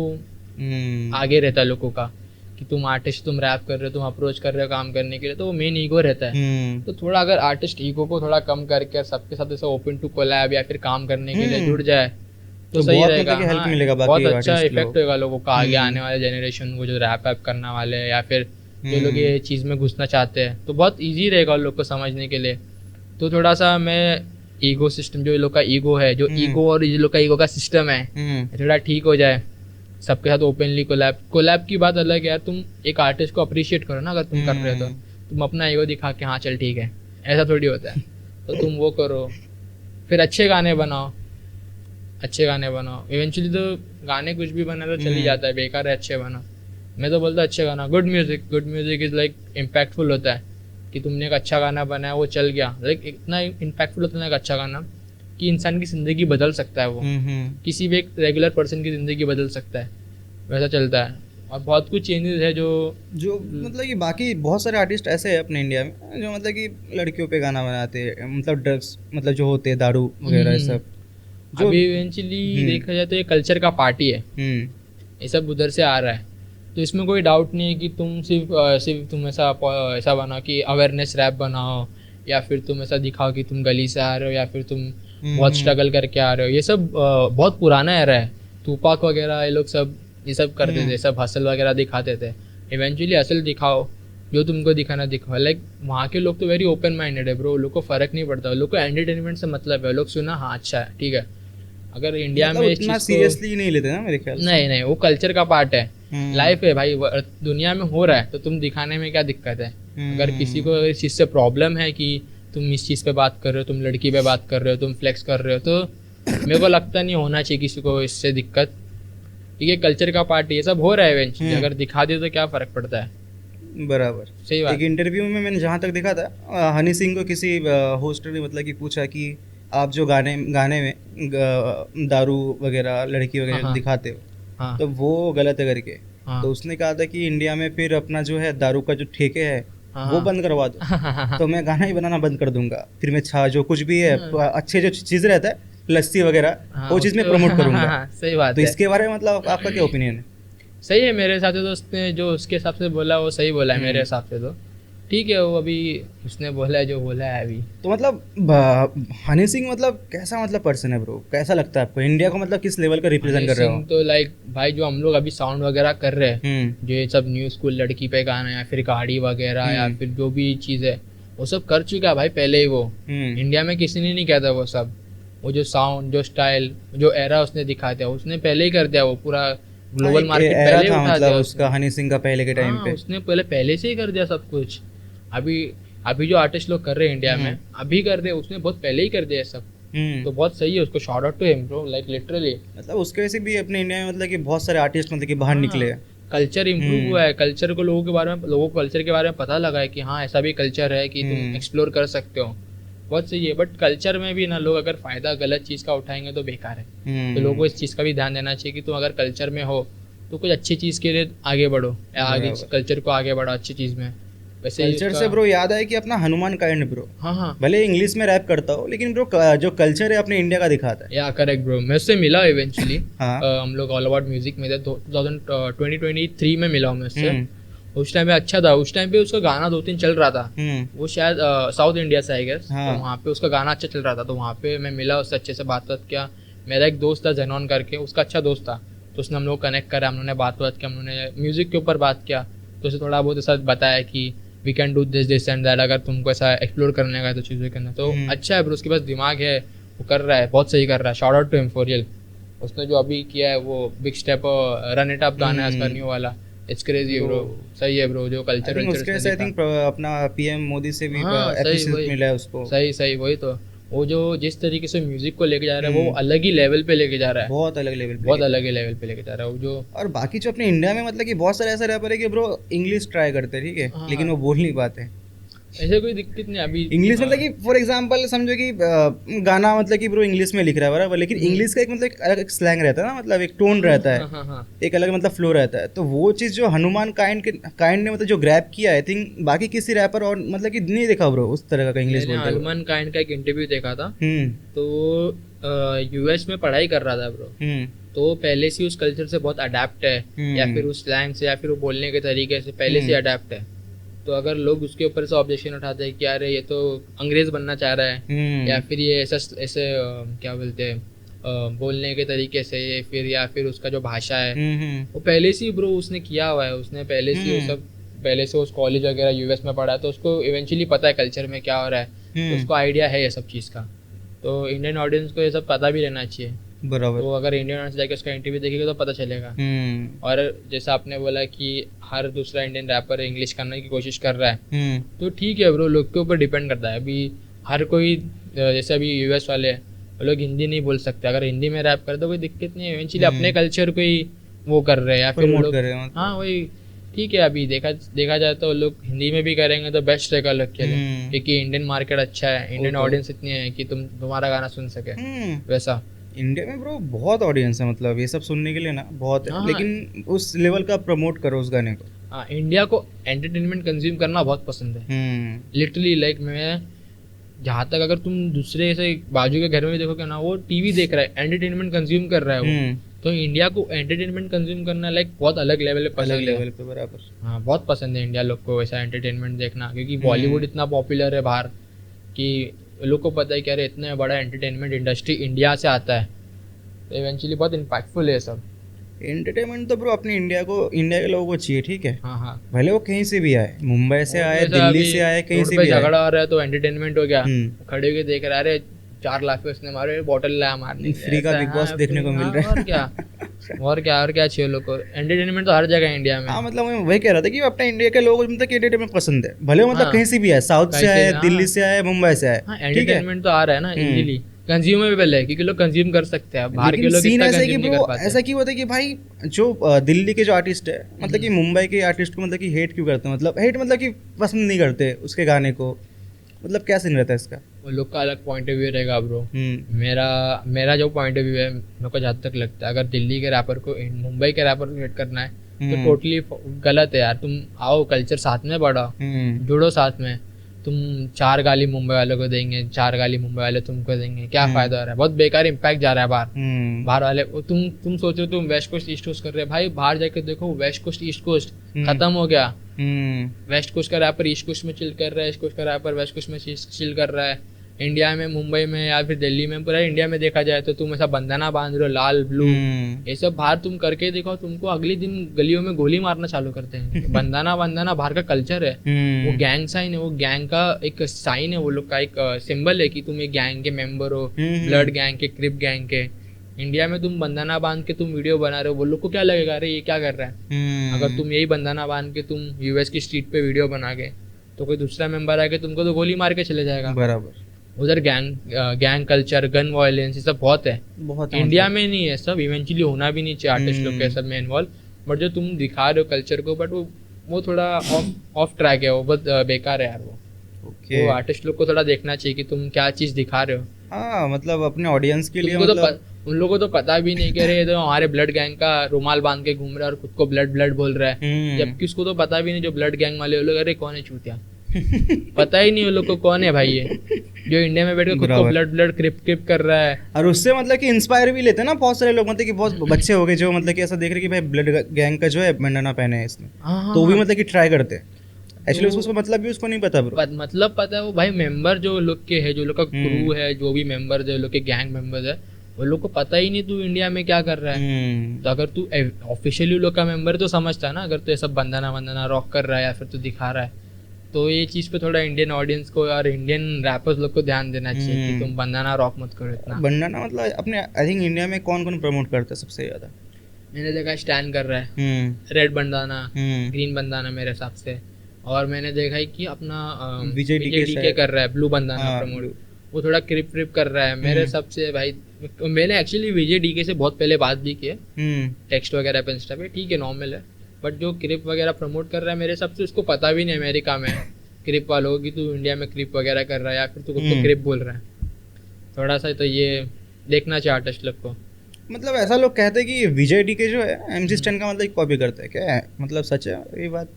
आगे रहता है लोगों का, कि तुम आर्टिस्ट, तुम रैप कर रहे हो, तुम अप्रोच कर रहे हो काम करने के लिए, तो वो मेन ईगो रहता है। तो थोड़ा अगर आर्टिस्ट ईगो को थोड़ा कम करके सबके साथ ऐसा ओपन टू कोलैब या फिर काम करने के लिए जुड़ जाए तो सही रहेगा। मतलब हेल्प मिलेगा, बहुत अच्छा इफेक्ट होगा लोगों का, आगे आने वाले जनरेशन को, जो रैप ऐप करने वाले हैं या फिर जो लोग ये चीज़ में घुसना चाहते हैं, तो बहुत ईजी रहेगा उन लोग को समझने के लिए। तो थोड़ा सा मैं ईगो सिस्टम, जो लोग का ईगो है, जो ईगो और ये लोग का ईगो का सिस्टम है, थोड़ा ठीक हो जाए, सबके साथ ओपनली कोलैब की बात अलग है यार। तुम एक आर्टिस्ट को अप्रिशिएट करो ना, अगर तुम कर रहे हो तो तुम अपना ईगो दिखा के हाँ चल ठीक है, ऐसा थोड़ी होता है। तो तुम वो करो, फिर अच्छे गाने बनाओ, अच्छे गाने बनाओ। इवेंचुअली तो गाने कुछ भी बना तो चल ही जाता है, बेकार है अच्छे बना। मैं तो बोलता अच्छे गाना, good music is like impactful होता है, कि तुमने एक अच्छा गाना बनाया वो चल गया, लाइक इतना इम्पैक्टफुल होता है एक अच्छा गाना कि इंसान की ज़िंदगी बदल सकता है वो, किसी भी एक रेगुलर पर्सन की ज़िंदगी बदल सकता है, वैसा चलता है। और बहुत कुछ चेंजेस है जो मतलब कि बाकी बहुत सारे आर्टिस्ट ऐसे हैं अपने इंडिया में जो मतलब कि लड़कियों पे गाना बनाते हैं, मतलब ड्रग्स मतलब जो होते हैं, दारू वगैरह ये सब, जो अभी इवेंचुअली देखा जाए तो ये कल्चर का पार्टी है, ये सब उधर से आ रहा है। तो इसमें कोई डाउट नहीं है कि तुम सिर्फ तुम ऐसा बनाओ कि अवेयरनेस रैप बनाओ, या फिर तुम ऐसा दिखाओ कि तुम गली से आ रहे हो, या फिर तुम बहुत स्ट्रगल करके आ रहे हो। ये सब बहुत पुराना एरा है। टूपाक वगैरह ये लोग सब ये सब करते थे, सब हसल वगैरह दिखाते थे। इवेंचुअली असल दिखाओ, जो तुमको दिखाना दिखाओ। लाइक वहाँ के लोग तो वेरी ओपन माइंडेड है ब्रो, लोग को फ़र्क नहीं पड़ता, लोग को एंटरटेनमेंट से मतलब है। लोग सुना हाँ अच्छा है ठीक है। अगर इंडिया में इस चीज़ सीरियसली नहीं लेते ना मेरे ख्याल से। नहीं, वो कल्चर का पार्ट है, लाइफ है भाई, दुनिया में हो रहा है, तो तुम दिखाने में क्या दिक्कत है। अगर किसी को इस चीज़ से प्रॉब्लम है कि तुम इस चीज़ पे बात कर रहे हो, तुम लड़की पे बात कर रहे हो, तुम फ्लेक्स कर रहे हो, तो मेरे को लगता नहीं होना चाहिए किसी को इससे दिक्कत, क्योंकि कल्चर का पार्ट ये सब हो रहा है इवेंचुअली। अगर दिखा दे तो क्या फ़र्क पड़ता है। बराबर, सही बात। एक इंटरव्यू में मैंने जहाँ तक देखा था, हनी सिंह को किसी होस्टर ने मतलब कि पूछा कि आप जो गाने में दारू वगैरह लड़की वगैरह दिखाते हो, तो वो गलत है करके। तो उसने कहा था कि इंडिया में फिर अपना जो है दारू का जो ठेके है वो बंद करवा दो, तो मैं गाना ही बनाना बंद कर दूंगा, फिर मैं जो कुछ भी है अच्छे जो चीज़ रहता है लस्सी वगैरह वो चीज़ में प्रमोट करूंगा। सही बात। तो इसके बारे में मतलब आपका क्या ओपिनियन है? सही है मेरे हिसाब से, तो उसने जो उसके हिसाब से बोला वो सही बोला है मेरे हिसाब से, तो ठीक है। वो अभी उसने बोला है जो बोला है अभी। तो मतलब हनी सिंह मतलब कैसा मतलब पर्सन है ब्रो, कैसा लगता है आपको? इंडिया को मतलब किस लेवल का रिप्रेजेंट कर रहे हो? तो लाइक भाई जो हम लोग अभी साउंड वगैरह कर रहे हैं, जो ये सब न्यू स्कूल लड़की पे गाना या फिर गाड़ी वगैरह या फिर जो भी चीज़ है वो सब कर चुका है भाई पहले ही। वो इंडिया में किसी ने नहीं किया था वो सब। वो जो साउंड, जो स्टाइल, जो एरा उसने दिखा दिया, उसने पहले ही कर दिया। वो पूरा ग्लोबल मार्केट पहले उठा दिया उसका, हनी सिंह का पहले के टाइम पे उसने पहले से ही कर दिया सब कुछ। अभी जो आर्टिस्ट लोग कर रहे हैं इंडिया में, अभी कर रहे हैं, उसने बहुत पहले ही कर दिया सब। तो बहुत सही है, उसको shout out to him bro, like literally. मतलब उसके वजह से भी अपने इंडिया में मतलब कि बहुत सारे आर्टिस्ट मतलब कि बाहर निकले हैं। कल्चर इम्प्रूव हुआ है, कल्चर को लोगों को कल्चर के बारे में पता लगा है कि हाँ ऐसा भी कल्चर है कि तुम एक्सप्लोर कर सकते हो, बहुत सही है। बट कल्चर में भी ना लोग अगर फायदा गलत चीज़ का उठाएंगे तो बेकार है। तो लोगों को इस चीज़ का भी ध्यान देना चाहिए कि तुम अगर कल्चर में हो तो कुछ अच्छी चीज़ के लिए आगे बढ़ो, या आगे कल्चर को आगे बढ़ो अच्छी चीज़ में। वैसे कल्चर से ब्रो याद है कि अपना हनुमान काइंड ब्रो, हाँ भले इंग्लिश में रैप करता हो लेकिन ब्रो जो कल्चर है अपने इंडिया का दिखाता है। या करेक्ट ब्रो, मैं उससे मिला इवेंचुअली। हाँ। हम लोग ऑल अबाउट म्यूजिक में थे, 2023 में मिला हूँ मैं उससे। उस टाइम पे अच्छा था, उस टाइम पे उसका गाना 2-3 चल रहा था, वो शायद साउथ इंडिया से आई गेस। हाँ। तो वहाँ पे उसका गाना अच्छा चल रहा था, तो वहाँ पे मैं मिला उससे, अच्छे से बात किया। मेरा एक दोस्त था जेनॉन करके, उसका अच्छा दोस्त था, तो उसने हम लोग कनेक्ट करा, हम लोगों ने बात किया, हम लोगों ने म्यूजिक के ऊपर बात किया। तो उसे थोड़ा बहुत ऐसा बताया कि we can do this and that, अगर तुमको ऐसा एक्सप्लोर करने का है तो चीज़ें करना। तो अच्छा है ब्रो, उसके पास दिमाग है, वो कर रहा है, बहुत सही कर रहा है। Shout out to him for real. उसने जो अभी किया है वो big step run it up गाना है उसका न्यू वाला, इट्स क्रेजी ब्रो, सही है ब्रो। जो कल्चर उसके से आई थिंक अपना पीएम मोदी से भी एप्रिशिएशन मिला है उसको। सही वही तो, वो जो जिस तरीके से म्यूजिक को लेके जा रहा है वो अलग ही लेवल पे लेके जा रहा है, बहुत अलग लेवल पे लेके जा रहा है वो जो। और बाकी जो अपने इंडिया में मतलब कि बहुत सारे ऐसे रैपर है कि ब्रो इंग्लिश ट्राई करते हैं, ठीक है, लेकिन वो बोल नहीं पाते। ऐसे कोई दिक्कत नहीं अभी इंग्लिश मतलब कि फॉर एग्जांपल समझो कि गाना मतलब कि ब्रो इंग्लिश में लिख रहा है बराबर, लेकिन इंग्लिश का एक मतलब एक अलग स्लैंग रहता है ना, मतलब एक टोन रहता है, एक अलग मतलब फ्लो रहता है। तो वो चीज़ जो हनुमान काइंड ने मतलब जो ग्रैब किया, आई थिंक बाकी किसी रैपर और मतलब कि नहीं देखा ब्रो उस तरह का इंग्लिश बोलते। हनुमान काइंड का एक इंटरव्यू देखा था, तो यूएस में पढ़ाई कर रहा था ब्रो, तो पहले से उस कल्चर से बहुत अडेप्ट है, या फिर उस स्लैंग से या फिर वो बोलने के तरीके से पहले से अडेप्ट है। तो अगर लोग उसके ऊपर से ऑब्जेक्शन उठाते हैं कि अरे ये तो अंग्रेज बनना चाह रहा है, या फिर ये ऐसे क्या बोलते हैं बोलने के तरीके से, या फिर उसका जो भाषा है वो पहले से ही ब्रो उसने किया हुआ है, उसने पहले से उस कॉलेज वगैरह यूएस में पढ़ा है, तो उसको इवेंचुअली पता है कल्चर में क्या हो रहा है, तो उसको आइडिया है ये सब चीज़ का। तो इंडियन ऑडियंस को ये सब पता भी रहना चाहिए बराबर। तो अगर इंडियन ऑडियंस जाके उसका इंटरव्यू देखेगा तो पता चलेगा। और जैसा आपने बोला कि हर दूसरा इंडियन रैपर इंग्लिश करने की कोशिश कर रहा है, तो ठीक है ब्रो, लोग के ऊपर डिपेंड करता है। अभी हर कोई जैसे अभी यूएस वाले वो लोग हिंदी नहीं बोल सकते, अगर हिंदी में रैप करते तो कोई दिक्कत नहीं है, इवेंचुअली अपने कल्चर को ही वो कर रहे हैं या फिर लोग हाँ वही ठीक है। अभी देखा जाए तो लोग हिंदी में भी करेंगे तो बेस्ट रहेगा लोग के लिए, क्योंकि इंडियन मार्केट अच्छा है, इंडियन ऑडियंस इतनी है कि तुम्हारा गाना सुन सके। वैसा इंडिया में ब्रो बहुत ऑडियंस है, मतलब ये सब सुनने के लिए ना बहुत है, लेकिन उस लेवल का प्रमोट करो उस गाने को। हाँ, इंडिया को एंटरटेनमेंट कंज्यूम करना बहुत पसंद है लिटरली। लाइक मैं जहाँ तक अगर तुम दूसरे से बाजू के घर में भी देखोगे ना, वो टीवी देख रहा है, एंटरटेनमेंट कंज्यूम कर रहा है वो। तो इंडिया को एंटरटेनमेंट कंज्यूम करना लाइक बहुत अलग लेवल पे पसंद है। बराबर। हाँ, बहुत पसंद है इंडिया लोग को वैसा एंटरटेनमेंट देखना, क्योंकि बॉलीवुड इतना पॉपुलर है बाहर कि लोग को पता है कि अरे इतना बड़ा एंटरटेनमेंट इंडस्ट्री इंडिया से आता है, तो इवेंचुअली बहुत इम्पैक्टफुल है सब। एंटरटेनमेंट तो ब्रो अपने इंडिया के लोगों को चाहिए, ठीक है। हाँ, भले वो कहीं से भी आए, मुंबई से आए, दिल्ली से आए, कहीं से भी झगड़ा हो रहा है तो एंटरटेनमेंट हो गया, खड़े होके देख रहा है, अरे 4 लाख पे उसने मारे, बॉटल लाया मारने, फ्री का बिग बॉस देखने को मिल रहा है। और क्या चाहिए लोग को, एंटरटेनमेंट तो हर जगह इंडिया में। हाँ, मतलब मैं वही कह रहा था कि अपने इंडिया के लोगों को मतलब एंटरटेनमेंट पसंद है, भले मतलब कहीं से भी आए, साउथ से आए, दिल्ली से आए, मुंबई से आए, एंटरटेनमेंट तो आ रहा है ना इजीली, कंज्यूमेबल है क्योंकि लोग कंज्यूम कर सकते हैं, बाहर के लोग सीन ऐसा है कि ब्रो ऐसा क्यों होता है कि भाई जो दिल्ली के जो आर्टिस्ट है मतलब कि मुंबई के आर्टिस्ट को मतलब कि हेट क्यों करते हैं, मतलब हेट मतलब कि पसंद नहीं करते उसके गाने को, मतलब क्या सीन रहता है इसका? वो लोग का अलग पॉइंट ऑफ व्यू रहेगा ब्रो। मेरा जो पॉइंट ऑफ व्यू है, मेरे को जहाँ तक लगता है अगर दिल्ली के रैपर को मुंबई के रैपर को हेट करना है तो टोटली गलत है यार। तुम आओ, कल्चर साथ में बढ़ाओ, जुड़ो साथ में। तुम 4 गाली मुंबई वालों को देंगे, 4 गाली मुंबई वाले तुमको देंगे, क्या फायदा हो रहा है? बहुत बेकार इम्पैक्ट जा रहा है बाहर वाले। तुम सोच रहे हो तुम वेस्ट कोस्ट ईस्ट कोस्ट कर रहे हो, भाई बाहर जाके देखो वेस्ट कोस्ट ईस्ट कोस्ट खत्म हो गया। वेस्ट कोस्ट का रैपर ईस्ट कोस्ट में चिल कर रहा है, ईस्ट कोस्ट का रैपर वेस्ट कोस्ट में चिल कर रहा है। इंडिया में, मुंबई में या फिर दिल्ली में, पूरा इंडिया में देखा जाए तो तुम ऐसा बंधना बांध रहे हो लाल ब्लू, ये सब बाहर तुम करके देखो, तुमको अगले दिन गलियों में गोली मारना चालू करते हैं। बंधना बाहर का कल्चर है, वो गैंग साइन है, वो गैंग का एक साइन है, वो लोग का एक सिंबल है कि तुम एक गैंग के मेंबर हो, ब्लड गैंग के, क्रिप गैंग के। इंडिया में तुम बंधना बांध के तुम वीडियो बना रहे हो, वो लोग को क्या लगेगा, अरे ये क्या कर रहा है? अगर तुम यही बंधना बांध के तुम यूएस की स्ट्रीट पे वीडियो बना के, तो कोई दूसरा मेंबर आके तुमको तो गोली मार के चले जाएगा। बराबर। उधर गैंग कल्चर, गन वायलेंस, ये सब बहुत है। बहुत इंडिया में नहीं है सब, इवेंचुअली होना भी नहीं चाहिए आर्टिस्ट लोग के सब में इन्वॉल्व। बट जो तुम दिखा रहे हो कल्चर को, बट वो थोड़ा ऑफ ट्रैक है, वो बहुत बेकार है यार। वो आर्टिस्ट लोग को थोड़ा देखना चाहिए कि तुम क्या चीज़ दिखा रहे हो। हाँ, मतलब अपने ऑडियंस के लिए उन लोगों को तो पता भी नहीं, कह रहे तो हमारे ब्लड गैंग का रुमाल बांध के घूम रहा है और खुद को ब्लड ब्लड बोल रहा है, जबकि उसको तो पता भी नहीं जो ब्लड गैंग वाले लोग, अरे कौन है चूतिया पता ही नहीं वो लोग को कौन है भाई ये, जो इंडिया में बैठ के खुद को ब्लड ब्लड क्रिप कर रहा है। और उससे मतलब कि इंस्पायर भी लेते हैं ना बहुत सारे लोग, मतलब कि बहुत बच्चे हो गए जो मतलब कि ऐसा देख रहे कि भाई ब्लड गैंग का जो है बंडना पहने है इसने, तो भी मतलब कि ट्राई करते हैं। एक्चुअली उसको मतलब भी उसको नहीं पता ब्रो, मतलब पता है वो भाई मेंबर जो लोग के है, जो लोग का क्रू है, जो भी मेंबर्स है, लोग के गैंग मेंबर्स है, वो लोग को पता ही नहीं तू इंडिया में क्या कर रहा है। तो अगर तू ऑफिशियली लोग का मेंबर तो समझता ना, अगर तू ये सब बंदना वंदना रॉक कर रहा है या फिर तू दिखा रहा है, तो ये चीज़ पे थोड़ा इंडियन ऑडियंस को और इंडियन रैपर्स लोग को ध्यान देना चाहिए कि तुम बंदना रॉक मत करो इतना। बंदना मतलब अपने आई थिंक इंडिया में कौन कौन प्रमोट करता है सबसे ज़्यादा? मैंने देखा स्टैंड कर रहा है, रेड बंदाना, ग्रीन बंदाना मेरे हिसाब से, और मैंने देखा है कि अपना विजय डीके कर रहा है ब्लू बंदाना प्रमोट, वो थोड़ा क्रिप कर रहा है मेरे हिसाब से भाई। मैंने एक्चुअली विजय डीके से बहुत पहले बात भी की है टेक्स्ट वगैरह पे, इंस्टा पे, ठीक है नॉर्मल है, बट जो क्रिप वगैरह प्रमोट कर रहा है मेरे हिसाब से उसको पता भी नहीं अमेरिका में क्रिप वालों को कि तू इंडिया में क्रिप वगैरह कर रहा है या फिर तू खुद को क्रिप बोल रहा है। थोड़ा सा तो ये देखना चाहिए आर्टिस्ट लोग को। मतलब ऐसा लोग कहते हैं कि विजय डीके जो है एमसी स्टैन का मतलब कॉपी करता है, क्या है मतलब सच है ये बात?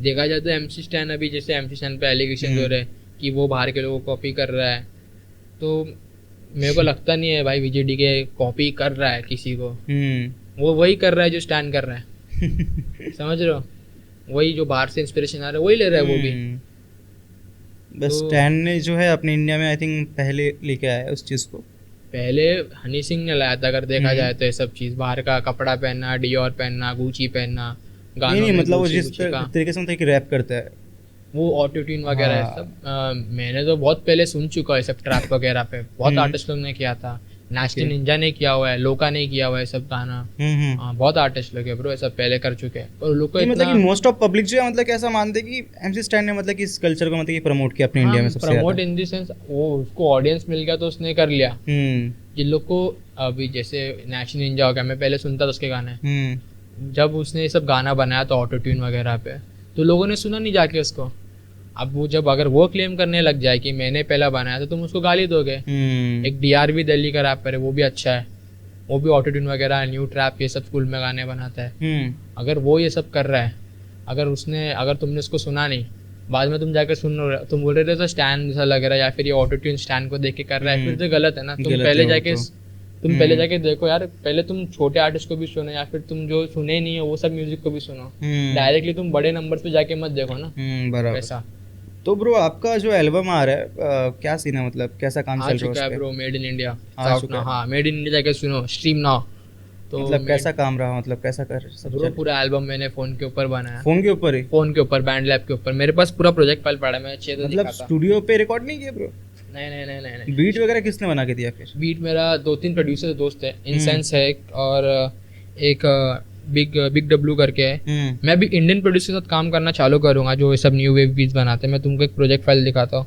देखा जाए तो एमसी स्टैन अभी जैसे एमसी स्टैन पे एलिगेशन हो रहे हैं कि वो बाहर के लोगों को कॉपी कर रहा है, तो मेरे को लगता नहीं है भाई विजय डीके कॉपी कर रहा है किसी को, वो वही कर रहा है जो स्टैन कर रहा है समझ रहे हो, वही जो बाहर से इंस्पिरेशन आ रहा है वही ले रहा है वो भी। बस स्टैन ने जो है अपने इंडिया में आई थिंक पहले लेके आया उस चीज़ को, पहले हनी सिंह ने लाया था अगर देखा जाए तो ये सब चीज़, बाहर का कपड़ा पहनना, डियोर पहनना, गुची पहनना, गानों नहीं मतलब वो जिस तरीके से मतलब रैप करता है, वो ऑटो ट्यून वगैरह है सब। मैंने तो बहुत पहले सुन चुका है सब ट्रैप वगैरह पे, बहुत आर्टिस्ट लोग ने किया था, नेशनल निंजा ने किया हुआ है, लोका ने किया हुआ है सब गाना, बहुत आर्टिस्ट लोग है ब्रो, ये सब पहले कर चुके हैं। और लोग मतलब कि मोस्ट ऑफ पब्लिक जो है मतलब कैसा मानते हैं कि एमसी स्टैन ने मतलब कि इस कल्चर को मतलब कि प्रमोट किया अपने इंडिया में सबसे ज्यादा, प्रमोट इन द सेंस वो उसको ऑडियंस मिल गया तो उसने कर लिया। जिन लोग को अभी जैसे नेशनल निंजा हो गया, मैं पहले सुनता था उसके गाने, जब उसने ये सब गाना बनाया तो ऑटो ट्यून वगैरह पे, तो लोगों ने सुना नहीं जाके उसको। अब वो जब अगर वो क्लेम करने लग जाए कि मैंने पहला बनाया तो तुम उसको गाली दोगे। एक डीआरवी दिल्ली का रैपर है, वो भी अच्छा है, वो भी ऑटो ट्यून वगैरह, न्यू ट्रैप, ये सब स्कूल में गाने बनाता है। अगर वो ये सब कर रहा है, अगर तुमने उसको सुना नहीं, बाद में तुम जाकर सुन रहे हो, तुम बोल रहे थे तो स्टैंड जैसा लग रहा है या फिर ये ऑटो ट्यून स्टैंड को देख के कर रहा है, फिर तो गलत है ना। तुम पहले जाके देखो यार, पहले तुम छोटे आर्टिस्ट को भी सुनो या फिर तुम जो सुने नहीं हो वो सब म्यूजिक को भी सुनो, डायरेक्टली तुम बड़े नंबर्स पे जाके मत देखो ना। बराबर। ऐसा तो ब्रो आपका जो एल्बम आ रहा है क्या सीन है, मतलब कैसा काम चल रहा है ब्रो? मेड इन इंडिया, हाँ मेड इन इंडिया जाके सुनो, स्ट्रीम नाउ। तो मतलब कैसा काम रहा, मतलब कैसा कर सब ब्रो? पूरा एल्बम मैंने फोन के ऊपर बनाया, फोन के ऊपर ही, फोन के ऊपर बैंड लैब के ऊपर, मेरे पास पूरा प्रोजेक्ट फाइल पड़ा है, मैं अच्छे से मतलब स्टूडियो पे रिकॉर्ड नहीं किया ब्रो? नहीं। बीट वगैरह किसने बना के दिया फिर? बीट मेरा 2-3 प्रोड्यूसर दोस्त है, इंसेंस है और एक बिग डब्लू करके है। मैं भी इंडियन प्रोड्यूसर के साथ काम करना चालू करूंगा जो ये सब न्यू वेव बीट्स बनाते हैं। मैं तुमको एक प्रोजेक्ट फाइल दिखाता हूँ,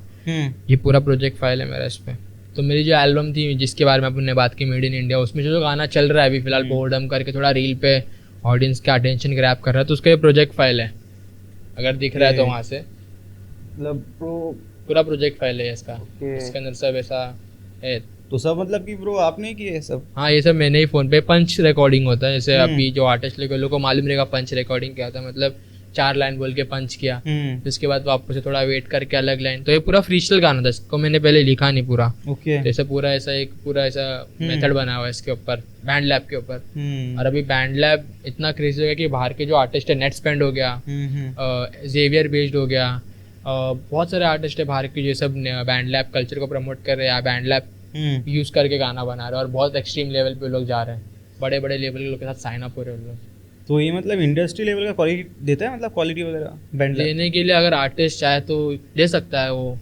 ये पूरा प्रोजेक्ट फाइल है मेरा इस पे। तो मेरी जो एल्बम थी जिसके बारे में अपने बात की, मेड इन इंडिया, उसमें जो गाना चल रहा है अभी फिलहाल बोर्डम करके, थोड़ा रील पे ऑडियंस का अटेंशन ग्रैब कर रहा है, तो उसका ये प्रोजेक्ट फाइल है, अगर दिख रहा है तो वहाँ से, मतलब पूरा प्रोजेक्ट फाइल है इसका। इसके अंदर सब ऐसा है, तो सब मतलब कि ब्रो आपने किया है सब? हाँ ये सब मैंने ही फ़ोन पे, पंच रिकॉर्डिंग होता है जैसे अभी जो आर्टिस्ट लोगों को मालूम रहेगा पंच रिकॉर्डिंग क्या होता है, मतलब 4 लाइन बोल के पंच किया, उसके बाद वापस से थोड़ा वेट करके अलग लाइन, तो ये पूरा फ्रीस्टाइल गाना था, इसको मैंने पहले लिखा नहीं पूरा। जैसे पूरा ऐसा मेथड बना हुआ है इसके ऊपर, बैंड लैब के ऊपर। और अभी बैंड लैब इतना क्रेजी हो गया कि बाहर के जो आर्टिस्ट है, नेट स्पेंड हो गया, जेवियर बेस्ड हो गया, बहुत सारे आर्टिस्ट है बाहर के जो सब बैंड लैब कल्चर को प्रमोट कर रहे हैं, बैंड लैब यूज करके गाना बना रहे हैं, और बहुत एक्सट्रीम लेवल पे लोग जा रहे हैं, बड़े बड़े लेवल के लोग के साथ साइन अप हो रहे हैं लोग। तो ये मतलब इंडस्ट्री लेवल का क्वालिटी देता है, मतलब क्वालिटी वगैरह बैंड लेने के लिए अगर आर्टिस्ट चाहे तो दे सकता है वो।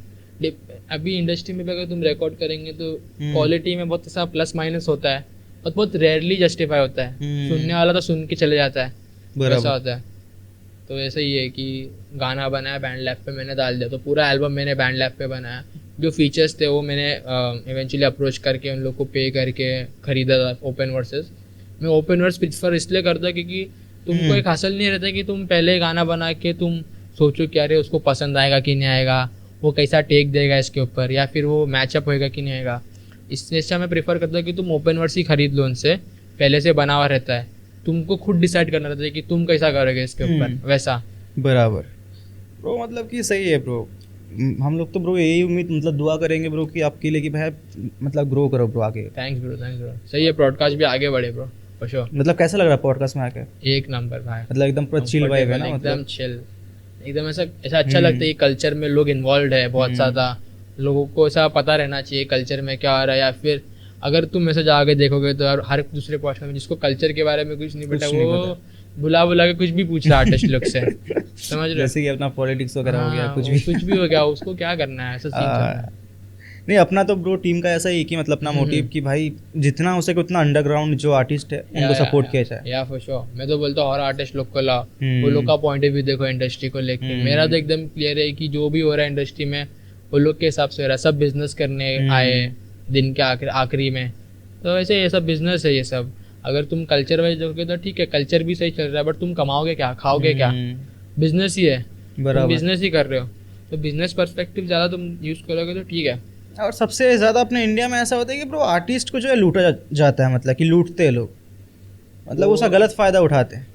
अभी इंडस्ट्री में भी अगर तुम रिकॉर्ड करेंगे तो क्वालिटी में बहुत ऐसा प्लस माइनस होता है, और बहुत रेयरली जस्टिफाई होता है, सुनने वाला तो सुन के चले जाता है, ऐसा होता है। तो ऐसा ही है कि गाना बनाया बैंड लैब पे मैंने डाल दिया, तो पूरा एल्बम मैंने बैंड लैब पे बनाया, जो फीचर्स थे वो मैंने इवेंचुअली अप्रोच करके उन लोग को पे करके ख़रीदा था ओपन वर्सेस। मैं ओपन वर्स प्रीफर इसलिए करता क्योंकि तुमको एक हासिल नहीं रहता कि तुम पहले गाना बना के तुम सोचो कि अरे उसको पसंद आएगा कि नहीं आएगा, वो कैसा टेक देगा इसके ऊपर, या फिर वो मैचअप होएगा कि नहीं आएगा। इससे अच्छा मैं प्रेफर करता हूँ कि तुम ओपन वर्स ही खरीद लो, उनसे पहले से बना हुआ रहता है, तुमको खुद डिसाइड करना रहता है कि तुम कैसा करोगे इसके ऊपर वैसा। बराबर ब्रो, मतलब कि सही है ब्रो। हम लोग तो ब्रो यही उम्मीद मतलब दुआ करेंगे ब्रो कि आपके लिए कि भाई मतलब ग्रो करो ब्रो आगे। Thanks bro, thanks bro. सही है, पॉडकास्ट भी आगे बढ़े ब्रो फॉर श्योर। मतलब कैसा लग रहा है पॉडकास्ट में आके? एक नंबर भाई, मतलब एकदम पूरा चिल वाइब है ना, एकदम चिल, एकदम ऐसा ऐसा अच्छा लगता है। कल्चर में लोग इन्वॉल्व है बहुत ज़्यादा, लोगों को ऐसा पता रहना चाहिए कल्चर में क्या हो रहा है। या फिर अगर तुम ऐसे जाके देखोगे तो यार हर दूसरे पॉडकास्ट में जिसको कल्चर के बारे में कुछ नहीं पता वो बुला बुला के कुछ भी पूछ रहा आर्टिस्ट लोग से, समझ रहे? जैसे कि अपना पॉलिटिक्स वगैरह हो गया, कुछ भी हो गया, उसको क्या करना है, ऐसा सीन चल रहा है। नहीं, अपना तो ब्रो टीम का ऐसा ही कि मतलब अपना मोटिव कि भाई जितना हो सके उतना अंडरग्राउंड जो आर्टिस्ट है उनको सपोर्ट किया जाए। या फॉर श्योर, मैं तो बोलता हूँ और आर्टिस्ट लोग को लाओ, वो लोग का पॉइंट ऑफ व्यू देखो इंडस्ट्री को लेके। मेरा तो एकदम क्लियर है कि जो भी हो रहा है इंडस्ट्री में वो लोग के हिसाब से हो रहा है। सब बिजनेस करने आए दिन के आखिरी में, तो वैसे ये सब बिजनेस है ये सब। अगर तुम कल्चर वाइज देखोगे तो ठीक है, कल्चर भी सही चल रहा है, बट तुम कमाओगे क्या, खाओगे क्या? बिजनेस ही है, तुम बिजनेस ही कर रहे हो, तो बिजनेस पर्सपेक्टिव ज़्यादा तुम यूज़ करोगे तो ठीक है। और सबसे ज़्यादा अपने इंडिया में ऐसा होता है कि ब्रो आर्टिस्ट को जो है लूटा जाता है, मतलब कि लूटते हैं लोग, मतलब उसका गलत फ़ायदा उठाते हैं।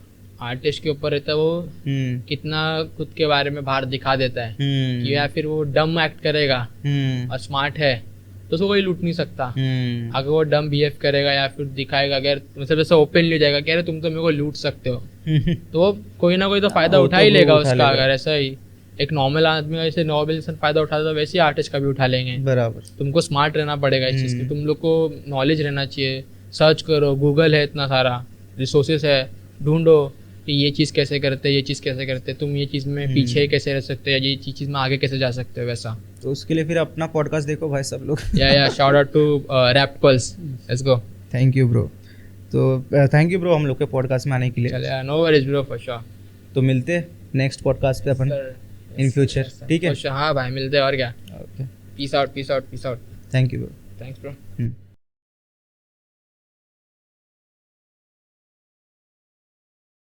आर्टिस्ट के ऊपर रहता है वो कितना खुद के बारे में बाहर दिखा देता है कि या फिर वो डम एक्ट करेगा और स्मार्ट है तो उसको कोई लूट नहीं सकता। अगर वो डम बिहेव करेगा या फिर दिखाएगा, अगर मतलब ऐसा ओपनली जाएगा कि अरे तुम तो मेरे को लूट सकते हो, तो वो कोई ना कोई तो फायदा उठा ही लेगा उसका। अगर ऐसा ही एक नॉर्मल आदमी ऐसे नॉर्मल फायदा उठाता तो वैसे ही आर्टिस्ट का भी उठा लेंगे। बराबर, तुमको स्मार्ट रहना पड़ेगा इस चीज़ की, तुम लोग को नॉलेज रहना चाहिए। सर्च करो, गूगल है, इतना सारा रिसोर्सेस है, ढूंढो कि ये चीज़ कैसे करते हैं, ये चीज़ कैसे करते हैं, तुम ये चीज़ में पीछे कैसे रह सकते हो, ये चीज़ में आगे कैसे जा सकते हो वैसा। तो उसके लिए फिर अपना पॉडकास्ट देखो भाई सब लोग। या shout out to rap pulse, let's go. Thank you bro. तो थैंक यू ब्रो हम लोग के पॉडकास्ट में आने के लिए। चले, no worries bro for sure. तो मिलते हैं नेक्स्ट पॉडकास्ट पे अपन इन फ्यूचर, ठीक है? हाँ भाई, मिलते हैं और क्या। Okay, peace out, peace out, peace out. Thank you bro. Thanks bro.